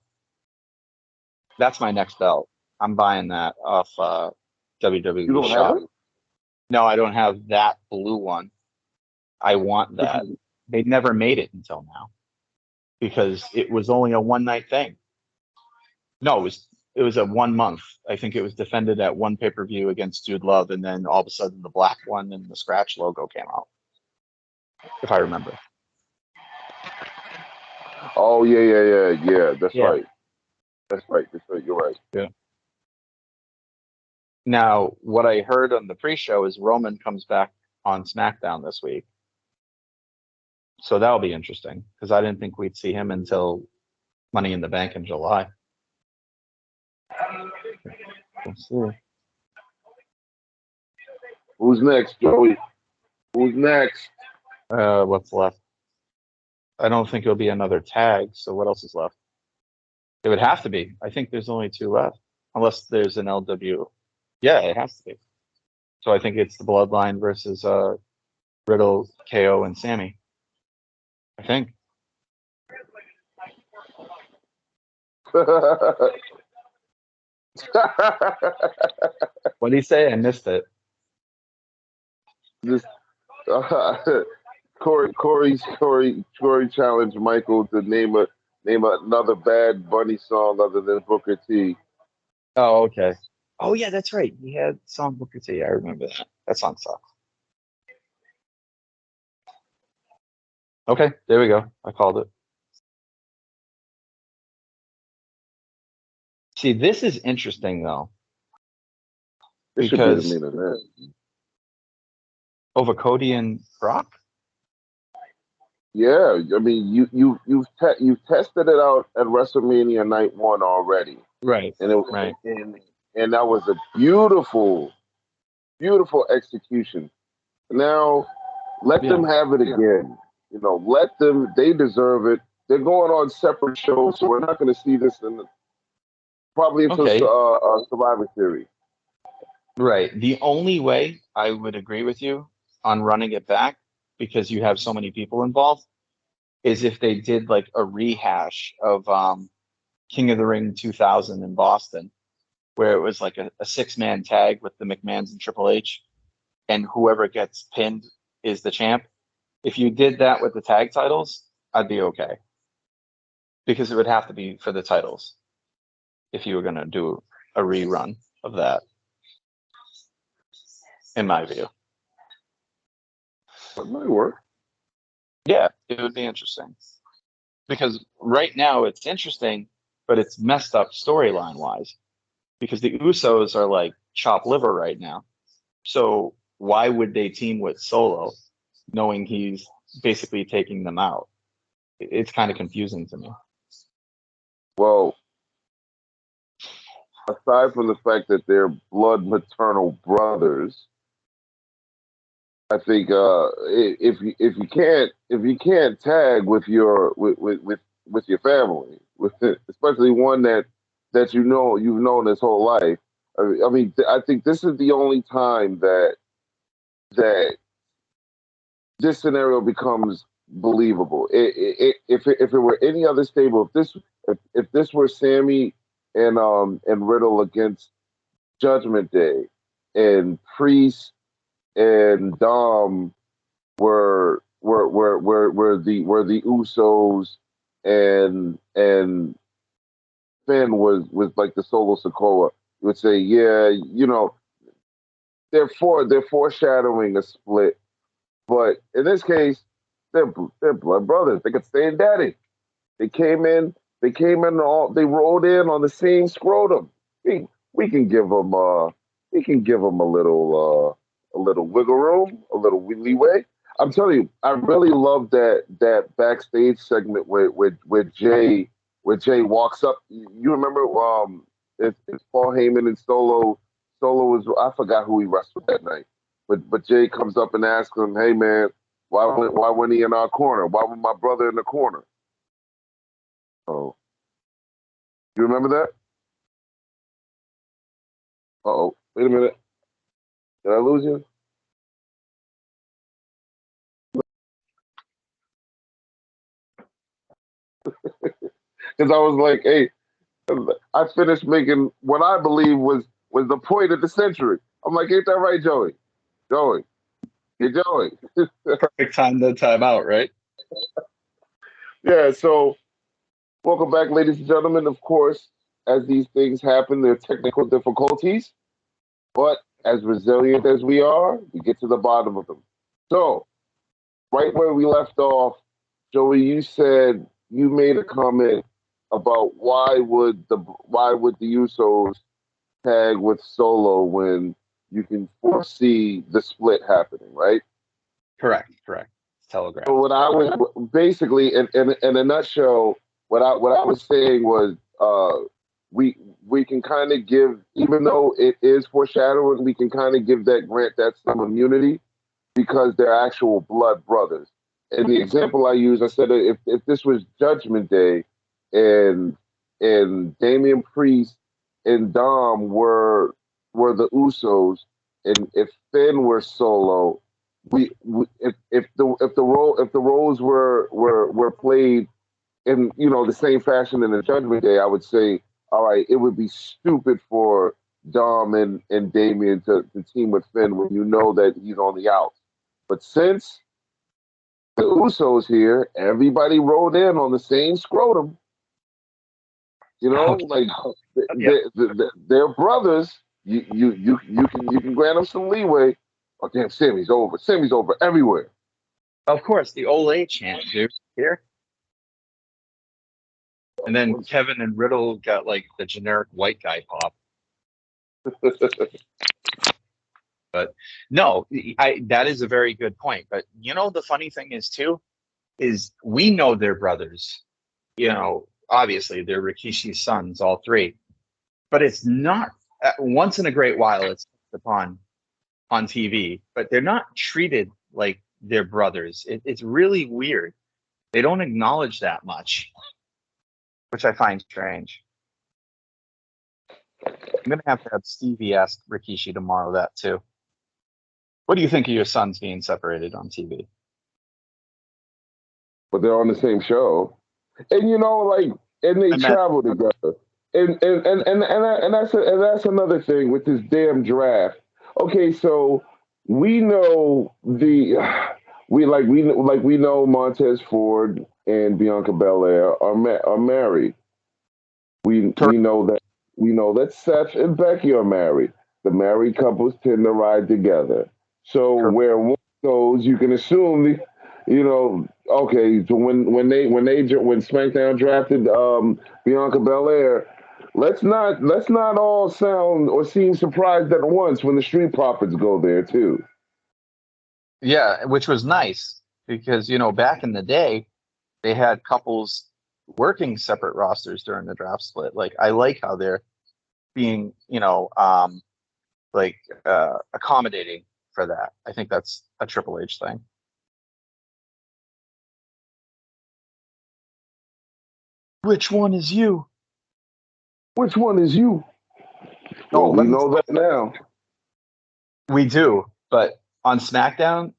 That's my next belt. I'm buying that off WWE You don't shop. have it? No, I don't have that blue one. I want that. They never made it until now because it was only a one night thing. No, it was a 1 month. I think it was defended at one pay-per-view against Dude Love, and then all of a sudden the black one and the scratch logo came out. If I remember. Oh yeah. That's Yeah. right. That's right. You're right. Yeah. Now, what I heard on the pre-show is Roman comes back on SmackDown this week. So that'll be interesting because I didn't think we'd see him until Money in the Bank in July. Let's see. Who's next, Joey? Who's next? What's left? I don't think it'll be another tag. So what else is left? It would have to be. I think there's only 2 left, unless there's an LW. Yeah, it has to be. So I think it's the Bloodline versus Riddle, KO, and Sammy. I think. What did he say? I missed it. Just Corey challenged Michael to name another Bad Bunny song other than Booker T. Oh, okay. Oh, yeah, that's right. He had song Booker T. I remember that. That song sucks. Okay, there we go. I called it. See, this is interesting though. This should be the main event. Over Cody and Brock? Yeah, I mean you've tested it out at WrestleMania Night 1 already, right? And and that was a beautiful execution. Now let them have it again. You know, let them. They deserve it. They're going on separate shows, so we're not going to see this probably until Survivor Series. Right. The only way I would agree with you on running it back, because you have so many people involved, is if they did like a rehash of King of the Ring 2000 in Boston, where it was like a 6-man tag with the McMahons and Triple H, and whoever gets pinned is the champ. If you did that with the tag titles, I'd be okay. Because it would have to be for the titles if you were going to do a rerun of that, in my view. That might work. Yeah, it would be interesting. Because right now it's interesting, but it's messed up storyline wise. Because the Usos are like chopped liver right now. So why would they team with Solo, knowing he's basically taking them out? It's kind of confusing to me. Well, aside from the fact that they're blood maternal brothers, I think if you can't tag with your family, especially one that you've known his whole life. I mean, I think this is the only time that this scenario becomes believable. If it were any other stable, if this were Sammy and Riddle against Judgment Day, and Priest and Dom were where the Usos and Finn was like the Solo Sokoa, you would say, yeah, they're foreshadowing a split, but in this case, they're blood brothers. They could stay in daddy. They came in. They came in. They rolled in on the same scrotum. We can give them. We can give them a little wiggle room, a little leeway. I'm telling you, I really love that backstage segment where Jay walks up. You remember? It's Paul Heyman and Solo. Solo was, I forgot who he wrestled that night, but Jay comes up and asks him, "Hey man, why wasn't he in our corner? Why was my brother in the corner?" Oh, you remember that? Oh, wait a minute. Did I lose you? Because I was like, hey, I finished making what I believe was the point of the century. I'm like, ain't that right, Joey? Joey, hey, Joey. Perfect time to time out, right? Yeah, so welcome back, ladies and gentlemen. Of course, as these things happen, there are technical difficulties, but as resilient as we are, we get to the bottom of them. So, right where we left off, Joey, you said you made a comment about why would the Usos tag with Solo when you can foresee the split happening, right? Correct. Telegraph. So what I was basically, in a nutshell, what I was saying was, we can kind of give, even though it is foreshadowing, we can kind of give that grant that some immunity because they're actual blood brothers. And the example I use, I said if this was Judgment Day, and Damian Priest and Dom were the Usos, and if Finn were Solo, we if the roles were played in the same fashion in the Judgment Day, I would say, all right, it would be stupid for Dom and Damian to team with Finn when you know that he's on the outs. But since the Usos here, everybody rolled in on the same scrotum. Like Yeah. they're brothers. You can grant them some leeway. Oh damn, Sammy's over. Sammy's over everywhere. Of course, the Olay chant, dude. Here. And then Kevin and Riddle got like the generic white guy pop. But no, that is a very good point. But the funny thing is too, is we know they're brothers. Obviously they're Rikishi's sons, all three. But it's not once in a great while it's upon on TV, but they're not treated like they're brothers. It's really weird. They don't acknowledge that much, which I find strange. I'm gonna have to have Stevie ask Rikishi tomorrow that too. What do you think of your sons being separated on TV? But they're on the same show, and and they travel together, and that's another thing with this damn draft. Okay, so we know we know Montez Ford and Bianca Belair are married. We know that Seth and Becky are married. The married couples tend to ride together. So where one goes, you can assume okay. So when SmackDown drafted Bianca Belair, let's not all sound or seem surprised at once when the Street Profits go there too. Yeah, which was nice because back in the day they had couples working separate rosters during the draft split. Like I like how they're being accommodating for that. I think that's a Triple H thing. Which one is you? Which one is you? Well, we know that now. We do, but on SmackDown,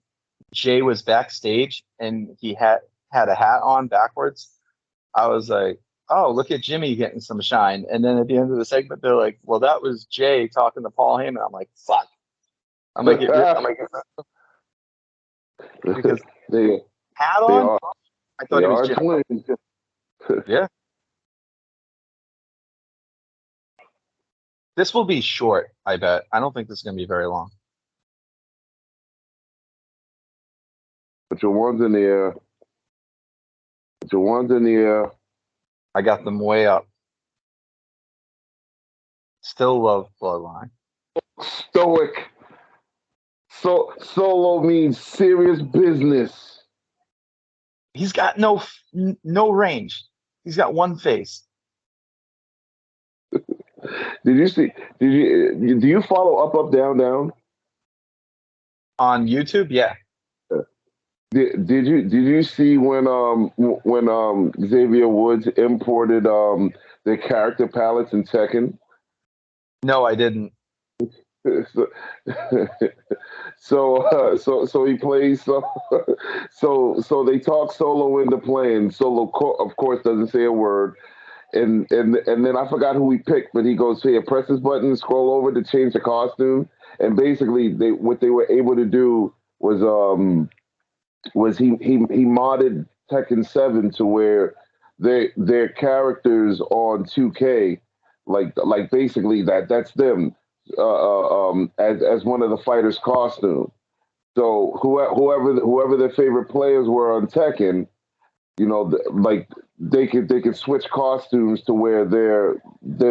Jay was backstage and he had a hat on backwards. I was like, oh, look at Jimmy getting some shine. And then at the end of the segment, they're like, well, that was Jay talking to Paul Heyman. I'm like, fuck. I'm like, because hat They on? are. I They thought it was are Jim. twins. Yeah. This will be short, I bet. I don't think this is going to be very long. Put your ones in the air. Put your ones in the air. I got them way up. Still love Bloodline. Stoic. So Solo means serious business. He's got no range. He's got one face. Did you see? Do you follow Up Up Down Down? On YouTube, yeah. Did you see when Xavier Woods imported the character palettes in Tekken? No, I didn't. So so he plays so they talk Solo into playing. Solo of course doesn't say a word, and then I forgot who he picked, but he goes, "Here, press this button and scroll over to change the costume." And basically, what they were able to do was he modded Tekken 7 to where their characters on 2K, like basically that's them as one of the fighters' costume. So whoever their favorite players were on Tekken, like they could switch costumes to where they're I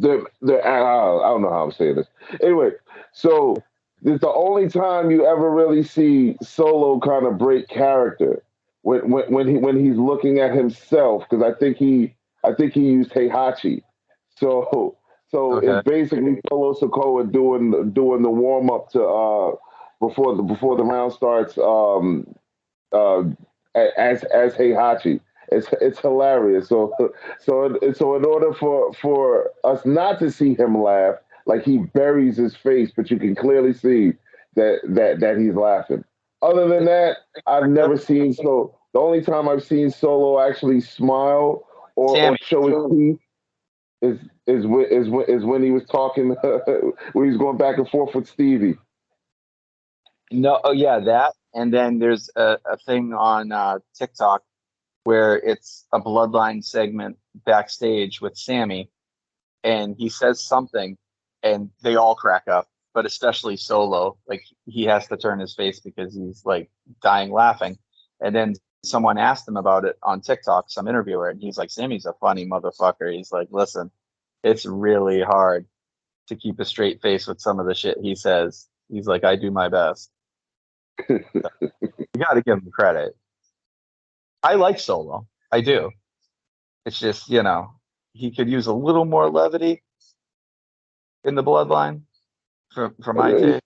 don't know how I'm saying this. Anyway, so it's the only time you ever really see Solo kind of break character when he's looking at himself, because I think he used Heihachi. So Okay. it's basically Solo Sokoa doing the warm up to before the round starts uh, as Heihachi. It's hilarious. So in order for us not to see him laugh, like he buries his face, but you can clearly see that he's laughing. Other than that, I've never seen so. The only time I've seen Solo actually smile or Sammy. show his teeth is when he was talking when he was going back and forth with Stevie. No, oh yeah, that. And then there's a thing on TikTok where it's a Bloodline segment backstage with Sammy, and he says something, and they all crack up, but especially Solo. Like he has to turn his face because he's like dying laughing. And then someone asked him about it on TikTok, some interviewer, and he's like, "Sammy's a funny motherfucker." He's like, "Listen, it's really hard to keep a straight face with some of the shit he says." He's like, "I do my best." You got to give him credit. I like Solo. I do. It's just, he could use a little more levity in the bloodline for my take.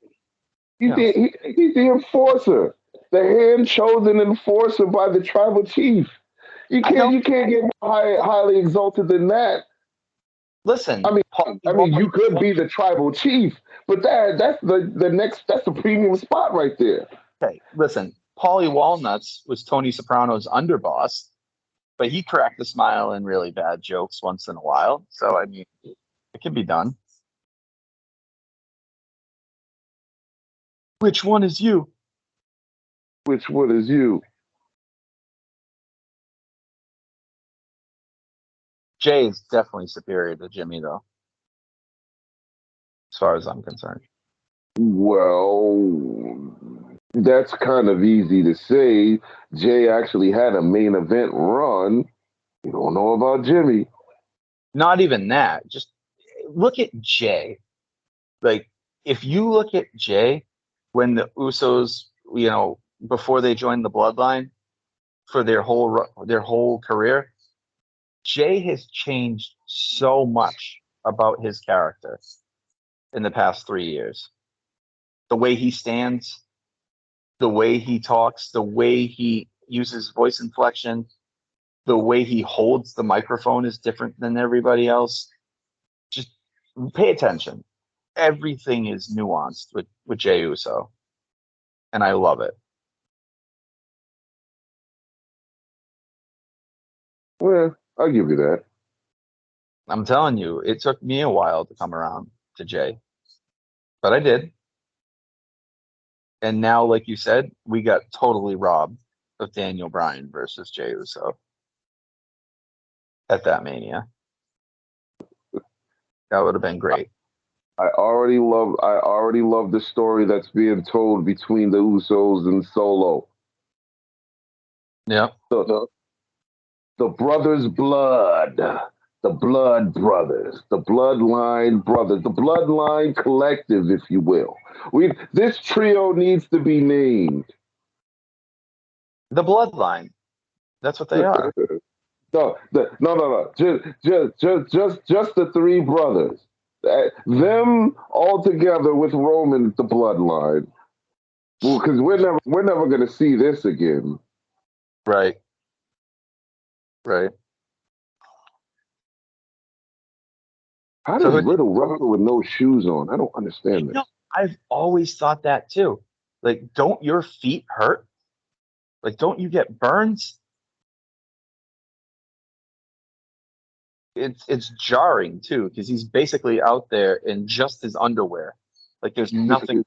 He's the enforcer, the hand chosen enforcer by the tribal chief. You can't get highly exalted than that. Listen, I mean, Paul, you could be the tribal chief, but that's the next, that's the premium spot right there. okay, listen, Paulie Walnuts was Tony Soprano's underboss, but he cracked a smile in really bad jokes once in a while. So, I mean, it can be done. Which one is you? Which one is you? Jay is definitely superior to Jimmy, though, as far as I'm concerned. Well, that's kind of easy to say. Jay actually had a main event run. You don't know about Jimmy. Not even that. Just look at Jay. Like, if you look at Jay when the Usos, before they joined the Bloodline for their whole career, Jay has changed so much about his character in the past 3 years. The way he stands, the way he talks, the way he uses voice inflection, the way he holds the microphone is different than everybody else. Just pay attention. Everything is nuanced with Jey Uso, and I love it. Well, I'll give you that. I'm telling you, it took me a while to come around to Jay, but I did. And now, like you said, we got totally robbed of Daniel Bryan versus Jey Uso at that Mania. That would have been great. I already love the story that's being told between the Usos and Solo. Yeah. The brothers' blood. The blood brothers. The bloodline brothers. The bloodline collective, if you will. This trio needs to be named. The Bloodline. That's what they are. No. Just the three brothers. Them all together with Roman, the bloodline. Well, because we're never gonna see this again. Right. Right. How does Riddle wrestle with no shoes on? I don't understand this. I've always thought that too. Like, don't your feet hurt? Like, don't you get burns? It's jarring too, because he's basically out there in just his underwear. Like, there's nothing,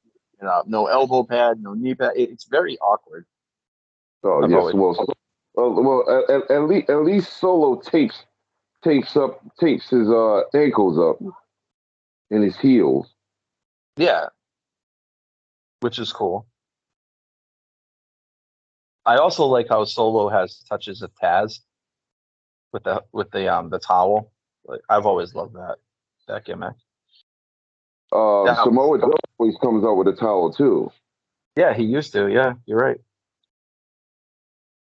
no elbow pad, no knee pad. It's very awkward. Oh yes, at least Solo tapes his ankles up and his heels. Yeah, which is cool. I also like how Solo has touches of Taz with the towel. Like, I've always loved that gimmick. Samoa Joe always comes out with a towel too. Yeah, he used to. Yeah, you're right.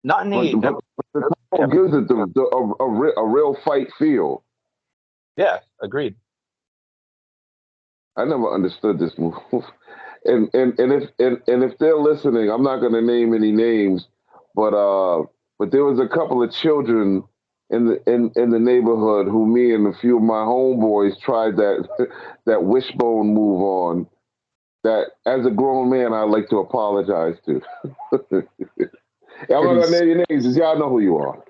Not in but the towel gives it a real fight feel. Yeah, agreed. I never understood this move. And if they're listening, I'm not going to name any names, but there was a couple of children in the neighborhood who me and a few of my homeboys tried that wishbone move on. That as a grown man, I'd like to apologize to. I'm not going to name your names, because y'all know who you are.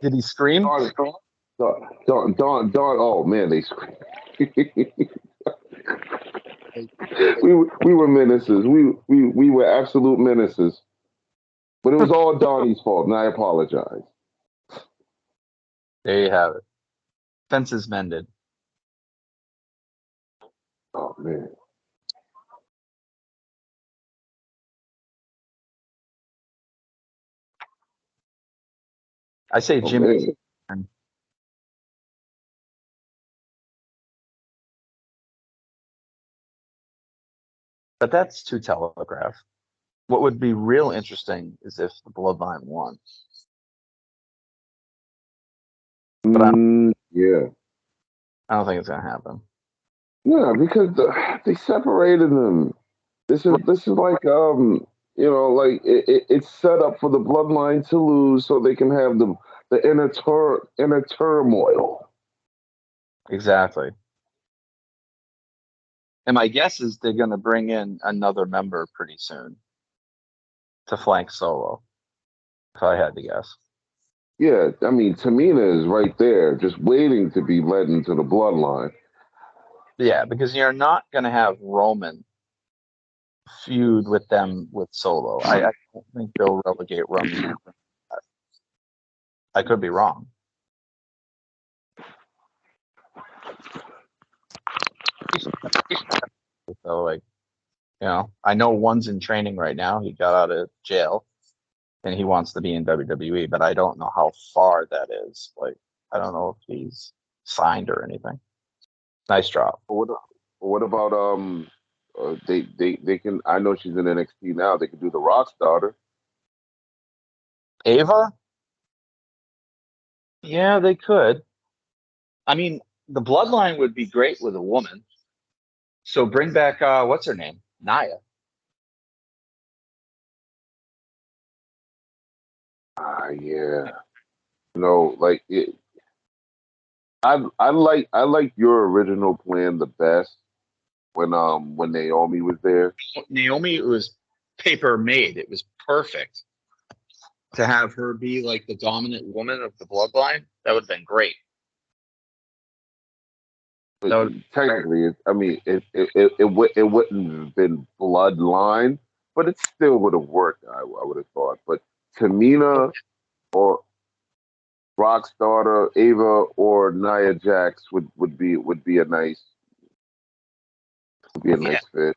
Did he scream? Don. Oh man, they screamed. we were menaces. We were absolute menaces. But it was all Donnie's fault, and I apologize. There you have it. Fences mended. Oh man. I say Jimmy. But that's too telegraphed. What would be real interesting is if the Bloodline won. But yeah. I don't think it's gonna happen. Yeah, because they separated them. This is like like it's set up for the Bloodline to lose so they can have the inner turmoil. Exactly. And my guess is they're going to bring in another member pretty soon to flank Solo, if I had to guess. Yeah, I mean, Tamina is right there, just waiting to be led into the Bloodline. Yeah, because you're not going to have Roman feud with them with Solo. I don't think they'll relegate Roman. I could be wrong. So, I know one's in training right now. He got out of jail, and he wants to be in WWE, but I don't know how far that is. Like, I don't know if he's signed or anything. Nice drop. What about they can? I know she's in NXT now. They can do the Rock starter. Ava? Yeah, they could. I mean, the Bloodline would be great with a woman. So bring back what's her name? Nia. Yeah. Like it. I like your original plan the best when Naomi was there. Naomi was paper made. It was perfect to have her be like the dominant woman of the Bloodline. That would have been great. Technically, it wouldn't have been Bloodline but it still would have worked. I would have thought. But Tamina or Rock's daughter Ava or Nia Jax would be a nice Yeah, fit.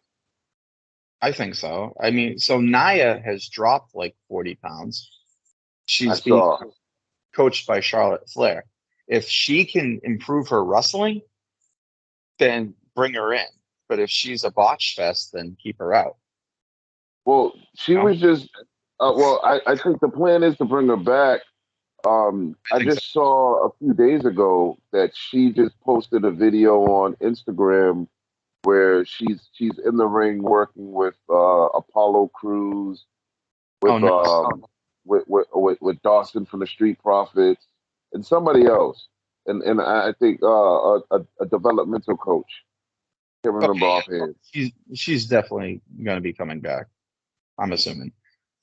I think so. I mean, so Naya has dropped like 40 pounds. I She's being saw. coached by Charlotte Flair. If she can improve her wrestling, then bring her in. But if she's a botch fest, then keep her out. Well, she You know? was just. Well, I think the plan is to bring her back. I I think so. just saw a few days ago that she just posted a video on Instagram where she's in the ring working with Apollo Crews, Oh, with nice. with Dawson from the Street Profits, and somebody else, and I think a developmental coach. Can't remember Okay, offhand. she's definitely going to be coming back. I'm assuming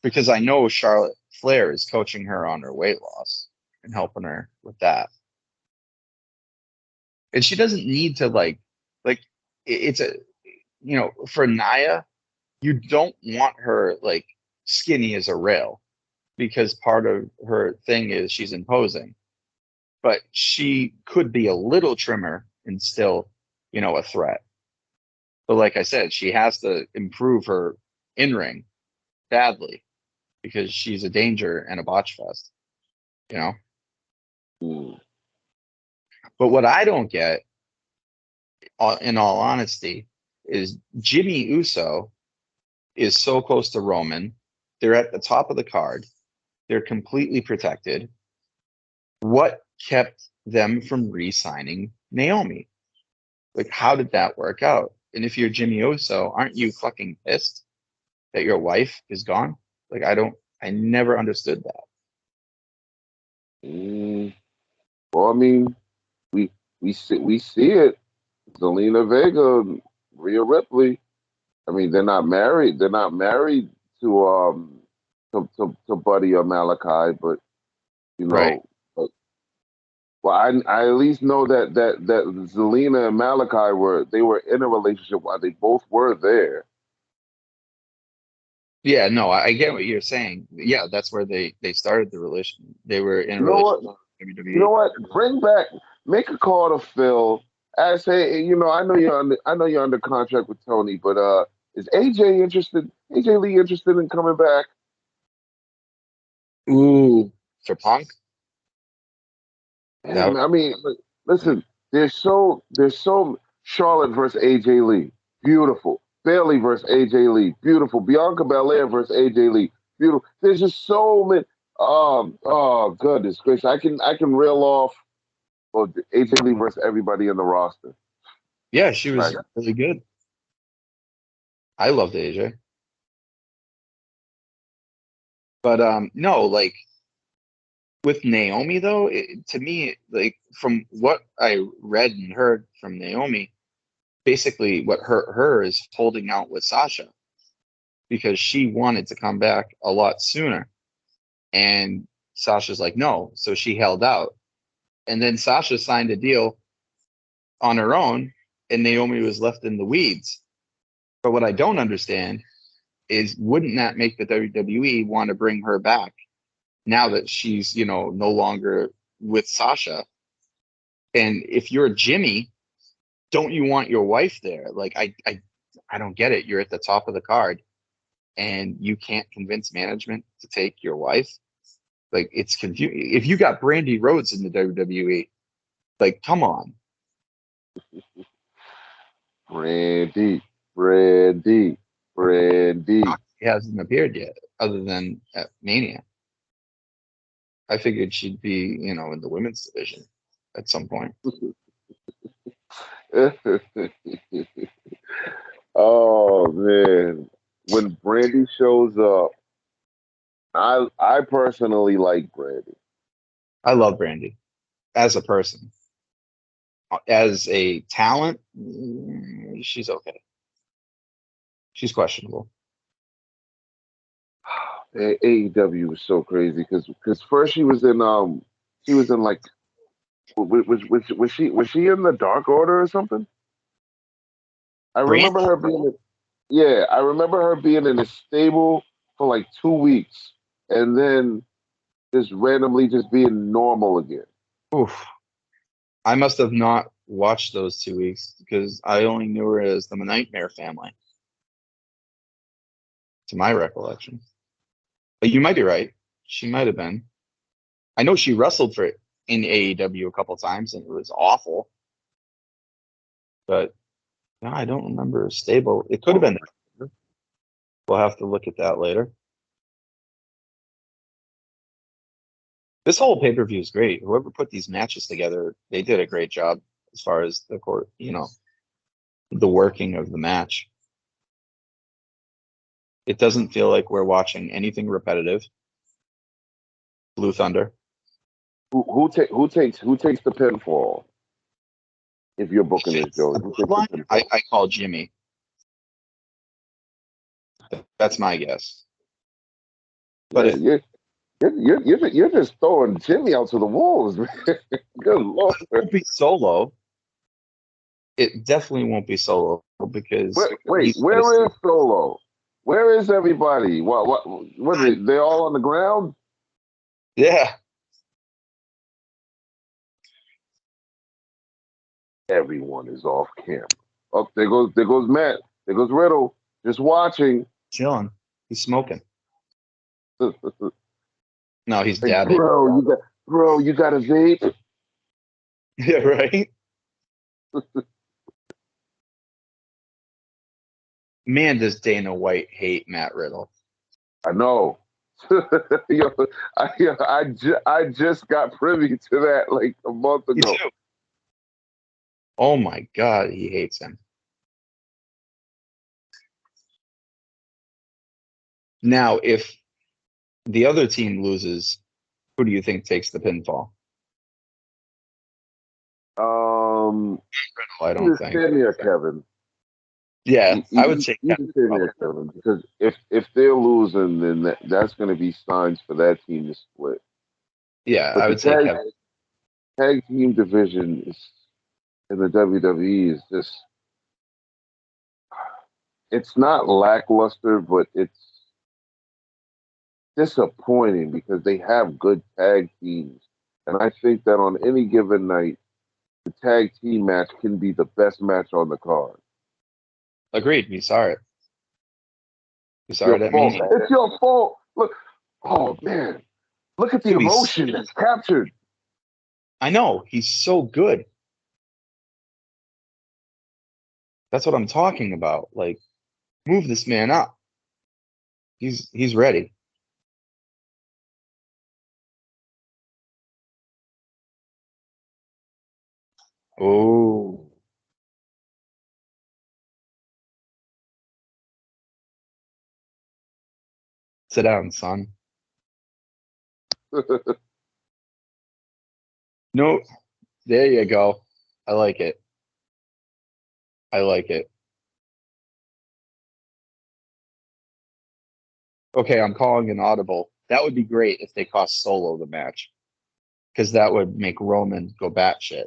because I know Charlotte Flair is coaching her on her weight loss and helping her with that, and she doesn't need to like it's a for Naya, you don't want her like skinny as a rail because part of her thing is she's imposing, but she could be a little trimmer and still, a threat. But like I said, she has to improve her in ring badly because she's a danger and a botch fest, you know? Hmm. But what I don't get, in all honesty, is Jimmy Uso is so close to Roman. They're at the top of the card. They're completely protected. What kept them from re-signing Naomi? Like, how did that work out? And if you're Jimmy Uso, aren't you fucking pissed that your wife is gone? Like, I never understood that. Mm. Well, I mean, we see it. Zelina Vega, Rhea Ripley. I mean, they're not married. They're not married to to Buddy or Malachi, but you Right. know, but, well, I at least know that Zelina and Malachi were in a relationship while they both were there. Yeah, no, I get what you're saying. Yeah, that's where they started the relation. They were in a You know what? relationship with You know WWE. what? Bring back, make a call to Phil. Ask, hey, I know you're under contract with Tony, but is AJ interested? AJ Lee interested in coming back? Ooh, for Punk? Yeah, That I mean, listen, there's so Charlotte versus AJ Lee, beautiful. Bailey versus AJ Lee, beautiful. Bianca Belair versus AJ Lee, beautiful. There's just so many. Oh goodness gracious! I can reel off AJ Lee versus everybody in the roster. yeah, she Right. was really good. I loved AJ. But no, like with Naomi though, to me, like from what I read and heard from Naomi, basically what her is holding out with Sasha because she wanted to come back a lot sooner. And Sasha's like, no. So she held out. And then Sasha signed a deal on her own, and Naomi was left in the weeds. But what I don't understand is wouldn't that make the WWE want to bring her back now that she's, no longer with Sasha? And if you're Jimmy, don't you want your wife there? Like I don't get it. You're at the top of the card and you can't convince management to take your wife. Like it's confusing. If you got Brandy Rhodes in the WWE, like come on. Brandy, Brandy, Brandy. She hasn't appeared yet, other than at Mania. I figured she'd be, in the women's division at some point. Oh man, when Brandy shows up, I personally like Brandy. I love Brandy as a person. As a talent, she's okay. She's questionable. AEW was so crazy because first she was in like was she in the Dark Order or something? I remember Brandy? her being Yeah, I remember her being in a stable for like 2 weeks, and then just randomly just being normal again. Oof. I must have not watched those 2 weeks because I only knew her as the Nightmare Family, to my recollection. But you might be right. She might have been. I know she wrestled for in AEW a couple times and it was awful. But no, I don't remember a stable. It could have been. We'll have to look at that later. This whole pay-per-view is great. Whoever put these matches together, they did a great job as far as the court, the working of the match. It doesn't feel like we're watching anything repetitive. Blue Thunder. Who takes the pinfall? If you're booking this, Joey, who takes the pinfall? I call Jimmy. That's my guess. But yeah, you're just throwing Jimmy out to the wolves, man. Good Lord. It won't be Solo. It definitely won't be Solo because wait, where is Solo? Where is everybody? What are they all on the ground? Yeah. Everyone is off camera. Oh, there goes Matt. There goes Riddle. Just watching. Chilling. He's smoking. No, he's dabbing. Bro, you got a vape? Yeah, right? Man, does Dana White hate Matt Riddle. I know. Yo, I just got privy to that like a month ago. Me too. Oh my God, he hates him. Now, if the other team loses, who do you think takes the pinfall? I don't think. Here, Kevin. Yeah, I would say Kevin, because if they're losing, then that's going to be signs for that team to split. Yeah, I would say Kevin. Tag team division is in the WWE is just, it's not lackluster, but it's disappointing because they have good tag teams. And I think that on any given night, the tag team match can be the best match on the card. Agreed. We saw it. We saw it at Mania. It's your fault. Look, oh man, look at the emotion that's captured. I know. He's so good. That's what I'm talking about. Like, move this man up. He's ready. Oh. Sit down, son. No, there you go. I like it. I like it. Okay, I'm calling an audible. That would be great if they cost Solo the match, because that would make Roman go batshit.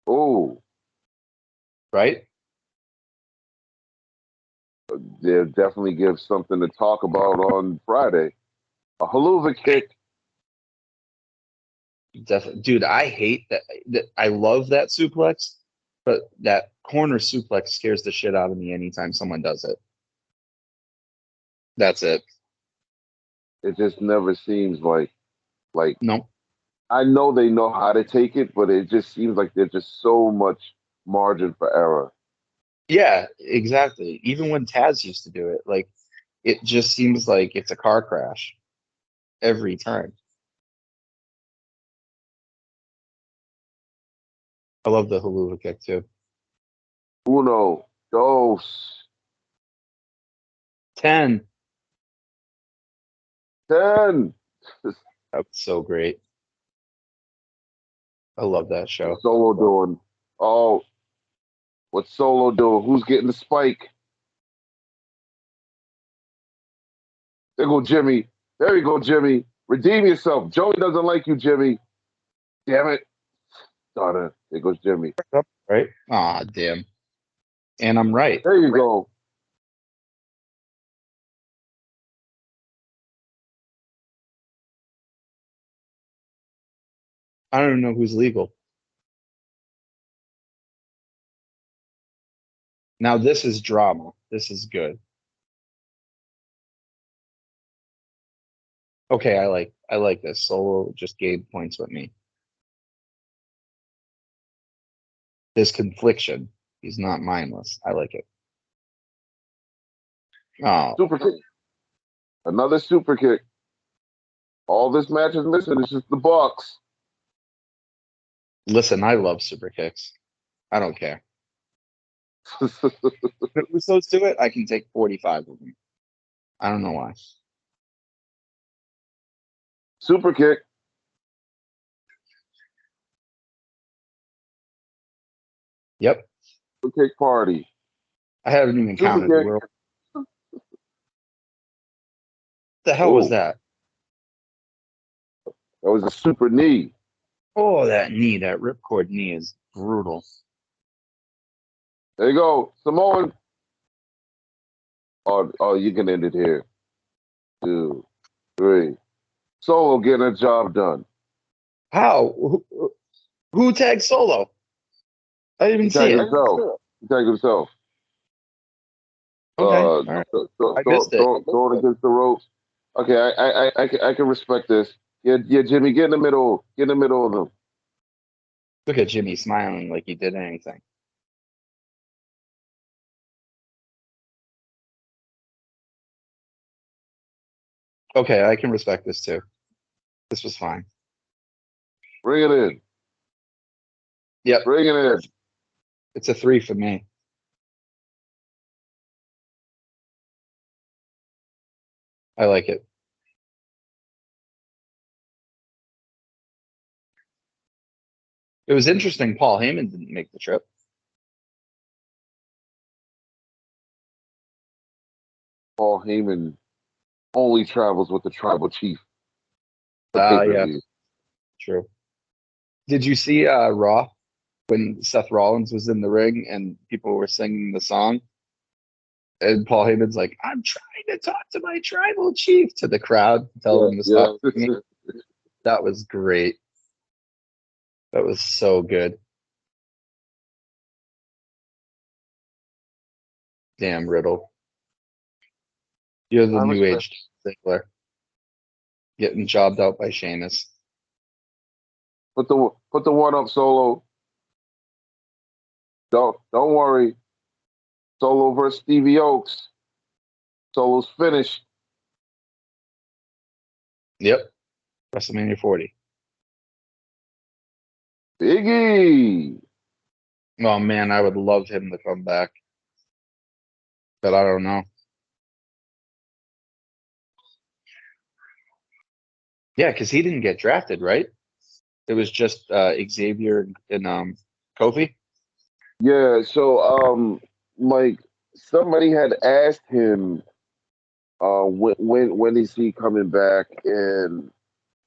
Oh, right? They'll definitely give something to talk about on Friday. A haluva kick. Dude, I hate that. I love that suplex, but that corner suplex scares the shit out of me anytime someone does it. That's it. It just never seems like no. I know they know how to take it, but it just seems like there's just so much margin for error. Yeah, exactly. Even when Taz used to do it, like it just seems like it's a car crash every time. I love the haluva kick too. Uno, dos, 10. 10. That's so great. I love that show. What's Solo doing? Oh, what's Solo doing? Who's getting the spike? There go Jimmy. There you go, Jimmy. Redeem yourself. Joey doesn't like you, Jimmy. Damn it. There goes Jimmy. Right? Aw, damn. And I'm right. There you go. I don't even know who's legal. Now this is drama. This is good. Okay, I like this. Solo just gained points with me. His confliction. He's not mindless. I like it. Oh, Super kick. Another super kick. All this match is missing is just the Bucks. listen, I love super kicks. I don't care. If Usos do it, I can take 45 of them. I don't know why. Super kick. Yep. Super kick party. I haven't even Super counted. kick. What the hell was Ooh. that? That was a super knee. Oh, that knee, that ripcord knee is brutal. There you go. Samoan. Oh, you can end it here. 2, 3. Solo getting a job done. How? Who tagged Solo? I didn't even He see tagged it. himself. He tagged himself. Okay, all right. I missed it. Throwing against the ropes. Okay, I can respect this. Yeah, Jimmy, get in the middle. Get in the middle of them. Look at Jimmy smiling like he did anything. Okay, I can respect this too. This was fine. Bring it in. Yep, Bring it in. it's a 3 for me. I like it. It was interesting. Paul Heyman didn't make the trip. Paul Heyman only travels with the tribal chief. The Yeah, pay-per-view. true. Did you see Raw when Seth Rollins was in the ring and people were singing the song? And Paul Heyman's like, I'm trying to talk to my tribal chief to the crowd, tell them to stop singing. That was great. That was so good. Damn, Riddle. You're the I new respect. age Ziggler. Getting jobbed out by Sheamus. Put the one up, Solo. Don't worry. Solo versus Stevie Oaks. Solo's finished. Yep. WrestleMania 40. Biggie. Oh man, I would love him to come back. But I don't know. Yeah, because he didn't get drafted, right? It was just Xavier and Kofi. Yeah, so like somebody had asked him when is he coming back, and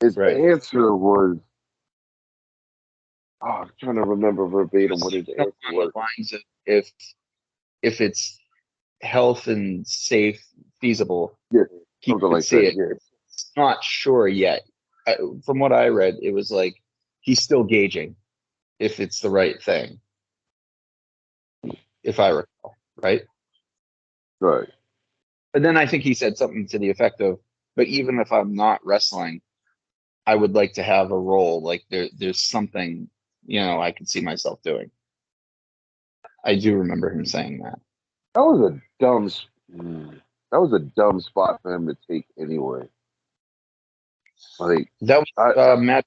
his Right. answer was, oh, I'm trying to remember verbatim what his answer On the was. lines of if it's health and safe, feasible, Yeah, he something could like see that. it. Yeah. It's not sure yet. From what I read, it was like he's still gauging if it's the right thing, if I recall, right? Right. And then I think he said something to the effect of, but even if I'm not wrestling, I would like to have a role. Like there's something, I could see myself doing. I do remember him saying that. That was a that was a dumb spot for him to take anyway. Like That was I Matt.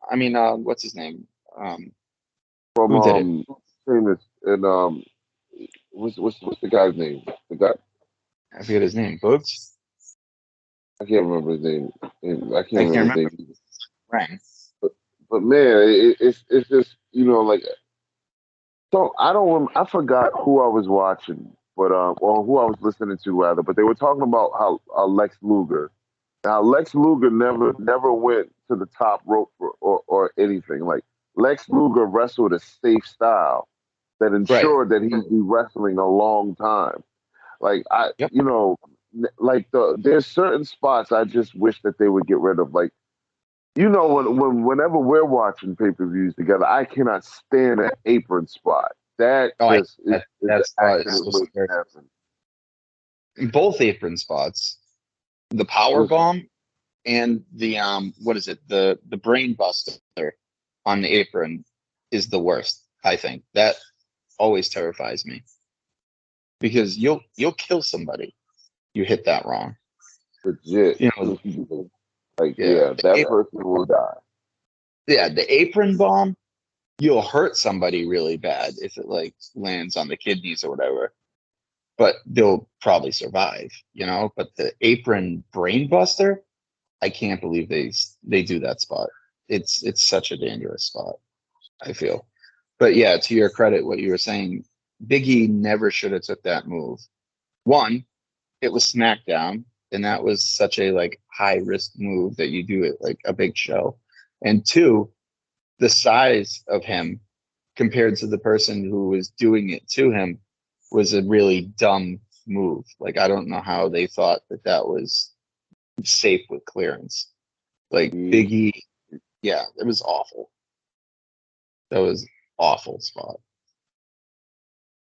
I mean, what's his name? from Who did it? famous and what's the guy's name? The guy I forget his name. Boogs? I can't remember his name. I can't I can't remember his remember. name. Rang. But man, it's just like so I forgot who I was watching, but or who I was listening to rather. But they were talking about how Lex Luger. Now Lex Luger never went to the top rope or anything. Like Lex Luger wrestled a safe style. that ensured that he'd be wrestling a long time. Like Yep. like there's certain spots I just wish that they would get rid of. Like, whenever we're watching pay-per-views together, I cannot stand an apron spot. That just is that spot is accident so waiting to scary. happen. Both apron spots, the power bomb and the what is it? The brain buster on the apron is the worst. I think that always terrifies me because you'll kill somebody. You hit that wrong. Legit. You know, Like, that person will die. Yeah, the apron bomb, you'll hurt somebody really bad if it like lands on the kidneys or whatever. But they'll probably survive, But the apron brain buster, I can't believe they do that spot. It's such a dangerous spot, I feel. But yeah, to your credit, what you were saying, Big E never should have took that move. One, it was SmackDown, and that was such a like high risk move that you do it like a big show. And two, the size of him compared to the person who was doing it to him was a really dumb move. Like, I don't know how they thought that was safe with clearance. Like Big E, yeah, it was awful. That was awful spot.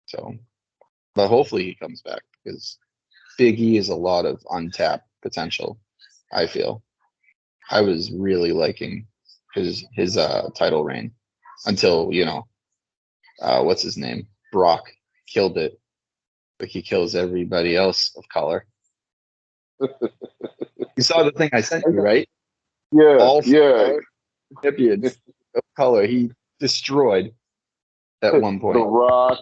So, but hopefully he comes back because Big E is a lot of untapped potential, I feel. I was really liking his title reign until, what's his name? Brock killed it. Like he kills everybody else of color. You saw the thing I sent you, right? Yeah. All champions of color he destroyed at one point. The Rock,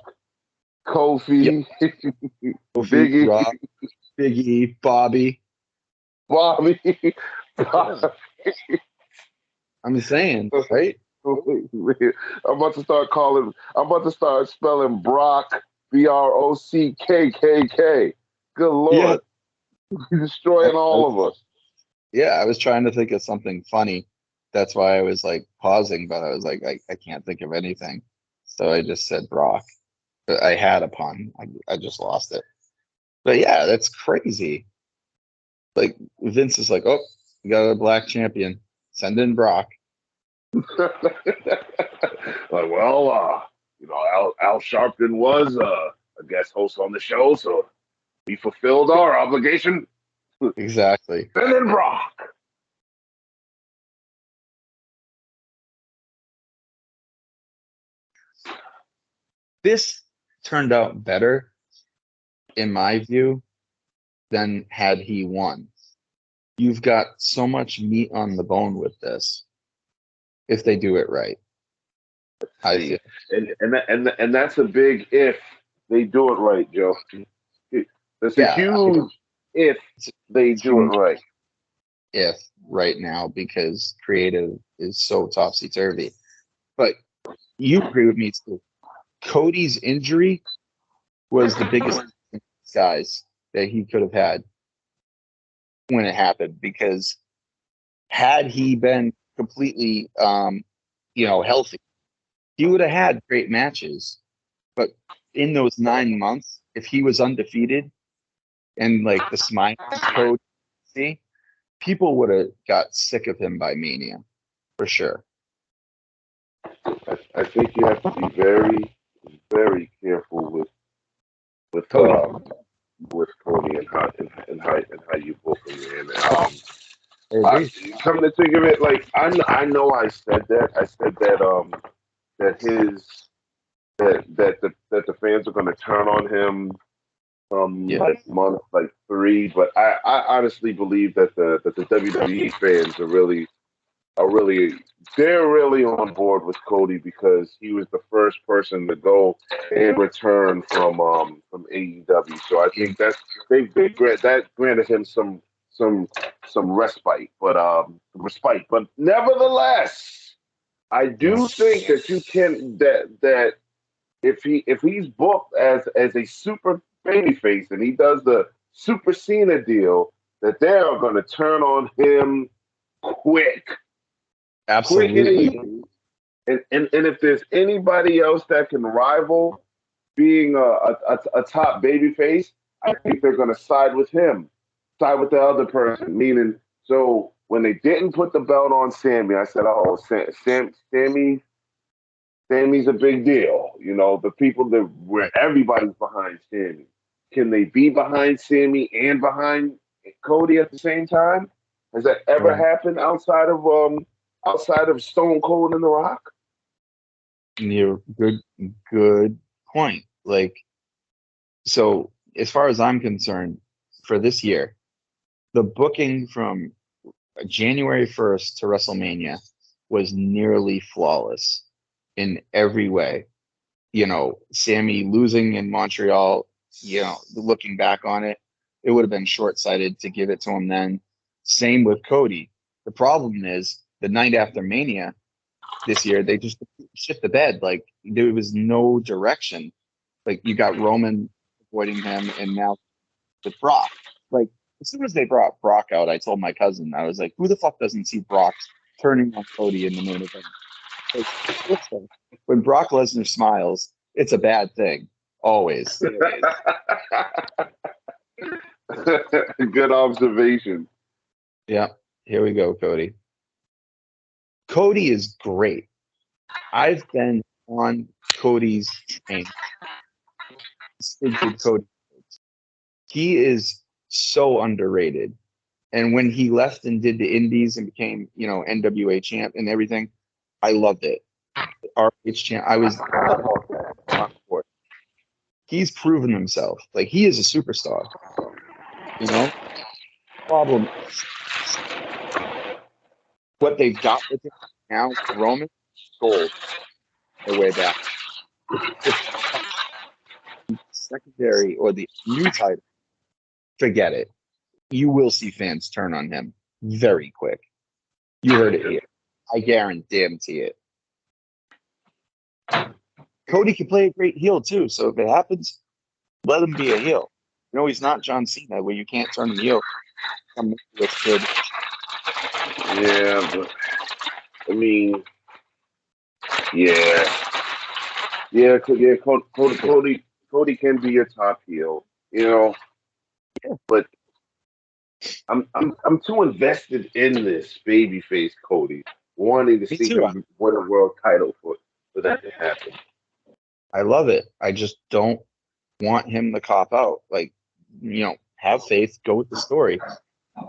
Kofi, Big E, Rock, Big E, Bobby. I'm saying, right? I'm about to start spelling Brock, BROCKKK. Good Lord. He's destroying all of us. Yeah, I was trying to think of something funny. That's why I was like pausing, but I was like, I can't think of anything. So I just said Brock. But I had a pun. I just lost it. But yeah, that's crazy. Like Vince is like, oh, we got a black champion. Send in Brock. Al Sharpton was a guest host on the show, so we fulfilled our obligation. Exactly. Send in Brock. This turned out better, in my view, than had he won. You've got so much meat on the bone with this if they do it right. I feel. And that's a big if they do it right, Joe. That's a huge if they do it right. If right now, because creative is so topsy-turvy. But you agree with me too. Cody's injury was the biggest disguise that he could have had when it happened, because had he been completely healthy, he would have had great matches. But in those 9 months, if he was undefeated and like the smile code, people would have got sick of him by Mania for sure. I think you have to be very, very careful with Cody. With Cody and how you book him in. Coming to think of it, like I know I said that the fans are going to turn on him like month 3, but I honestly believe that the WWE fans they're really on board with Cody because he was the first person to go and return from AEW. So I think that that granted him some respite, but nevertheless, I do think that you can that if he's booked as a super babyface and he does the Super Cena deal, that they are going to turn on him quick. Absolutely. And if there's anybody else that can rival being a top baby face, I think they're going to side with him, side with the other person. Meaning, so when they didn't put the belt on Sammy, I said, "Oh, Sammy's a big deal." You know, the people that where everybody's behind Sammy. Can they be behind Sammy and behind Cody at the same time? Has that ever Right. happened outside of Stone Cold and The Rock? You're good point. Like, so as far as I'm concerned, for this year, the booking from January 1st to WrestleMania was nearly flawless in every way. You know, Sammy losing in Montreal, you know, looking back on it, it would have been short-sighted to give it to him then. Same with Cody. The problem is the night after Mania this year, they just shit the bed. Like there was no direction. Like you got Roman avoiding him, and now with Brock. Like as soon as they brought Brock out, I told my cousin, I was like, "Who the fuck doesn't see Brock turning on Cody in the main event?" Like, listen, when Brock Lesnar smiles, it's a bad thing. Always. Good observation. Yeah. Here we go, Cody. Cody is great. I've been on Cody's train. Stinted Cody. He is so underrated. And when he left and did the indies and became, you know, NWA champ and everything, I loved it. RH champ, I was on board. He's proven himself. Like he is a superstar. You know, problem what they've got with him now, Roman gold their way back. If secondary or the new title, forget it. You will see fans turn on him very quick. You heard it here. I guarantee it. Cody can play a great heel too. So if it happens, let him be a heel. You know, he's not John Cena where you can't turn him heel. Looks good. Yeah, but I mean, yeah, yeah. Cody can be your top heel, you know. But I'm too invested in this babyface Cody, wanting to Me see too. him win a world title for that to happen. I love it. I just don't want him to cop out. Like, you know, have faith, go with the story.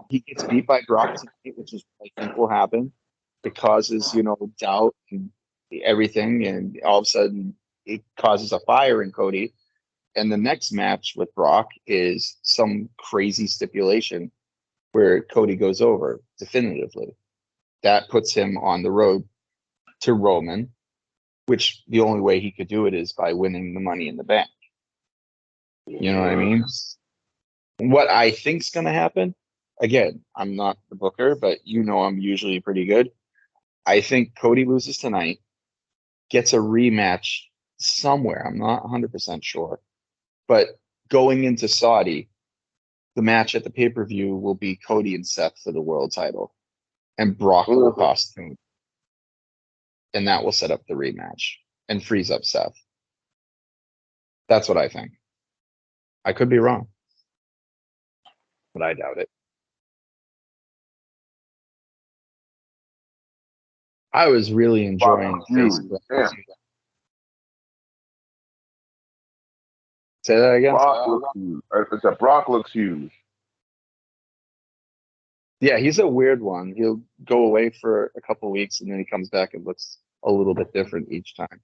He gets beat by Brock tonight, which is what I think will happen. It causes, you know, doubt and everything, and all of a sudden it causes a fire in Cody. And the next match with Brock is some crazy stipulation where Cody goes over definitively. That puts him on the road to Roman, which the only way he could do it is by winning the Money in the Bank. You know what I mean? What I think's going to happen, again, I'm not the booker, but you know I'm usually pretty good. I think Cody loses tonight, gets a rematch somewhere. I'm not 100% sure. But going into Saudi, the match at the pay-per-view will be Cody and Seth for the world title. And Brock will cost him. And that will set up the rematch and frees up Seth. That's what I think. I could be wrong, but I doubt it. I was really enjoying Facebook. Yeah. Say that again? Brock looks huge. I said Brock looks huge. Yeah, he's a weird one. He'll go away for a couple weeks and then he comes back and looks a little bit different each time.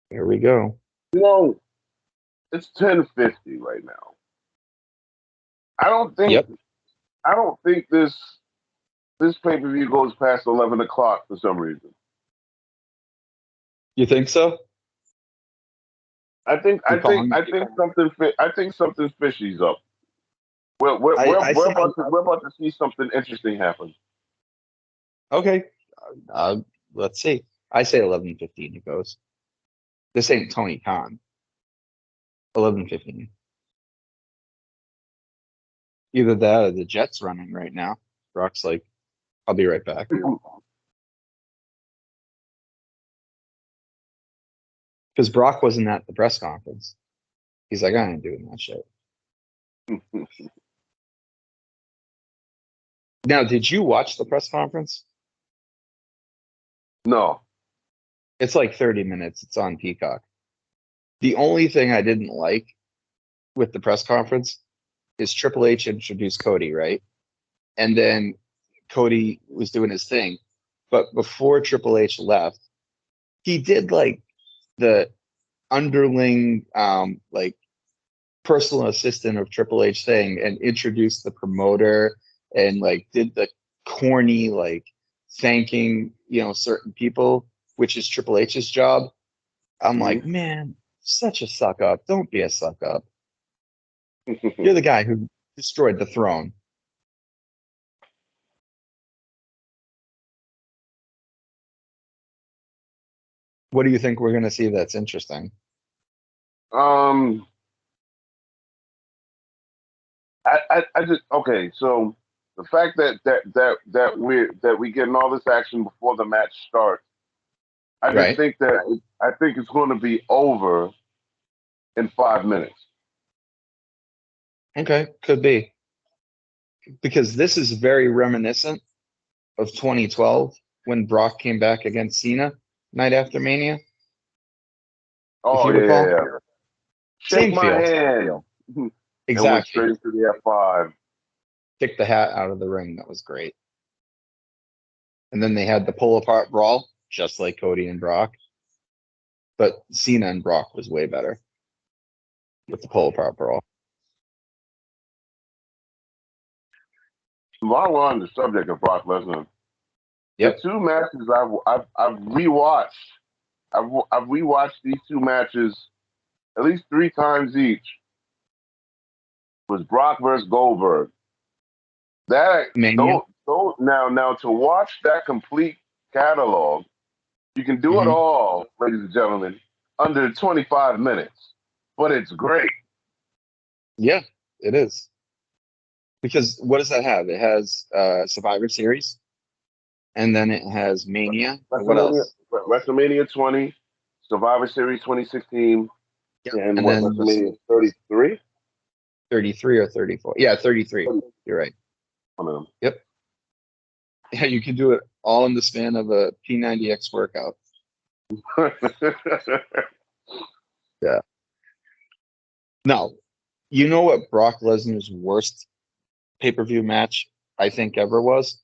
Here we go. You know, it's 10:50 right now. I don't think Yep. this pay per view goes past 11 o'clock for some reason. You think so? I think something fishy's up. We're about to see something interesting happen. Okay. Let's see. I say 11:15 it goes. This ain't Tony Khan. 11:15. Either that or the Jets running right now. Brock's like, I'll be right back. Because Brock wasn't at the press conference. He's like, I ain't doing that shit. Now, did you watch the press conference? No. It's like 30 minutes. It's on Peacock. The only thing I didn't like with the press conference is Triple H introduced Cody, right? And then Cody was doing his thing. But before Triple H left, he did like the underling, like personal assistant of Triple H thing and introduced the promoter and like did the corny, like thanking, certain people, which is Triple H's job. I'm like, man, such a suck up. Don't be a suck up. You're the guy who destroyed the throne. What do you think we're going to see that's interesting? I just okay. So the fact that we getting all this action before the match starts, I just think that I think it's going to be over in 5 minutes. Okay, could be. Because this is very reminiscent of 2012 when Brock came back against Cena night after Mania. Oh, yeah. Shake Same my feel. hand. Exactly. And went straight into the F5. Kick the hat out of the ring. That was great. And then they had the pull apart brawl, just like Cody and Brock. But Cena and Brock was way better with the pull apart brawl. While we're on the subject of Brock Lesnar, the two matches I've rewatched. I've rewatched these two matches at least 3 times each. Was Brock versus Goldberg. That Mania. Now to watch that complete catalog, you can do it all, ladies and gentlemen, under 25 minutes. But it's great. Yeah, it is. Because what does that have? It has Survivor Series, and then it has Mania. What else? WrestleMania 20, Survivor Series 2016, and then WrestleMania 33? 33 or 34. Yeah, 33. You're right. One of them. Yep. Yeah, you can do it all in the span of a P90X workout. Yeah. Now, you know what Brock Lesnar's worst pay-per-view match I think ever was?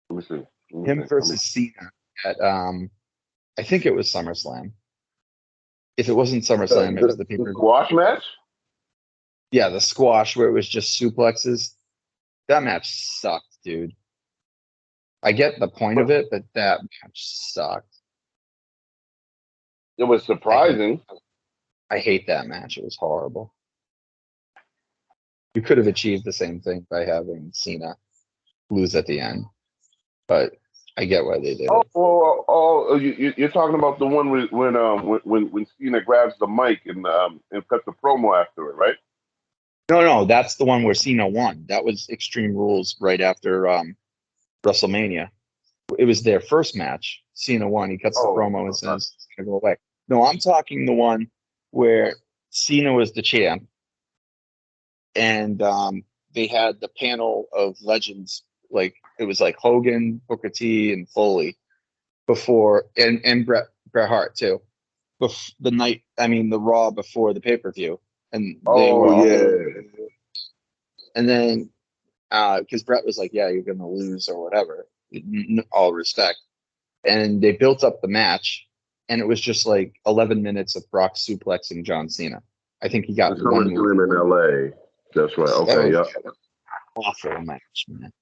Let me see. Him versus Cena at I think it was SummerSlam. If it wasn't SummerSlam, it was the pay-per-view. Squash match? Yeah, the squash where it was just suplexes. That match sucked, dude. I get the point of it, but that match sucked. It was surprising. I hate that match. It was horrible. You could have achieved the same thing by having Cena lose at the end, but I get why they did it. You're talking about the one when Cena grabs the mic and cuts the promo after it, right? No, that's the one where Cena won. That was Extreme Rules right after WrestleMania. It was their first match. Cena won. He cuts the promo and says, "It's gonna go away." No, I'm talking the one where Cena was the champ, and they had the panel of legends. Like it was like Hogan, Booker T, and Foley before, and Bret Hart too. The Raw before the pay-per-view, and they were all, and then because Bret was like, "Yeah, you're gonna lose" or whatever. All respect, and they built up the match, and it was just like 11 minutes of Brock suplexing John Cena. I think he got one move in LA. That's right. Okay, yeah. Awful match, man.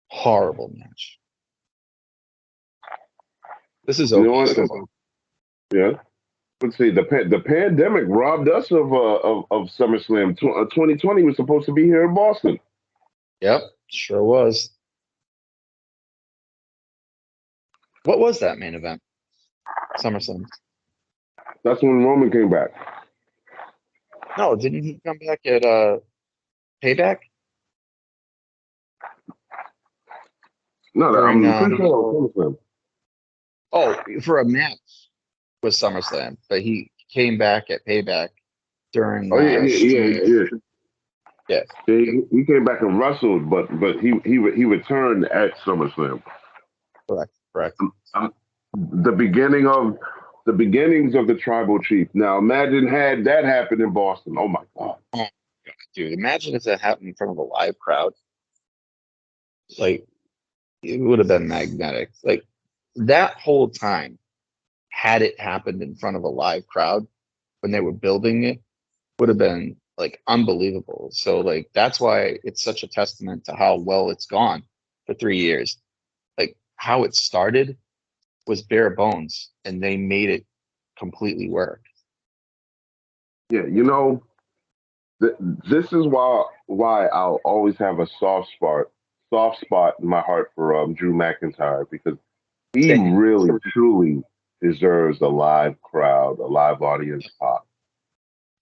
Horrible match. This is okay. Yeah. Let's see. The pandemic robbed us of SummerSlam. 2020 was supposed to be here in Boston. Yep, sure was. What was that main event? SummerSlam. That's when Roman came back. No, didn't he come back at Payback No, during I'm pretty sure it was SummerSlam. oh, for a match with SummerSlam, but he came back at Payback during Oh yeah, yeah. yeah, He came back and wrestled, but he returned at SummerSlam. correct. Um, the beginnings of the tribal chief. Now imagine had that happened in Boston. Oh my God. Oh, dude, imagine if that happened in front of a live crowd. Like it would have been magnetic. Like that whole time, had it happened in front of a live crowd when they were building it, would have been like unbelievable. So like that's why it's such a testament to how well it's gone for 3 years. Like how it started was bare bones and they made it completely work. Yeah, th- this is why I'll always have a soft spot in my heart for Drew McIntyre because he Same. really truly deserves a live crowd, a live audience pop.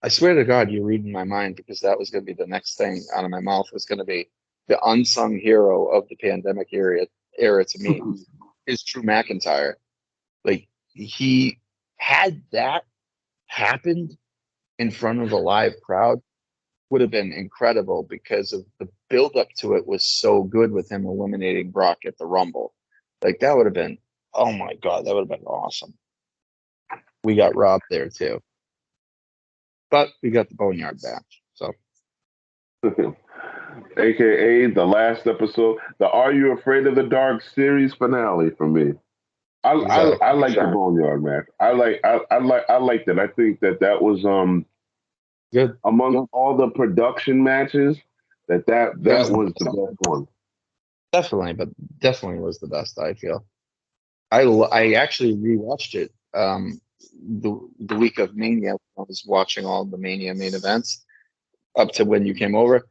I swear to God, you're reading my mind because that was going to be the next thing out of my mouth was going to be the unsung hero of the pandemic era to me is Drew McIntyre. Like he had that happened in front of a live crowd would have been incredible because of the build up to it was so good with him eliminating Brock at the Rumble. Like that would have been, oh my God, that would have been awesome. We got robbed there too, but we got the Boneyard match. So AKA the last episode, the Are You Afraid of the Dark series finale for me. I exactly. like the Boneyard match. I liked it. I think that was Good. among all the production matches That that was was the best one. definitely, but definitely was the best, I feel. I actually rewatched it the week of Mania. I was watching all the Mania main events up to when you came over.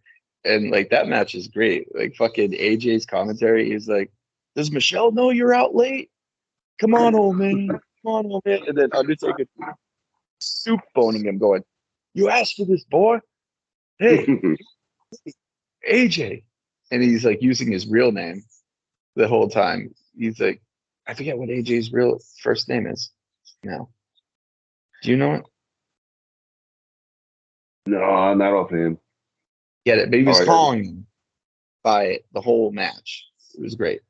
And like that match is great. Like fucking AJ's commentary, he's like, "Does Michelle know you're out late? Come on, old man. Come on, old man." And then Undertaker soup boning him, going, "You asked for this, boy. Hey, AJ." And he's like using his real name the whole time. He's like, I forget what AJ's real first name is now. Do you know it? No, not offhand. Get it? But he All was right. calling him by it the whole match. It was great.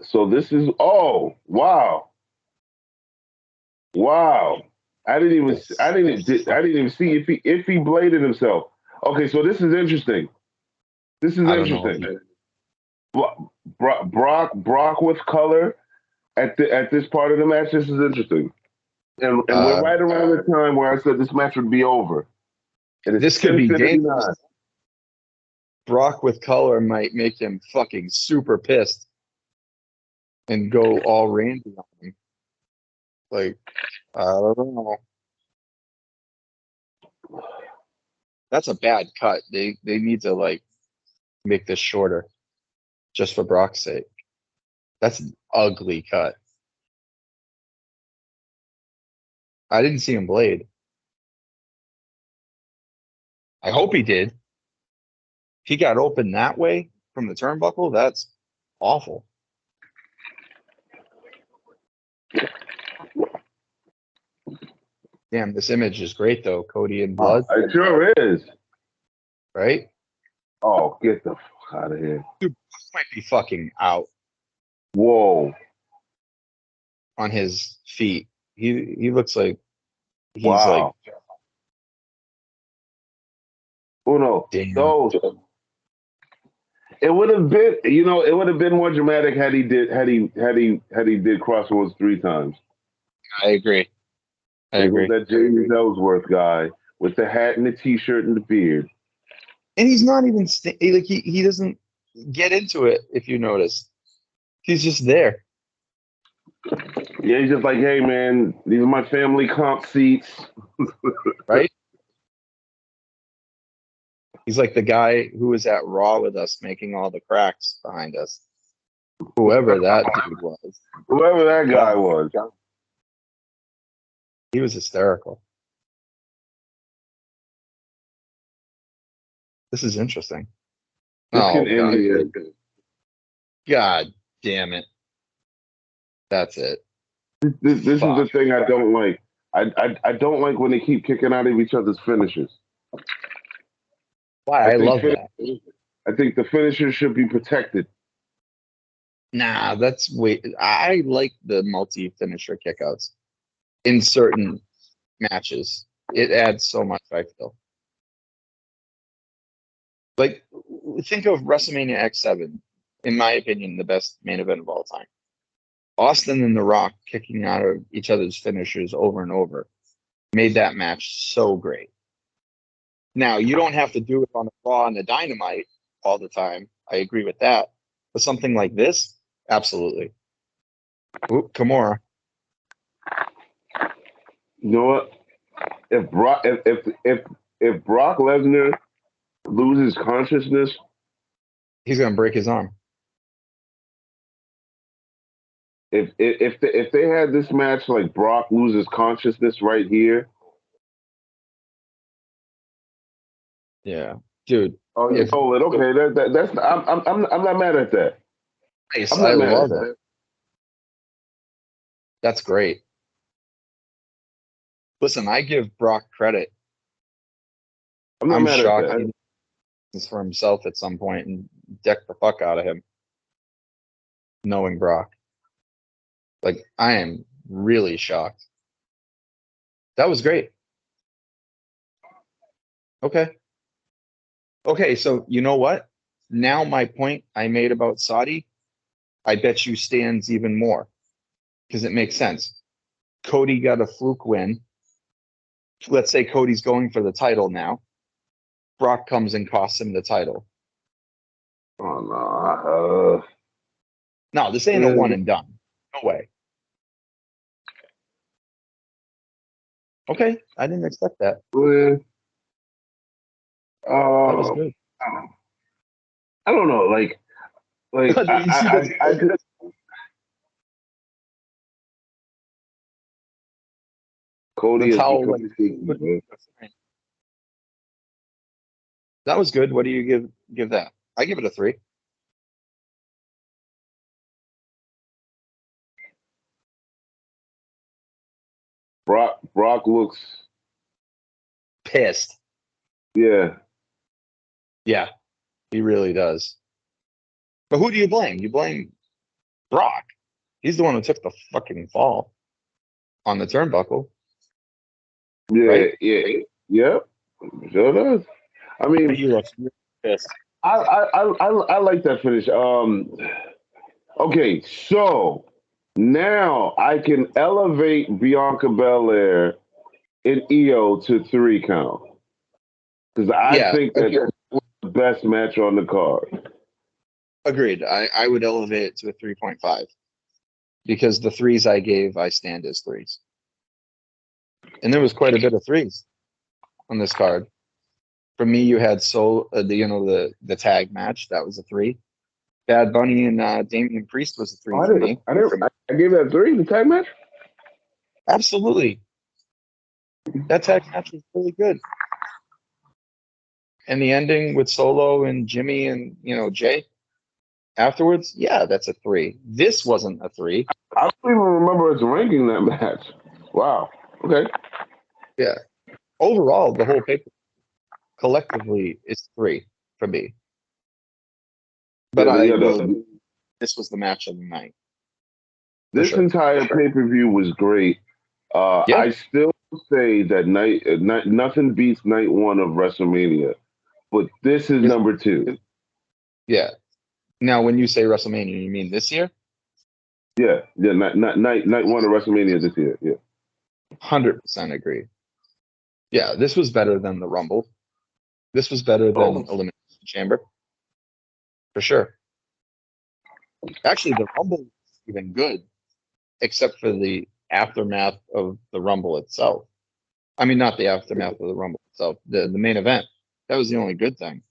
So this is wow. I didn't even see if he bladed himself. Okay, so this is interesting. This is I don't know if interesting. Brock with color at this part of the match. This is interesting, and we're right around the time where I said this match would be over. And it's this could be 10:59. dangerous. Brock with color might make him fucking super pissed and go all Randy on him. Like, I don't know. That's a bad cut. They need to like make this shorter just for Brock's sake. That's an ugly cut. I didn't see him blade. I hope he did. He got open that way from the turnbuckle. That's awful. Damn, this image is great though. Cody in blood, It sure is. right? Oh, get the fuck out of here! Dude, might be fucking out Whoa! on his feet. He looks like he's like, Wow! Oh no! damn. So it would have been, it would have been more dramatic had he did Crossroads 3 times. I agree. I There goes agree. that James Ellsworth guy with the hat and the t-shirt and the beard. And he's not even like he doesn't get into it. If you notice, he's just there, Yeah, he's just like, hey man, these are my family comp seats. right? He's like the guy who was at Raw with us, making all the cracks behind us. Whoever that dude was, Whoever that guy was. he was hysterical. This is interesting. This Oh, can end God. here. God damn it. That's it. This is the Fuck. thing I don't like. I don't like when they keep kicking out of each other's finishes. Why? I love fin- that. I think the finishers should be protected. Nah, that's I like the multi-finisher kickouts in certain matches. It adds so much, I feel. Like, think of WrestleMania X7, in my opinion, the best main event of all time. Austin and The Rock kicking out of each other's finishers over and over made that match so great. Now, you don't have to do it on the Raw and the Dynamite all the time. I agree with that. But something like this, absolutely. Oop, Kimura. You know what? If Brock Lesnar loses consciousness, He's going to break his arm. if they had this match like Brock loses consciousness right here. Yeah, dude. Oh, you stole it. Okay, that's I'm not mad at that. Nice. I'm not I mad love at that. it. That's great. Listen, I give Brock credit. I'm shocked he did this for himself at some point and deck the fuck out of him, knowing Brock. Like, I am really shocked. That was great. Okay, so you know what? Now my point I made about Saudi, I bet you stands even more because it makes sense. Cody got a fluke win. Let's say Cody's going for the title now. Brock comes and costs him the title. Oh no. No, this ain't a one and done. No way. Okay, I didn't expect that. That was good. I don't know. Like I just. Cody is that was good. What do you give that? I give it a 3. Brock looks pissed. Yeah, he really does. But who do you blame? You blame Brock. He's the one who took the fucking fall on the turnbuckle. Yeah, right? Yeah. Sure does. I mean, he looks really pissed. I like that finish. Okay, so now I can elevate Bianca Belair and Io to 3 count because I think that's the best match on the card. Agreed. I would elevate it to a 3.5 because the 3s I gave, I stand as 3s. And there was quite a bit of 3s on this card. For me, you had the tag match. That was a 3. Bad Bunny and Damian Priest was a 3 for me. I gave that 3, the tag match? Absolutely. That tag match was really good. And the ending with Solo and Jimmy and, Jay afterwards, yeah, that's a 3. This wasn't a 3. I don't even remember us ranking that match. Wow. Okay. Yeah. Overall, the whole paper collectively is 3 for me. But this was the match of the night. This entire pay-per-view was great. I still say that nothing beats night 1 of WrestleMania, but this is number 2. Yeah. Now, when you say WrestleMania, you mean this year? Yeah. Night 1 of WrestleMania this year. Yeah. 100% agree. Yeah, this was better than the Rumble. This was better than Elimination Chamber. For sure. Actually, the Rumble was even good, except for the aftermath of the Rumble itself. I mean, not the aftermath of the Rumble itself, the main event. That was the only good thing.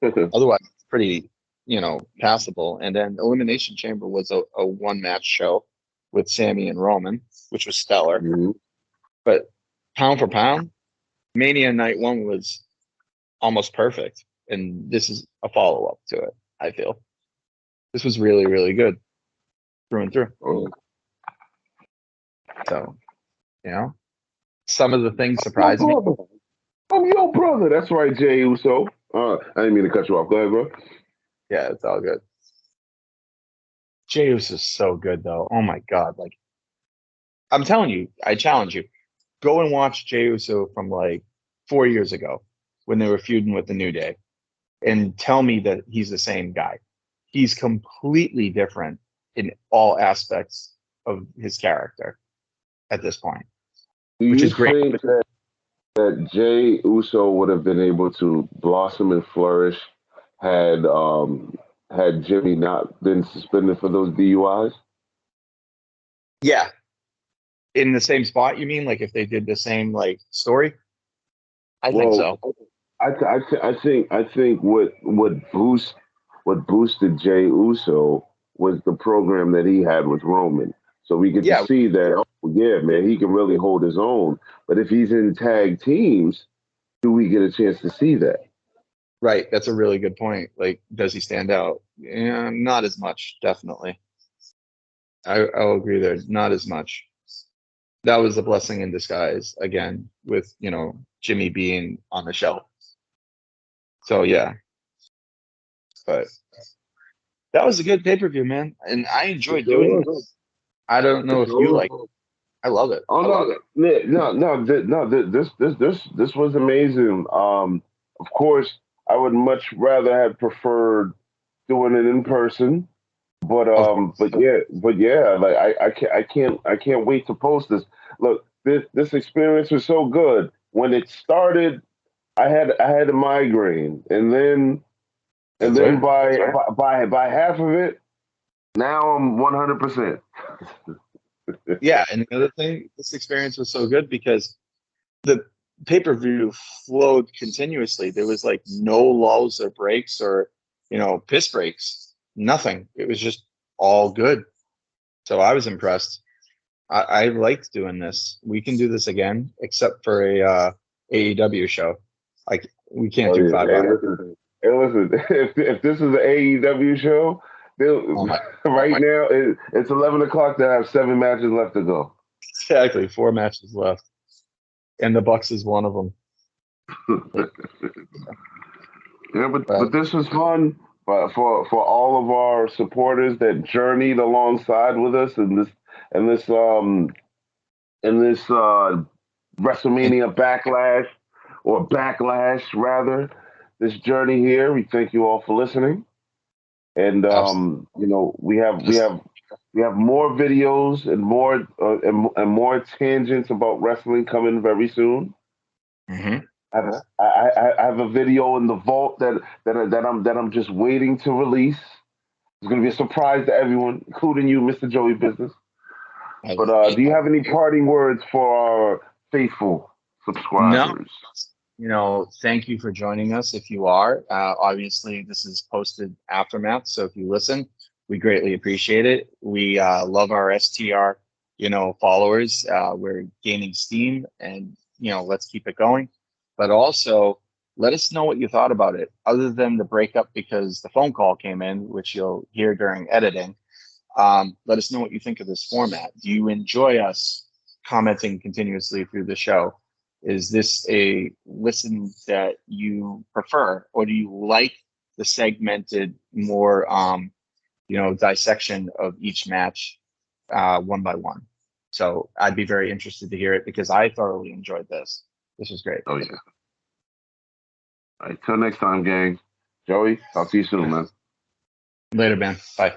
Otherwise, it's pretty, passable. And then Elimination Chamber was a one-match show with Sammy and Roman, which was stellar. Mm-hmm. But pound for pound, Mania Night 1 was almost perfect. And this is a follow-up to it, I feel. This was really, really good through and through. Oh. So, you know, some of the things surprised me. I'm your brother. That's right, Jay Uso. I didn't mean to cut you off. Go ahead, bro. Yeah, it's all good. Jey Uso is so good, though. Oh my God. Like, I'm telling you, I challenge you. Go and watch Jey Uso from like 4 years ago when they were feuding with the New Day and tell me that he's the same guy. He's completely different in all aspects of his character at this point, Do which you is great. think that Jay Uso would have been able to blossom and flourish had had Jimmy not been suspended for those DUIs? Yeah. In the same spot, you mean? Like if they did the same like story? I think Well, so. I think what boosted Jay Uso was the program that he had with Roman. So we get to Yeah, see that, oh, yeah, man, he can really hold his own. But if he's in tag teams, do we get a chance to see that? right. That's a really good point. Like, does he stand out? Yeah, not as much, definitely. I'll agree there. Not as much. That was a blessing in disguise again, with Jimmy being on the show. So yeah, but that was a good pay-per-view, man, and I enjoyed doing this. I don't know if you like. I love it. Oh no, this was amazing. Of course, I would much rather have preferred doing it in person, Of but yeah, like I can't wait to post this. Look, this experience was so good. When it started, I had a migraine, and That's right. by half of it, now I'm 100%. Yeah, and the other thing, this experience was so good because the pay-per-view flowed continuously. There was like no lulls or breaks or piss breaks. Nothing. It was just all good. So I was impressed. I liked doing this. We can do this again, except for a AEW show. Like we can't Oh do yeah, 5 hours. listen. If this is an AEW show, Oh my, right now it's 11 o'clock. They have 7 matches left to go. exactly. 4 matches left, and the Bucks is one of them. Yeah, but But this was fun. But for all of our supporters that journeyed alongside with us in this um in this and, WrestleMania backlash or backlash rather, this journey here, we thank you all for listening. And absolutely. we have more videos and and more tangents about wrestling coming very soon. Mhm. I have a video in the vault that I'm just waiting to release. It's going to be a surprise to everyone, including you, Mr. Joey Business. But do you have any parting words for our faithful No, subscribers? thank you for joining us. If you are, obviously this is posted aftermath. So if you listen, we greatly appreciate it. We love our STR, followers. We're gaining steam and, let's keep it going. But also let us know what you thought about it, other than the breakup because the phone call came in, which you'll hear during editing. Let us know what you think of this format. Do you enjoy us commenting continuously through the show? Is this a listen that you prefer, or do you like the segmented, more, dissection of each match one by one? So I'd be very interested to hear it because I thoroughly enjoyed this. This was great. Oh yeah. All right, till next time, gang. Joey, talk to you soon, man. Later, man. Bye.